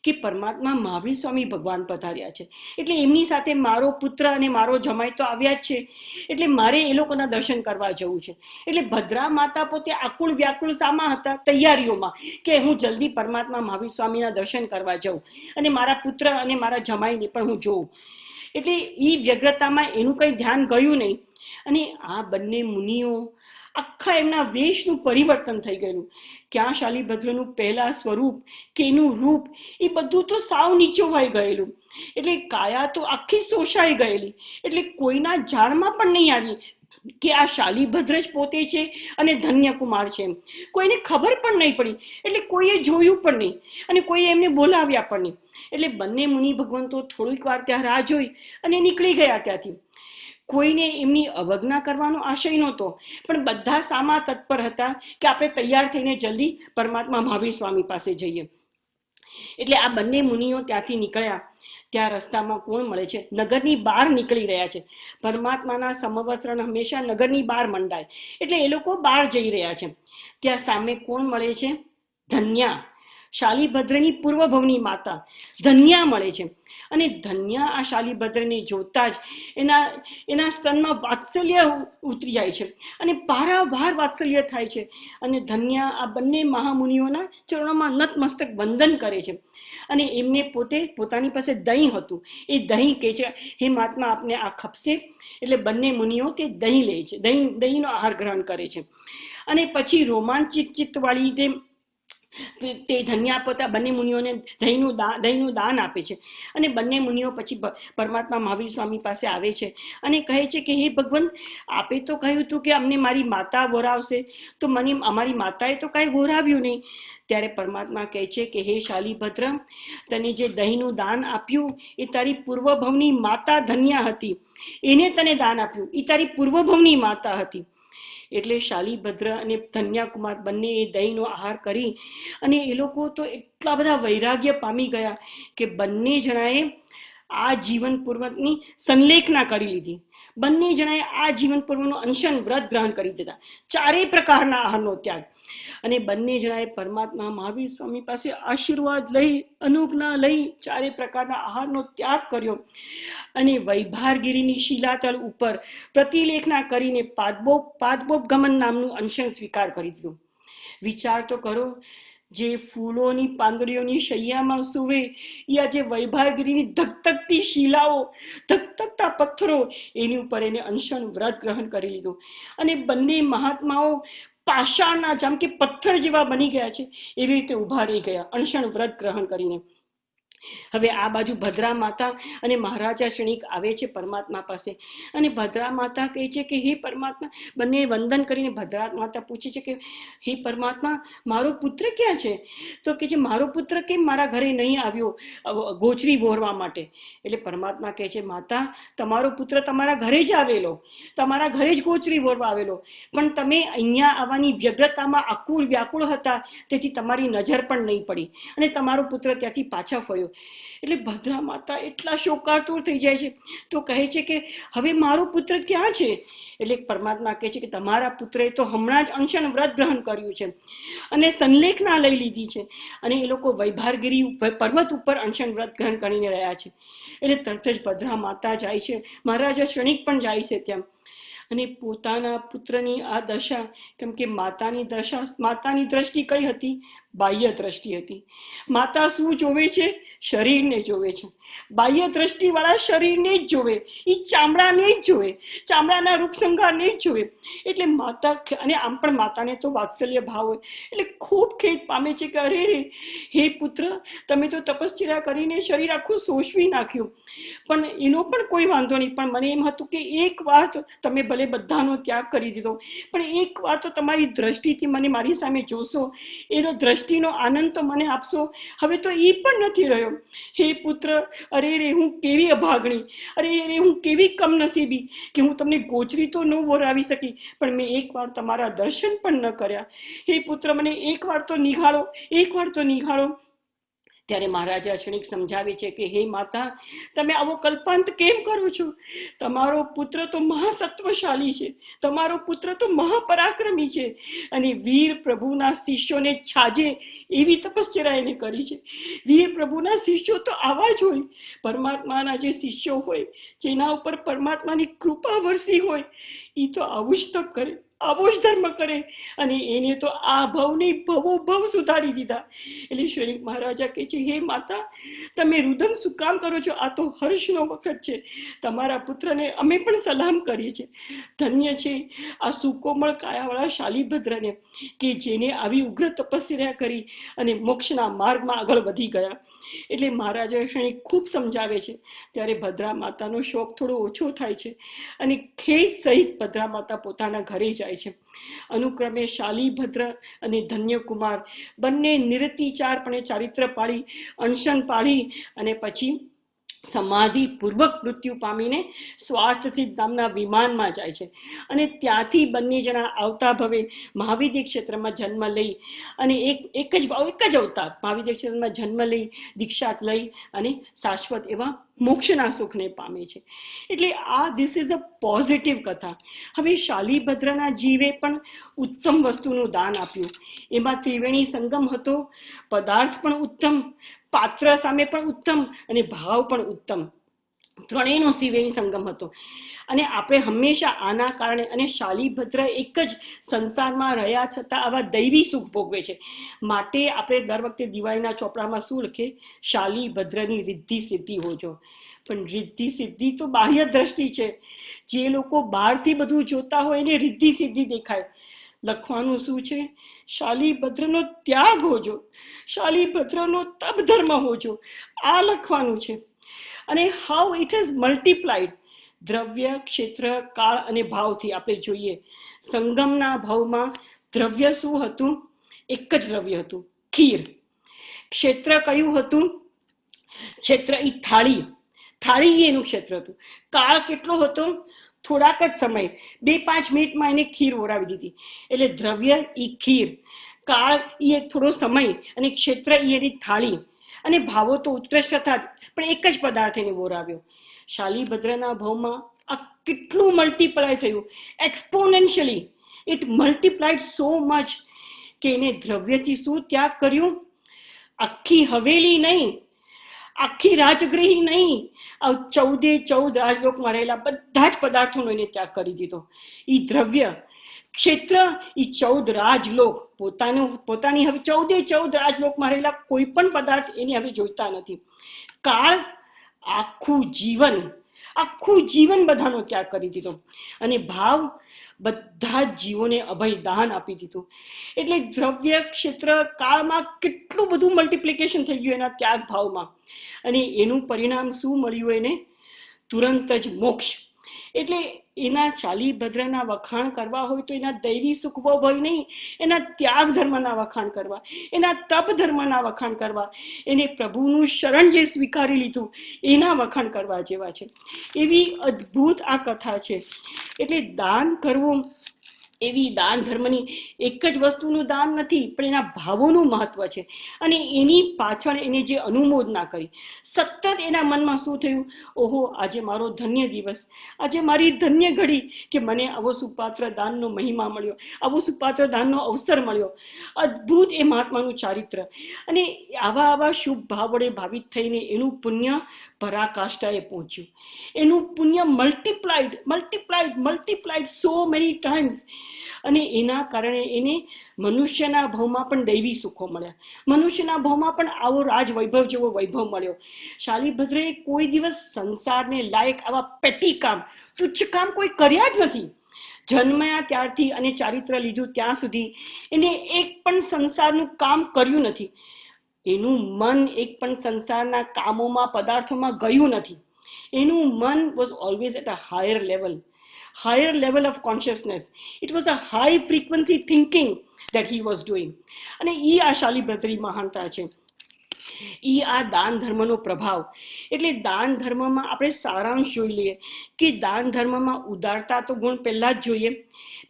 કે પરમાત્મા મહાવીર સ્વામી ભગવાન પધાર્યા છે, એટલે એમની સાથે મારો પુત્ર અને મારો જમાઈ તો આવ્યા જ છે, એટલે મારે એ લોકોના દર્શન કરવા જવું છે. એટલે ભદ્રા માતા પોતે આકુળ વ્યાકુળ સામા હતા? તૈયારીઓમાં, કે હું જલ્દી પરમાત્મા મહાવીર સ્વામીના દર્શન કરવા જાઉં અને મારા પુત્ર અને મારા જમાઈને પણ હું જોઉં. એટલે એ વ્યગ્રતામાં એનું કંઈ ધ્યાન ગયું નહીં. અને આ બંને મુનિઓ આખા એમના વેશનું પરિવર્તન થઈ ગયેલું. ક્યાં શાલીભદ્રનું પહેલા સ્વરૂપ કે એનું રૂપ એ બધું તો સાવ નીચોવાઈ ગયેલું. એટલે કાયા તો આખી શોષાઈ ગયેલી. એટલે કોઈના જાણમાં પણ નહીં આવી કે આ શાલીભદ્ર જ પોતે છે અને ધન્યકુમાર છે. કોઈને ખબર પણ નહીં પડી, એટલે કોઈએ જોયું પણ નહીં અને કોઈએ એમને બોલાવ્યા પણ નહીં. એટલે બંને મુનિ ભગવંતો થોડીક વાર ત્યાં રાહ જોઈ અને નીકળી ગયા ત્યાંથી. કોઈને એમની અવજ્ઞા કરવાનો આશય નહોતો, પણ બધા સામા તત્પર હતા કે આપણે તૈયાર થઈને જલ્દી પરમાત્મા મહાવીર સ્વામી પાસે જઈએ. એટલે આ બંને મુનિઓ ત્યાંથી નીકળ્યા. ત્યાં રસ્તામાં કોણ મળે છે? નગરની બહાર નીકળી રહ્યા છે. પરમાત્માના સમવસ્ત્રણ હંમેશા નગરની બહાર મંડાય, એટલે એ લોકો બહાર જઈ રહ્યા છે. ત્યાં સામે કોણ મળે છે? ધન્યા, શાલીભદ્રની પૂર્વભવની માતા ધન્યા મળે છે. અને ધન્યા આ શાલીભદ્રને જોતા જ એના સ્તનમાં વાત્સલ્ય ઉતરી જાય છે અને પારાવાર વાત્સલ્ય થાય છે. અને ધન્યા આ બંને મહામુનિઓના ચરણોમાં નતમસ્તક વંદન કરે છે. અને એમને પોતાની પાસે દહીં હતું, એ દહીં કહે છે હે મહાત્મા આપને આ ખપશે. એટલે બંને મુનિઓ તે દહીં લે છે, દહીંનો આહાર ગ્રહણ કરે છે. અને પછી રોમાંચિત ચિત્તવાળી તે ધન્યા પોતા બંને મુનિઓને દહીંનું દાન આપે છે. અને બંને મુનિઓ પછી પરમાત્મા મહાવીર સ્વામી પાસે આવે છે અને કહે છે કે હે ભગવાન, આપે તો કહ્યું હતું કે અમને મારી માતા વોરાવશે, તો અમારી માતાએ તો કાંઈ વોરાવ્યું નહીં. ત્યારે પરમાત્મા કહે છે કે હે શાલીભદ્ર, તને જે દહીંનું દાન આપ્યું એ તારી પૂર્વભવની માતા ધન્યા હતી. એને તને દાન આપ્યું, એ તારી પૂર્વભવની માતા હતી. એટલે શાલીભદ્ર અને ધન્યાકુમાર બંને એ દહીંનો આહાર કરી અને એ લોકો તો એટલા બધા વૈરાગ્ય પામી ગયા કે બંને જણાએ આ જીવન પૂર્વકની સંલેખના કરી લીધી. બંને જણાએ આ જીવન પૂર્વકનું અનશન વ્રત ગ્રહણ કરી દીધા, ચારેય પ્રકારના આહારનો ત્યાગ. અને બંને જણાએ પરમાત્મા મહાવીર સ્વામી પાસે આશીર્વાદ લઈ, અનુજ્ઞા લઈ ચારે પ્રકારના આહારનો ત્યાગ કર્યો. અને વૈભારગીરીની શિલાતલ ઉપર પ્રતિલેખના કરીને પાદબોપ ગમન નામનું અનશન સ્વીકાર કરી દીધું. વિચાર તો કરો, જે ફૂલોની પાંદડીઓની શૈયામાં સૂવે એ આજે વૈભારગીરીની ધગધગતી શિલાઓ, ધગધગતા પથ્થરો, એની ઉપર એને અનશન વ્રત ગ્રહણ કરી લીધું. અને બંને મહાત્માઓ પાષાણના જેમ કે પથ્થર જેવા બની ગયા છે એવી રીતે ઊભા રહી ગયા અનશન વ્રત ગ્રહણ કરીને. હવે આ બાજુ ભદ્રા માતા અને મહારાજા ક્ષણિક આવે છે પરમાત્મા પાસે. અને ભદ્રા માતા કહે છે કે હે પરમાત્મા, બંને વંદન કરીને ભદ્રા માતા પૂછે છે કે હે પરમાત્મા, મારો પુત્ર ક્યાં છે? તો કે છે મારો પુત્ર કેમ મારા ઘરે નહીં આવ્યો ગોચરી વહોરવા માટે? એટલે પરમાત્મા કહે છે માતા, તમારો પુત્ર તમારા ઘરે જ આવેલો, તમારા ઘરે જ ગોચરી વહોરવા આવેલો, પણ તમે અહીંયા આવવાની વ્યગ્રતામાં આકુળ વ્યાકુળ હતા, તેથી તમારી નજર પણ નહીં પડી અને તમારો પુત્ર ત્યાંથી પાછા ફર્યો. એટલે ભદ્રા માતા એટલા શોકાતુર થઈ જાય છે, તો કહે છે કે હવે મારો પુત્ર ક્યાં છે? એટલે પરમાત્મા કહે છે કે તમારા પુત્રએ તો હમણાં જ અનશન વ્રત ગ્રહણ કર્યું છે અને સંલેખના લઈ લીધી છે અને એ લોકો વૈભારગીરી પર્વત ઉપર અનશન વ્રત ગ્રહણ કરીને રહ્યા છે. એટલે તરત જ ભદ્રા માતા જાય છે, મહારાજા ક્ષણિક પણ જાય છે ત્યાં. અને પોતાના પુત્રની આ દશા, કેમ કે માતાની દ્રષ્ટિ કઈ હતી? બાહ્ય દ્રષ્ટિ હતી. માતા શું જોવે છે શરીરને જોવે છે, બાહ્ય દ્રષ્ટિવાળા શરીરને જ જોવે, એ ચામડાને જ જોવે, ચામડાના રૂપસંગારને જ જોવે. એટલે માતા, અને આમ પણ માતાને તો વાત્સલ્ય ભાવ હોય એટલે ખૂબ ખેદ પામે છે કે અરે રે, હે પુત્ર, તમે તો તપશ્ચર્યા કરીને શરીર આખું શોષવી નાખ્યું, પણ એનો પણ કોઈ વાંધો નહીં. પણ મને એમ હતું કે એક વાર તો તમે ભલે બધાનો ત્યાગ કરી દીધો, પણ એક વાર તો તમારી દ્રષ્ટિથી મને મારી સામે જોશો, એનો દ્રષ્ટિનો આનંદ તો મને આપશો. હવે તો એ પણ નથી રહ્યો. હે પુત્ર, અરે રે, હું કેવી અભાગણી, અરે રે, હું કેવી કમનસીબી કે હું તમને ગોચરી તો ન વરાવી શકી, પણ મેં એક વાર તમારા દર્શન પણ ન કર્યા. હે પુત્ર, મને એક વાર તો નિહાળો, એક વાર તો નિહાળો. ત્યારે મહારાજા ક્ષણિક સમજાવે છે કે હે માતા, તમે આવો કલ્પાંત કેમ કરો છો? તમારો પુત્ર તો મહાસત્વશાળી છે, તમારો પુત્ર તો મહાપરાક્રમી છે, અને વીર પ્રભુના શિષ્યોને છાજે એવી તપશ્ચર્યા એને કરી છે. વીર પ્રભુના શિષ્યો તો આવા જ હોય. પરમાત્માના જે શિષ્યો હોય, જેના ઉપર પરમાત્માની કૃપા વરસી હોય, એ તો આવું જ તપ કરે, આવો જ ધર્મ કરે, અને એને તો આ ભવને ભવો ભવ સુધારી દીધા. એટલે શ્રીનાથ મહારાજા કહે છે, હે માતા, તમે રુદન શું કામ કરો છો? આ તો હર્ષનો વખત છે. તમારા પુત્રને અમે પણ સલામ કરીએ છીએ. ધન્ય છે આ સુકોમળ કાયાવાળા શાલીભદ્રને, કે જેને આવી ઉગ્ર તપસ્યા કરી અને મોક્ષના માર્ગમાં આગળ વધી ગયા. એટલે મહારાજા શ્રેણી ખૂબ સમજાવે છે. ત્યારે ભદ્રા માતાનો શોક થોડો ઓછો થાય છે, અને ખેદ સહિત ભદ્રા માતા પોતાના ઘરે જાય છે. અનુક્રમે શાલીભદ્ર અને ધન્યકુમાર બંને નિરતિચારપણે ચારિત્ર પાળી, અનશન પાળી, અને પછી સમાધિ પૂર્વક મૃત્યુ પામીને સ્વાર્થસિદ્ધ નામના વિમાનમાં જાય છે. અને ત્યાંથી બંને જણા આવતા ભવે મહાવિદ્ય ક્ષેત્રમાં જન્મ લઈ, અને એક જ અવતાર મહાવિદ્ય ક્ષેત્રમાં જન્મ લઈ, દીક્ષા લઈ, અને શાશ્વત એવા મોક્ષના સુખને પામે છે. એટલે આ ધીસ ઇઝ અ પોઝિટિવ કથા. હવે શાલીભદ્રના જીવે પણ ઉત્તમ વસ્તુનું દાન આપ્યું. એમાં ત્રિવેણી સંગમ હતો, પદાર્થ પણ ઉત્તમ, પાત્ર સામે પણ ઉત્તમ, અને ભાવ પણ ઉત્તમ, ત્રણેયનો ત્રિવેણી સંગમ હતો. અને આપણે હંમેશા આના કારણે, અને શાલીભદ્ર એક જ સંસારમાં રહ્યા છતાં આવા દૈવી સુખ ભોગવે છે. માટે આપણે દર વખતે દિવાળીના ચોપડામાં શું લખે? શાલીભદ્રની રિદ્ધિ સિદ્ધિ હોજો. પણ રિદ્ધિ સિદ્ધિ તો બાહ્ય દ્રષ્ટિ છે. જે લોકો બહારથી બધું જોતા હોય એને રિદ્ધિ સિદ્ધિ દેખાય. લખવાનું શું છે? શાલીભદ્રનો ત્યાગ હોજો, શાલીભદ્રનો તપ ધર્મ હોજો, આ લખવાનું છે. અને હાઉ ઇટ હેઝ મલ્ટીપ્લાઇડ, દ્રવ્ય, ક્ષેત્ર, કાળ અને ભાવથી આપણે જોઈએ. સંગમના ભાવમાં દ્રવ્ય શું હતું? એક જ દ્રવ્ય હતું, ખીર. ક્ષેત્ર કયું હતું? ક્ષેત્ર એ થાળી, થાળી એનું ક્ષેત્ર હતું. કાળ કેટલો હતો? થોડાક જ સમય, 2-5 મિનિટમાં એને ખીર ઓરાવી દીધી. એટલે દ્રવ્ય ઈ ખીર, કાળ ઈ એક થોડો સમય, અને ક્ષેત્ર ઈ એની થાળી. અને ભાવો તો ઉત્કૃષ્ટ હતા જ, પણ એક જ પદાર્થ એને ઓરાવ્યો. શાલીભદ્રના ભાવમાં આ કેટલું મલ્ટીપ્લાય થયું, એક્સપોનેન્શિયલી ઇટ મલ્ટીપ્લાઇડ સો મચ, કે એને દ્રવ્યથી શું ત્યાગ કર્યું? આખી હવેલી નહીં, આખી રાજગૃહી નહીં, 14 રાજલોકમાં રહેલા બધા જ પદાર્થોનો એને ત્યાગ કરી દીધો. ઈ દ્રવ્ય, ક્ષેત્ર, ઈ 14 રાજલોક, પોતાની હવે 14 રાજલોકમાં રહેલા કોઈ પણ પદાર્થ એને હવે જોઈતા નથી. કાળ, આખું જીવન બધાનો ત્યાગ કરી દીધો. અને ભાવ, બધા જ જીવોને અભય દાન આપી દીધું. એટલે દ્રવ્ય, ક્ષેત્ર, કાળમાં કેટલું બધું મલ્ટિપ્લિકેશન થઈ ગયું એના ત્યાગ ભાવમાં. અને એનું પરિણામ શું મળ્યું એને? તુરંત જ મોક્ષ. એટલે એના શાલીભદ્રના વખાણ કરવા હોય તો એના દૈવી સુખ ભય નહીં, એના ત્યાગ ધર્મના વખાણ કરવા, એના તપ ધર્મના વખાણ કરવા, એને પ્રભુનું શરણ જે સ્વીકારી લીધું એના વખાણ કરવા જેવા છે. એવી અદ્ભુત આ કથા છે. એટલે દાન કરવું એવી દાન ધર્મની એક જ વસ્તુનું દાન નથી, પણ એના ભાવોનું મહત્વ છે. અને એની પાછળ એને જે અનુમોદના કરી, સતત એના મનમાં શું થયું? ઓહો, આજે મારો ધન્ય દિવસ, આજે મારી ધન્ય ઘડી, કે મને આવો સુપાત્ર દાનનો મહિમા મળ્યો, આવો સુપાત્ર દાનનો અવસર મળ્યો. અદ્ભુત એ મહાત્માનું ચારિત્ર. અને આવા શુભ ભાવ વડે ભાવિત થઈને એનું પુણ્ય પરાકાષ્ઠાએ પહોંચ્યું. એનું પુણ્ય મલ્ટીપ્લાઇડ સો મેની ટાઈમ્સ. અને એના કારણે એને મનુષ્યના ભાવમાં પણ દૈવી સુખો મળ્યા, મનુષ્યના ભાવમાં પણ આવો રાજ વૈભવ જેવો વૈભવ મળ્યો. શાલિભદ્રએ કોઈ દિવસ સંસારને લાયક આવા પેટી કામ, તુચ્છ કામ કોઈ કર્યા જ નથી. જન્મ્યા ત્યારથી અને ચારિત્ર લીધું ત્યાં સુધી એને એક પણ સંસારનું કામ કર્યું નથી. એનું મન એક પણ સંસારના કામોમાં, પદાર્થોમાં ગયું નથી. એનું મન was always at a higher level of consciousness. It was a high frequency thinking that he was doing. અને ઈ આ શાલિભદ્રી મહાનતા છે, ઈ આ દાન ધર્મનો પ્રભાવ. એટલે દાન ધર્મમાં આપણે સારાંશ જોઈ લઈએ કે દાન ધર્મમાં ઉદારતા તો ગુણ પહેલા જ જોઈએ,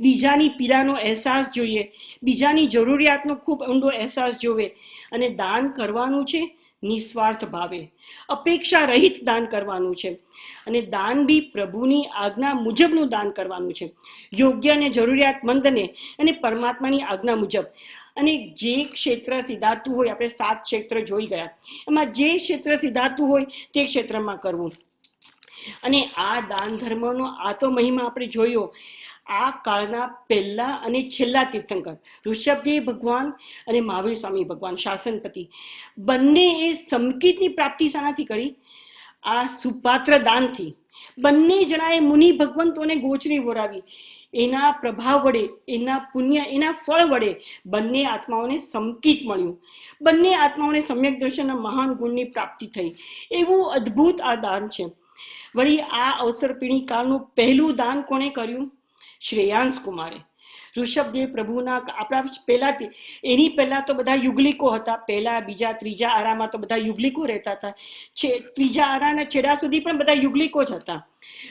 બીજાની પીડાનો અહેસાસ જોઈએ, બીજાની જરૂરિયાતનો ખૂબ ઊંડો અહેસાસ જોવે, અને દાન કરવાનું છે નિસ્વાર્થ ભાવે, અપેક્ષા રહિત દાન કરવાનું છે. અને દાન બી પ્રભુની આજ્ઞા મુજબનું દાન કરવાનું છે, યોગ્ય અને જરૂરિયાતમંદને અને પરમાત્માની આજ્ઞા મુજબ. અને જે ક્ષેત્ર સિધાતું હોય, આપણે 7 ક્ષેત્ર જોઈ ગયા, એમાં જે ક્ષેત્ર સિધાતું હોય તે ક્ષેત્રમાં કરવું. અને આ દાન ધર્મનો આ તો મહિમા આપણે જોયો. આ કાળના પહેલા અને છેલ્લા તીર્થંકર ઋષભદેવ ભગવાન અને મહાવીર સ્વામી ભગવાન શાસનપતિ, બંને એ સમકીતની પ્રાપ્તિ શાનાથી કરી? આ સુપાત્ર દાનથી. બંને જણાએ મુનિ ભગવંતોને ગોચરી વોરાવી. એના પ્રભાવ વડે, એના પુણ્ય, એના ફળ વડે બંને આત્માઓને સમકીત મળ્યું, બંને આત્માઓને સમ્યક દર્શનના મહાન ગુણની પ્રાપ્તિ થઈ. એવું અદ્ભુત આ દાન છે. વળી આ અવસરપીણી કાળનું પહેલું દાન કોણે કર્યું? શ્રેયાંશ કુમારે. ઋષભદેવ પ્રભુના આપણા પહેલાથી, એની પહેલા તો બધા યુગલિકો હતા. પહેલા, બીજા, ત્રીજા આરામાં તો બધા યુગલિકો રહેતા હતા. ત્રીજા આરાના છેડા સુધી પણ બધા યુગલિકો જ હતા.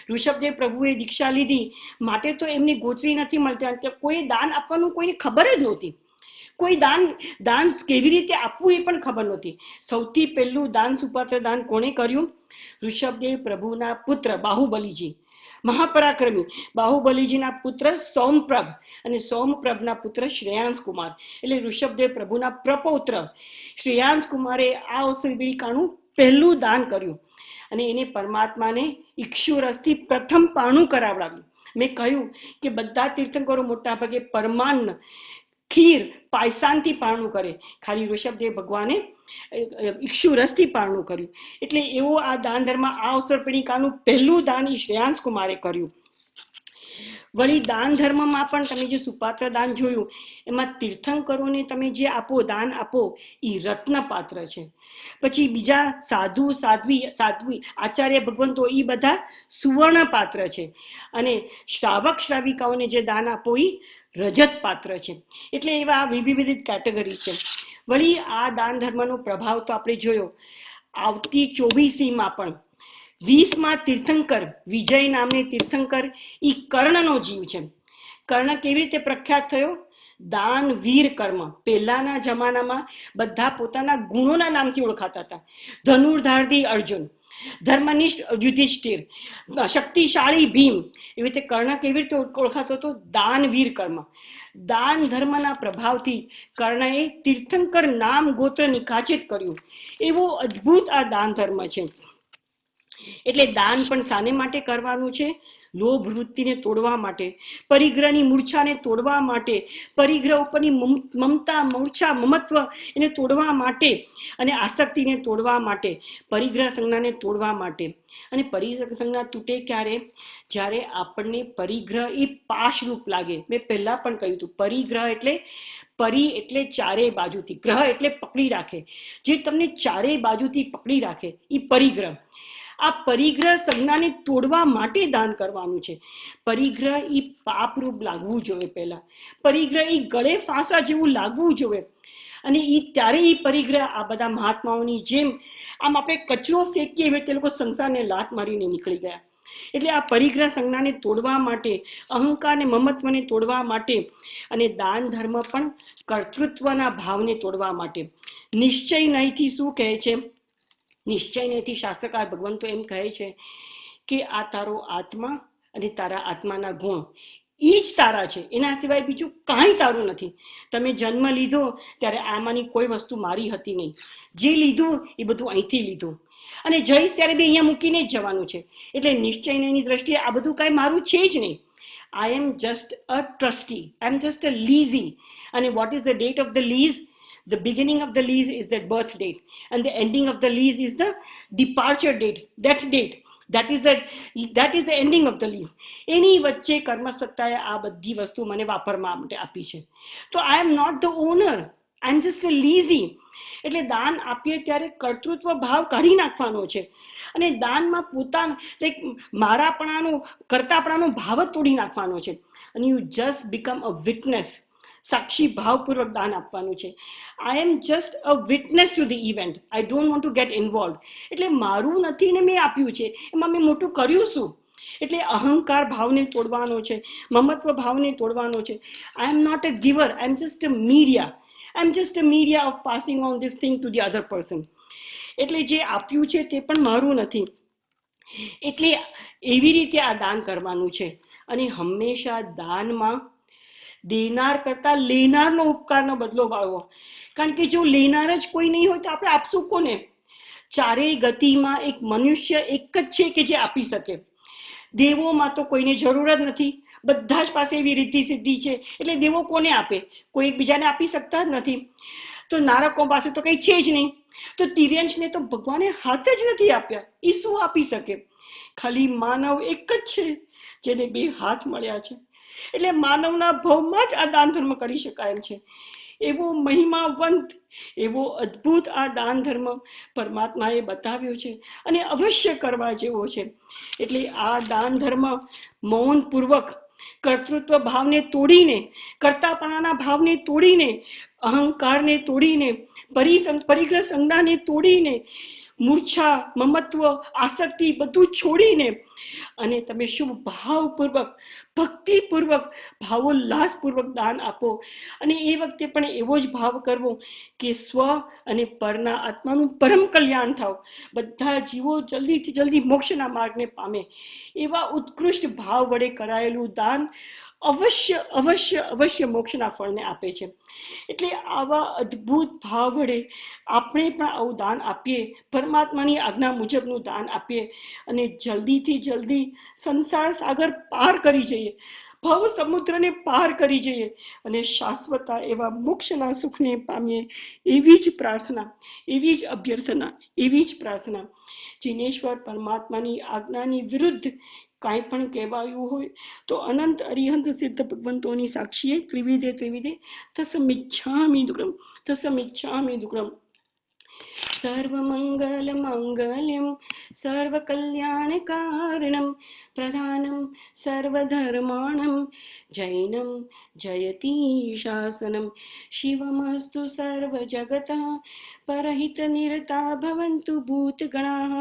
ઋષભદેવ પ્રભુએ દીક્ષા લીધી માટે તો એમને ગોચરી નથી મળતી, કોઈ દાન આપવાનું કોઈને ખબર જ નહોતી. કોઈ દાન કેવી રીતે આપવું એ પણ ખબર નહોતી. સૌથી પહેલું દાન, સુપાત્ર દાન કોણે કર્યું? ઋષભદેવ પ્રભુના પુત્ર બાહુબલીજી, મહાપરાક્રમી બાહુબલીજીના પુત્ર સોમપ્રભ, અને સોમપ્રભના પુત્ર શ્રેયાંશ કુમાર. એટલે ઋષભદેવ પ્રભુના પ્રપૌત્ર શ્રેયાંશ કુમારે આ અવસરપીણિકાનું પહેલું દાન કર્યું. અને એને પરમાત્માને ઇક્ષુરસથી પ્રથમ પારણું કરાવડાવ્યું. મેં કહ્યું કે બધા તીર્થંકરો મોટા ભાગે પરમાન્ન, ખીર, પાયસાનથી પારણું કરે, ખાલી ઋષભદેવ ભગવાને ઇક્ષુરસથી પારણું કર્યું. એટલે એવો આ દાન ધર્મ, આ અવસરપીણિકાનું પહેલું દાન શ્રેયાંશ કુમારે કર્યું. વળી દાન ધર્મમાં પણ તમે જે સુપાત્ર દાન જોયું, એમાં તીર્થંકરોને તમે જે આપો, દાન આપો, એ રત્નપાત્ર છે. પછી બીજા સાધુ, સાધ્વી, આચાર્ય ભગવંતો, એ બધા સુવર્ણ પાત્ર છે. અને શ્રાવક શ્રાવિકાઓને જે દાન આપો એ રજત પાત્ર છે. એટલે એવા વિવિધ કેટેગરી છે. વળી આ દાન ધર્મનો પ્રભાવ તો આપણે જોયો. આવતી 24મીમાં પણ 20માં તીર્થંકર વિજય નામને તીર્થંકર, એ કર્ણનો જીવ છે. કર્ણ કેવી રીતે પ્રખ્યાત થયો? દાન વીર કર્મ. પહેલાના જમાનામાં બધા પોતાના ગુણોના નામથી ઓળખાતા હતા. ધનુર્ધાર્ધી અર્જુન, ધર્મનિષ્ઠ યુધિષ્ઠિર, શક્તિશાળી ભીમ. એવી રીતે કર્ણ કેવી રીતે ઓળખાતો હતો? દાન વીર કર્મ. દાન ધર્મના પ્રભાવથી કર્ણએ તીર્થંકર નામ ગોત્ર નિકાચિત કર્યું. એવો અદ્ભુત આ દાન ધર્મ છે. એટલે દાન પણ શાને માટે કરવાનું છે? લોભ વૃત્તિને તોડવા માટે, પરિગ્રહની મૂર્છાને તોડવા માટે, પરિગ્રહ ઉપરની મમતા, મૂર્છા, મમત્વ એને તોડવા માટે, અને આસક્તિને તોડવા માટે, પરિગ્રહ સંજ્ઞાને તોડવા માટે. અને પરિગ્રહ સંજ્ઞા તૂટે ક્યારે? જ્યારે આપણને પરિગ્રહ એ પાશરૂપ લાગે. મેં પહેલા પણ કહ્યું હતું, પરિગ્રહ એટલે પરી એટલે ચારે બાજુથી, ગ્રહ એટલે પકડી રાખે. જે તમને ચારે બાજુથી પકડી રાખે એ પરિગ્રહ. આ પરિગ્રહ સંજ્ઞાને તોડવા માટે દાન કરવાનું છે. પરિગ્રહ એ પાપરૂપ લાગવું જોઈએ. પહેલા પરિગ્રહ એ ગળે ફાંસા જેવું લાગવું જોઈએ. અને એ ત્યારે એ પરિગ્રહ, આ બધા મહાત્માઓની જેમ આમ આપણે કચરો ફેંકીએ એવી તે લોકો સંસારને લાત મારીને નીકળી ગયા. એટલે આ પરિગ્રહ સંજ્ઞાને તોડવા માટે, અહંકાર ને મમત્વને તોડવા માટે, અને દાન ધર્મ પણ કર્તૃત્વના ભાવને તોડવા માટે. નિશ્ચય નહીંથી શું કહે છે? નિશ્ચય નહીંથી શાસ્ત્રકાર ભગવંતો એમ કહે છે કે આ તારો આત્મા અને તારા આત્માના ગુણ એ જ તારા છે, એના સિવાય બીજું કાંઈ તારું નથી. તમે જન્મ લીધો ત્યારે આમાંની કોઈ વસ્તુ મારી હતી નહીં. જે લીધું એ બધું અહીંથી લીધું, અને જઈશ ત્યારે બી અહીંયા મૂકીને જ જવાનું છે. એટલે નિશ્ચયની દ્રષ્ટિએ આ બધું કાંઈ મારું છે જ નહીં. I am just a trustee, I am just a leasee. And what is the date of the lease? The beginning of the lease is the birth date, and the ending of the lease is the departure date. That is the ending of the lease. એની વચ્ચે કર્મસત્તાએ આ બધી વસ્તુ મને વાપરવા માટે આપી છે. તો I am not the owner, I am just a leasee. એટલે દાન આપીએ ત્યારે કર્તૃત્વ ભાવ કાઢી નાખવાનો છે, અને દાનમાં પોતાનો લાઈક મારાપણાનો કર્તાપણાનો ભાવ જ તોડી નાખવાનો છે, અને you just become a witness. સાક્ષી ભાવપૂર્વક દાન આપવાનું છે. I am just a witness to the event, I don't want to get involve. એટલે મારું નથી ને મેં આપ્યું છે, એમાં મેં મોટું કર્યું શું? એટલે અહંકાર ભાવને તોડવાનો છે, મમત્વ ભાવને તોડવાનો છે. I am not a giver, I am just a media. I am just a media of passing on this thing to the other person. એટલે જે આપ્યું છે તે પણ મારું નથી. એટલે એવી રીતે આ દાન કરવાનું છે. અને હંમેશા દાનમાં દેનાર કરતા લેનારનો ઉપકારનો બદલો વાળવો. કારણ કે જો લેનાર જ કોઈ નહીં હોય તો આપણે આપશું કોને? ચારેય ગતિમાં એક મનુષ્ય એક જ છે કે જે આપી શકે. દેવોમાં તો કોઈને જરૂર જ નથી, બધા જ પાસે એવી રિદ્ધિ સિદ્ધિ છે, એટલે દેવો કોને આપે? કોઈ એકબીજાને આપી શકતા જ નથી. તો નારકો પાસે તો કંઈ છે જ નહીં. તો તિર્યંશને તો ભગવાને હાથ જ નથી આપ્યા, એ શું આપી શકે? ખાલી માનવ એક જ છે જેને બે હાથ મળ્યા છે. એટલે માનવના ભાવમાં જ આ દાન ધર્મ કરી શકાય એમ છે. એવો મહિમાવંત, એવો અદ્ભુત આ દાન ધર્મ પરમાત્માએ બતાવ્યો છે, અને અવશ્ય કરવા જેવો છે. એટલે આ દાન ધર્મ મૌનપૂર્વક કર્તૃત્વ ભાવને તોડીને, કર્તાપણાના ભાવને તોડીને, અહંકારને તોડીને, પરિગ્રહ સંજ્ઞાને તોડીને, મૂર્છા, મમત્વ, આસક્તિ બધું છોડીને, અને તમે શુભ ભાવપૂર્વક, ભક્તિપૂર્વક, ભાવોલ્લાસપૂર્વક દાન આપો. અને એ વખતે પણ એવો જ ભાવ કરવો કે સ્વ અને પરના આત્માનું પરમ કલ્યાણ થાવ, બધા જીવો જલ્દીથી જલ્દી મોક્ષના માર્ગને પામે. એવા ઉત્કૃષ્ટ ભાવ વડે કરાયેલું દાન અવશ્ય અવશ્ય અવશ્ય મોક્ષના ફળને આપે છે. એટલે આવા અદ્ભુત ભાવ વડે આપણે પણ આવું દાન આપીએ, પરમાત્માની આજ્ઞા મુજબનું દાન આપીએ, અને જલ્દીથી જલ્દી સંસાર સાગર પાર કરી જઈએ, ભવ સમુદ્રને પાર કરી જઈએ, અને શાશ્વતા એવા મોક્ષના સુખને પામીએ. એવી જ પ્રાર્થના, એવી જ અભ્યર્થના, એવી જ પ્રાર્થના. જીનેશ્વર પરમાત્માની આજ્ઞાની વિરુદ્ધ કાંઈ પણ કહેવાયું હોય તો અનંત અરિહંત સિદ્ધ ભગવંતોની સાક્ષીએ ત્રિવિધે તસમિચ્છામિ દુક્કડમ, તસમિચ્છામિ દુક્કડમ. સર્વમંગલ માંગલ્યમ સર્વકલ્યાણકારણમ પ્રધાનમ સર્વધર્માણમ જૈનમ જયતિ શાસનમ શિવમસ્તુ સર્વજગતઃ પરહિત નિરતા ભવન્તુ ભૂતગણાઃ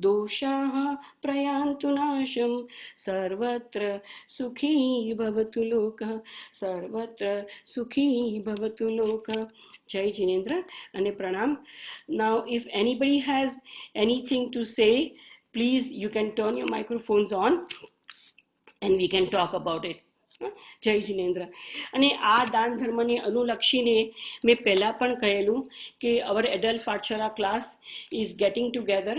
દોષાઃ પ્રયાન્તુ નાશમ સર્વત્ર સુખી ભવતુ લોકઃ, સર્વત્ર સુખી ભવતુ લોકઃ. જય જિનેન્દ્ર અને પ્રણામ. Now if anybody has anything to say, please you can turn your microphones on and we can talk about it. જય જિનેન્દ્ર. અને આ દાન ધર્મને અનુલક્ષીને મેં પહેલાં પણ કહેલું કે our adult pathshala class is getting together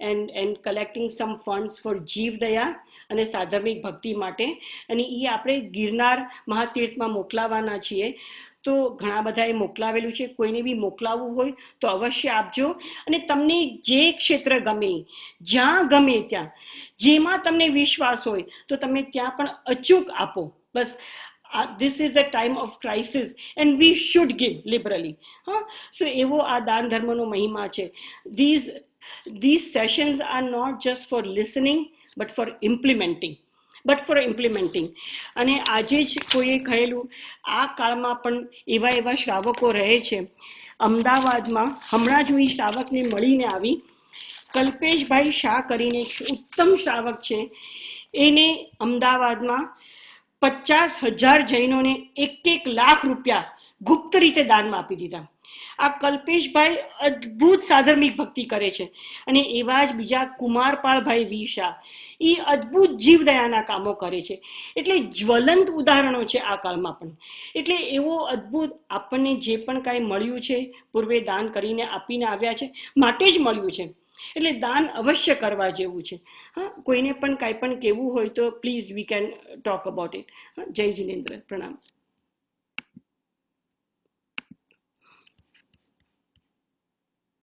and collecting some funds for jivdaya અને સાધર્મિક ભક્તિ માટે, અને એ આપણે ગિરનાર મહાતીર્થમાં મોકલાવાના છીએ. તો ઘણા બધાએ મોકલાવેલું છે, કોઈને બી મોકલાવવું હોય તો અવશ્ય આપજો. અને તમને જે ક્ષેત્ર ગમે, જ્યાં ગમે ત્યાં, જેમાં તમને વિશ્વાસ હોય તો તમે ત્યાં પણ અચૂક આપો. બસ this is the time of crisis and we should give liberally. So એવો આ દાન ધર્મનો મહિમા છે. These sessions are not just for listening but for implementing. અને આજે જ કોઈએ કહેલું, આ કાળમાં પણ એવા શ્રાવકો રહે છે. અમદાવાદમાં હમણાં જ હું એ શ્રાવકને મળીને આવી. કલ્પેશભાઈ શાહ કરીને એક ઉત્તમ શ્રાવક છે. એને અમદાવાદમાં 50,000 જૈનોને 1 લાખ રૂપિયા ગુપ્ત રીતે દાનમાં આપી દીધા. આ કલ્પેશભાઈ અદ્ભુત સાધર્મિક ભક્તિ કરે છે. અને એવા જ બીજા કુમારપાળભાઈ વી શાહ, એ અદ્ભુત જીવદયાના કામો કરે છે. એટલે જ્વલંત ઉદાહરણો છે આ કાળમાં પણ. એટલે એવો અદ્ભુત આપણને જે પણ કાંઈ મળ્યું છે, પૂર્વે દાન કરીને આપીને આવ્યા છે માટે જ મળ્યું છે. એટલે દાન અવશ્ય કરવા જેવું છે. હા, કોઈને પણ કાંઈ પણ કહેવું હોય તો please we can talk about it. જય જિનેન્દ્ર, પ્રણામ.